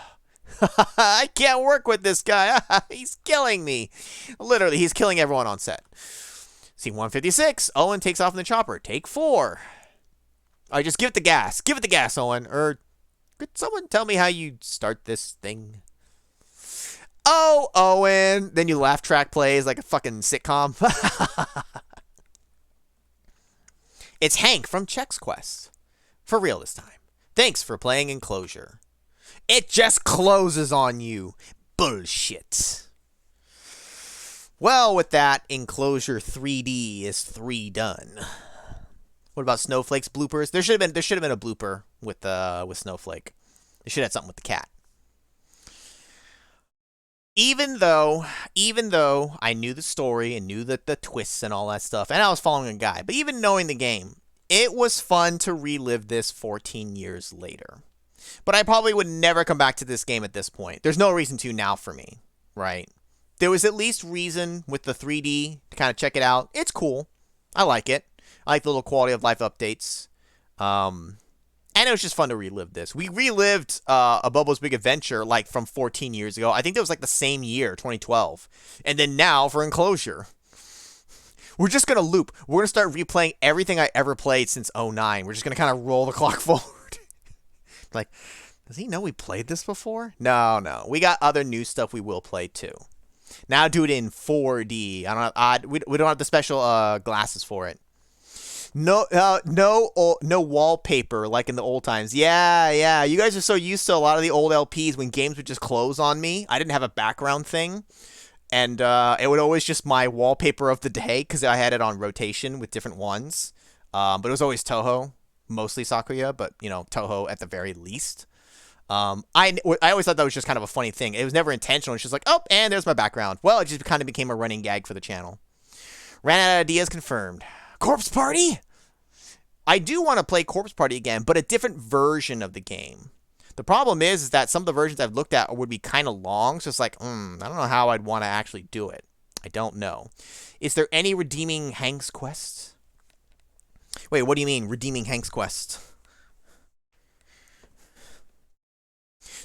I can't work with this guy. He's killing me. Literally, he's killing everyone on set. Scene 156. Owen takes off in the chopper. Take four. All right, just give it the gas. Give it the gas, Owen. Or could someone tell me how you start this thing? Oh, Owen. Then you laugh track plays like a fucking sitcom. It's Hank from Chex Quest. For real this time. Thanks for playing Enclosure. It just closes on you. Bullshit. Well, with that, Enclosure 3D is 3 done. What about Snowflake's bloopers? There should have been a blooper with Snowflake. They should have had something with the cat. Even though I knew the story and knew the twists and all that stuff, and I was following a guide, but even knowing the game, it was fun to relive this 14 years later. But I probably would never come back to this game at this point. There's no reason to now for me, right? There was at least reason with the 3D to kind of check it out. It's cool. I like it. I like the little quality of life updates. And it was just fun to relive this. We relived a Bobo's Big Adventure like from 14 years ago. I think that was like the same year, 2012. And then now for Enclosure. We're just going to loop. We're going to start replaying everything I ever played since 09. We're just going to kind of roll the clock forward. Like, does he know we played this before? No. We got other new stuff we will play too. Now do it in 4D. We don't have the special glasses for it. No wallpaper like in the old times. Yeah. You guys are so used to a lot of the old LPs when games would just close on me. I didn't have a background thing. And it would always just my wallpaper of the day because I had it on rotation with different ones. But it was always Toho. Mostly Sakuya, but, Toho at the very least. I always thought that was just kind of a funny thing. It was never intentional. It's just like, oh, and there's my background. Well, it just kind of became a running gag for the channel. Ran out of ideas, confirmed. Corpse Party? I do want to play Corpse Party again, but a different version of the game. The problem is that some of the versions I've looked at would be kind of long, so it's like, I don't know how I'd want to actually do it. I don't know. Is there any redeeming Hank's Quest? Wait, what do you mean, redeeming Hank's Quest?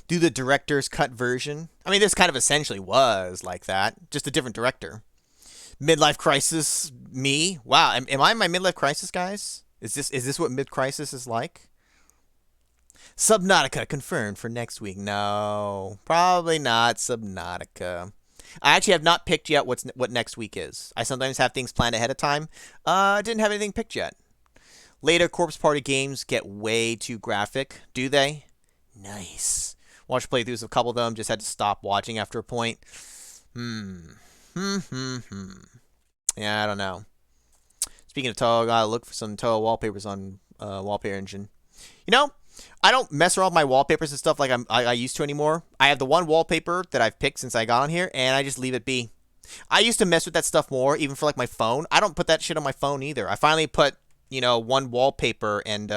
Do the director's cut version? I mean, this kind of essentially was like that, just a different director. Midlife crisis, me? Wow, am I in my midlife crisis, guys? Is this what mid-crisis is like? Subnautica confirmed for next week. No, probably not Subnautica. I actually have not picked yet what next week is. I sometimes have things planned ahead of time. Didn't have anything picked yet. Later Corpse Party games get way too graphic, do they? Nice. Watched playthroughs of a couple of them, just had to stop watching after a point. Yeah, I don't know. Speaking of Toho, I gotta look for some Toho wallpapers on Wallpaper Engine. You know, I don't mess around with my wallpapers and stuff like I used to anymore. I have the one wallpaper that I've picked since I got on here, and I just leave it be. I used to mess with that stuff more, even for like my phone. I don't put that shit on my phone either. I finally put, you know, one wallpaper and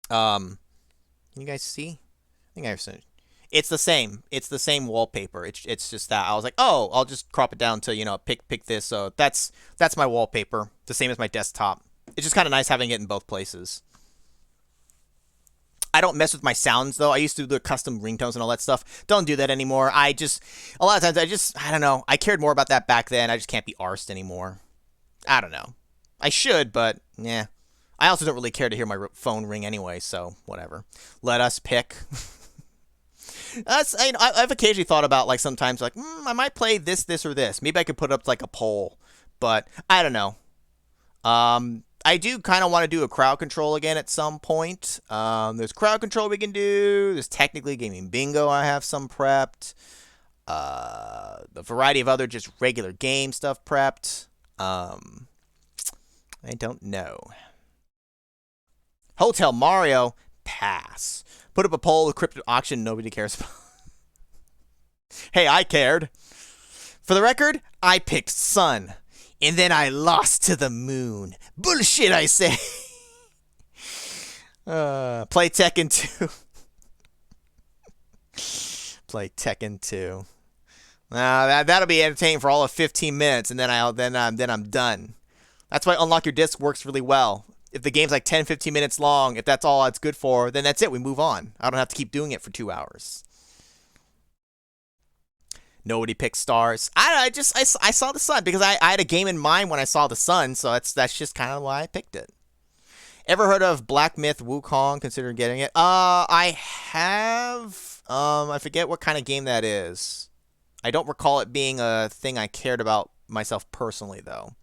can you guys see? I think I've seen it. It's the same. It's the same wallpaper. It's just that I was like, oh, I'll just crop it down to, you know, pick this. So that's my wallpaper. The same as my desktop. It's just kind of nice having it in both places. I don't mess with my sounds though. I used to do the custom ringtones and all that stuff. Don't do that anymore. A lot of times I don't know. I cared more about that back then. I just can't be arsed anymore. I don't know. I should, but yeah. I also don't really care to hear my phone ring anyway, so whatever. Let us pick. I've occasionally thought about, like, sometimes, like, I might play this, or this. Maybe I could put up, like, a poll. But I don't know. I do kind of want to do a crowd control again at some point. There's crowd control we can do. There's technically gaming bingo. I have some prepped. The variety of other just regular game stuff prepped. I don't know. Hotel Mario, pass. Put up a poll, a crypto auction, nobody cares about. Hey, I cared. For the record, I picked Sun. And then I lost to the moon. Bullshit, I say. Play Tekken 2. Play Tekken 2. That'll be entertaining for all of 15 minutes, and then I'm done. That's why Unlock Your Disc works really well. If the game's like 10, 15 minutes long, if that's all it's good for, then that's it. We move on. I don't have to keep doing it for 2 hours. Nobody picks stars. I saw the Sun because I had a game in mind when I saw the Sun, so that's just kind of why I picked it. Ever heard of Black Myth Wukong? Consider getting it. I have. I forget what kind of game that is. I don't recall it being a thing I cared about myself personally, though.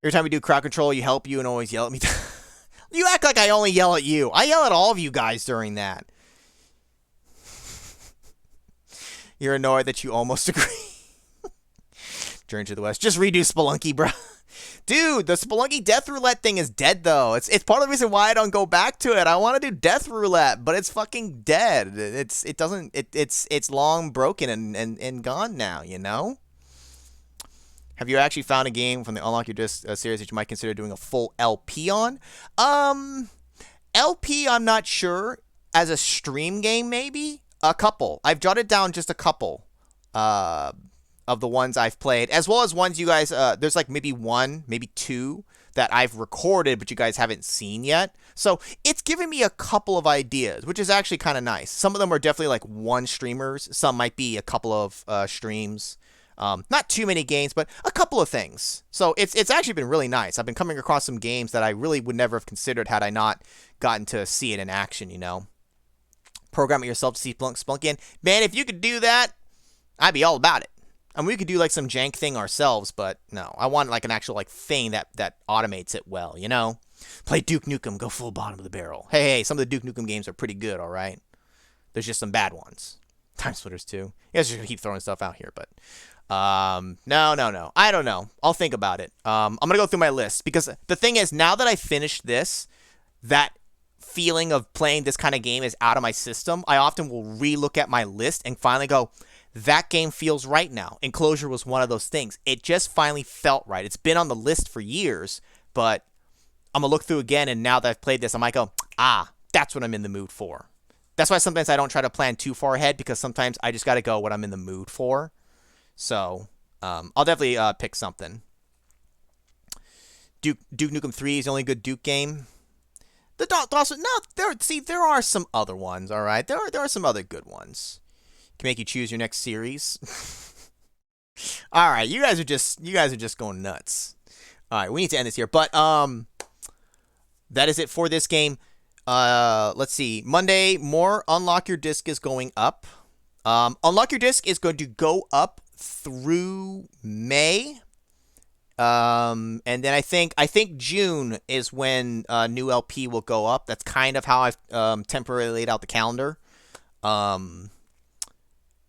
Every time we do crowd control, you help you and always yell at me. You act like I only yell at you. I yell at all of you guys during that. You're annoyed that you almost agree. Journey to the West. Just redo Spelunky, bro. Dude, the Spelunky Death Roulette thing is dead, though. It's part of the reason why I don't go back to it. I want to do Death Roulette, but it's fucking dead. It's long broken and gone now, you know? Have you actually found a game from the Unlock Your Disc series that you might consider doing a full LP on? LP, I'm not sure. As a stream game, maybe? A couple. I've jotted down just a couple of the ones I've played, as well as ones you guys, there's like maybe one, maybe two that I've recorded, but you guys haven't seen yet. So it's giving me a couple of ideas, which is actually kind of nice. Some of them are definitely like one streamers. Some might be a couple of streams. Not too many games, but a couple of things. So it's actually been really nice. I've been coming across some games that I really would never have considered had I not gotten to see it in action, you know. Program it yourself to see Spelunky in. Man, if you could do that, I'd be all about it. I mean, we could do like some jank thing ourselves, but no. I want like an actual like thing that automates it well, you know? Play Duke Nukem, go full bottom of the barrel. Hey, some of the Duke Nukem games are pretty good, all right? There's just some bad ones. Time Splitters too. You guys are just gonna keep throwing stuff out here, but no. I don't know. I'll think about it. I'm gonna go through my list because the thing is, now that I finished this, that feeling of playing this kind of game is out of my system. I often will re-look at my list and finally go, that game feels right now. Enclosure was one of those things. It just finally felt right. It's been on the list for years, but I'm gonna look through again, and now that I've played this, I might go, that's what I'm in the mood for. That's why sometimes I don't try to plan too far ahead, because sometimes I just gotta go what I'm in the mood for. So I'll definitely pick something. Duke Nukem 3 is the only good Duke game. The Dawson, no, there are some other ones, all right? There are some other good ones. Can make you choose your next series. All right, you guys are just going nuts. All right, we need to end this here, but that is it for this game. Let's see. Monday, more Unlock Your Disc is going up. Unlock Your Disc is going to go up through May. And then I think June is when new LP will go up. That's kind of how I've temporarily laid out the calendar.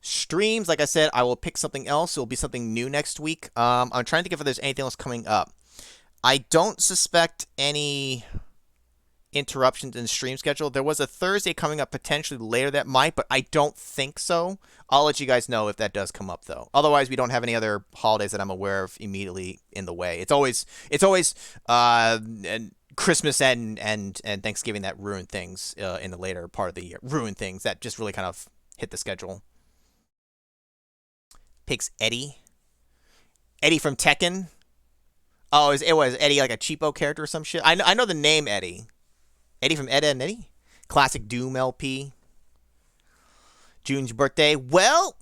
Streams, like I said, I will pick something else. It will be something new next week. I'm trying to think if there's anything else coming up. I don't suspect any interruptions in stream schedule. There was a Thursday coming up potentially later that might, but I don't think so. I'll let you guys know if that does come up though. Otherwise, we don't have any other holidays that I'm aware of immediately in the way. It's always Christmas and Thanksgiving that ruin things in the later part of the year. Ruin things that just really kind of hit the schedule. Picks Eddie. Eddie from Tekken. Oh, it was Eddie like a cheapo character or some shit. I know the name Eddie. Eddie from Ed, Edd and Eddie? Classic Doom LP. June's birthday. Well,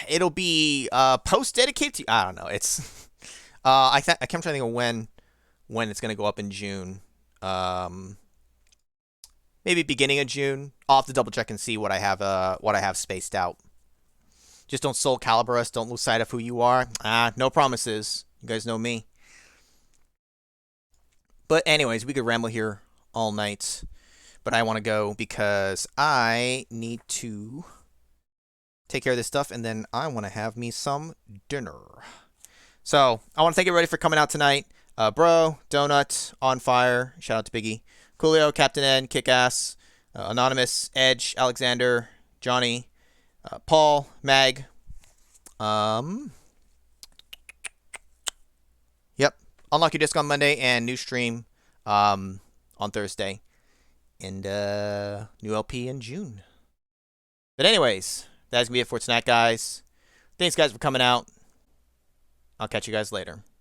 it'll be post-dedicated to... I don't know. It's... I can't try to think of when it's going to go up in June. Maybe beginning of June. I'll have to double check and see what I have spaced out. Just don't Soul Calibur us. Don't lose sight of who you are. No promises. You guys know me. But anyways, we could ramble here all night. But I want to go because I need to take care of this stuff. And then I want to have me some dinner. So I want to thank everybody for coming out tonight. Bro, Donut, On Fire. Shout out to Biggie. Coolio, Captain Ed, Kickass, Anonymous, Edge, Alexander, Johnny, Paul, Mag. Yep. Unlock Your Disc on Monday and new stream on Thursday. And new LP in June. But anyways, that's going to be it for tonight, guys. Thanks, guys, for coming out. I'll catch you guys later.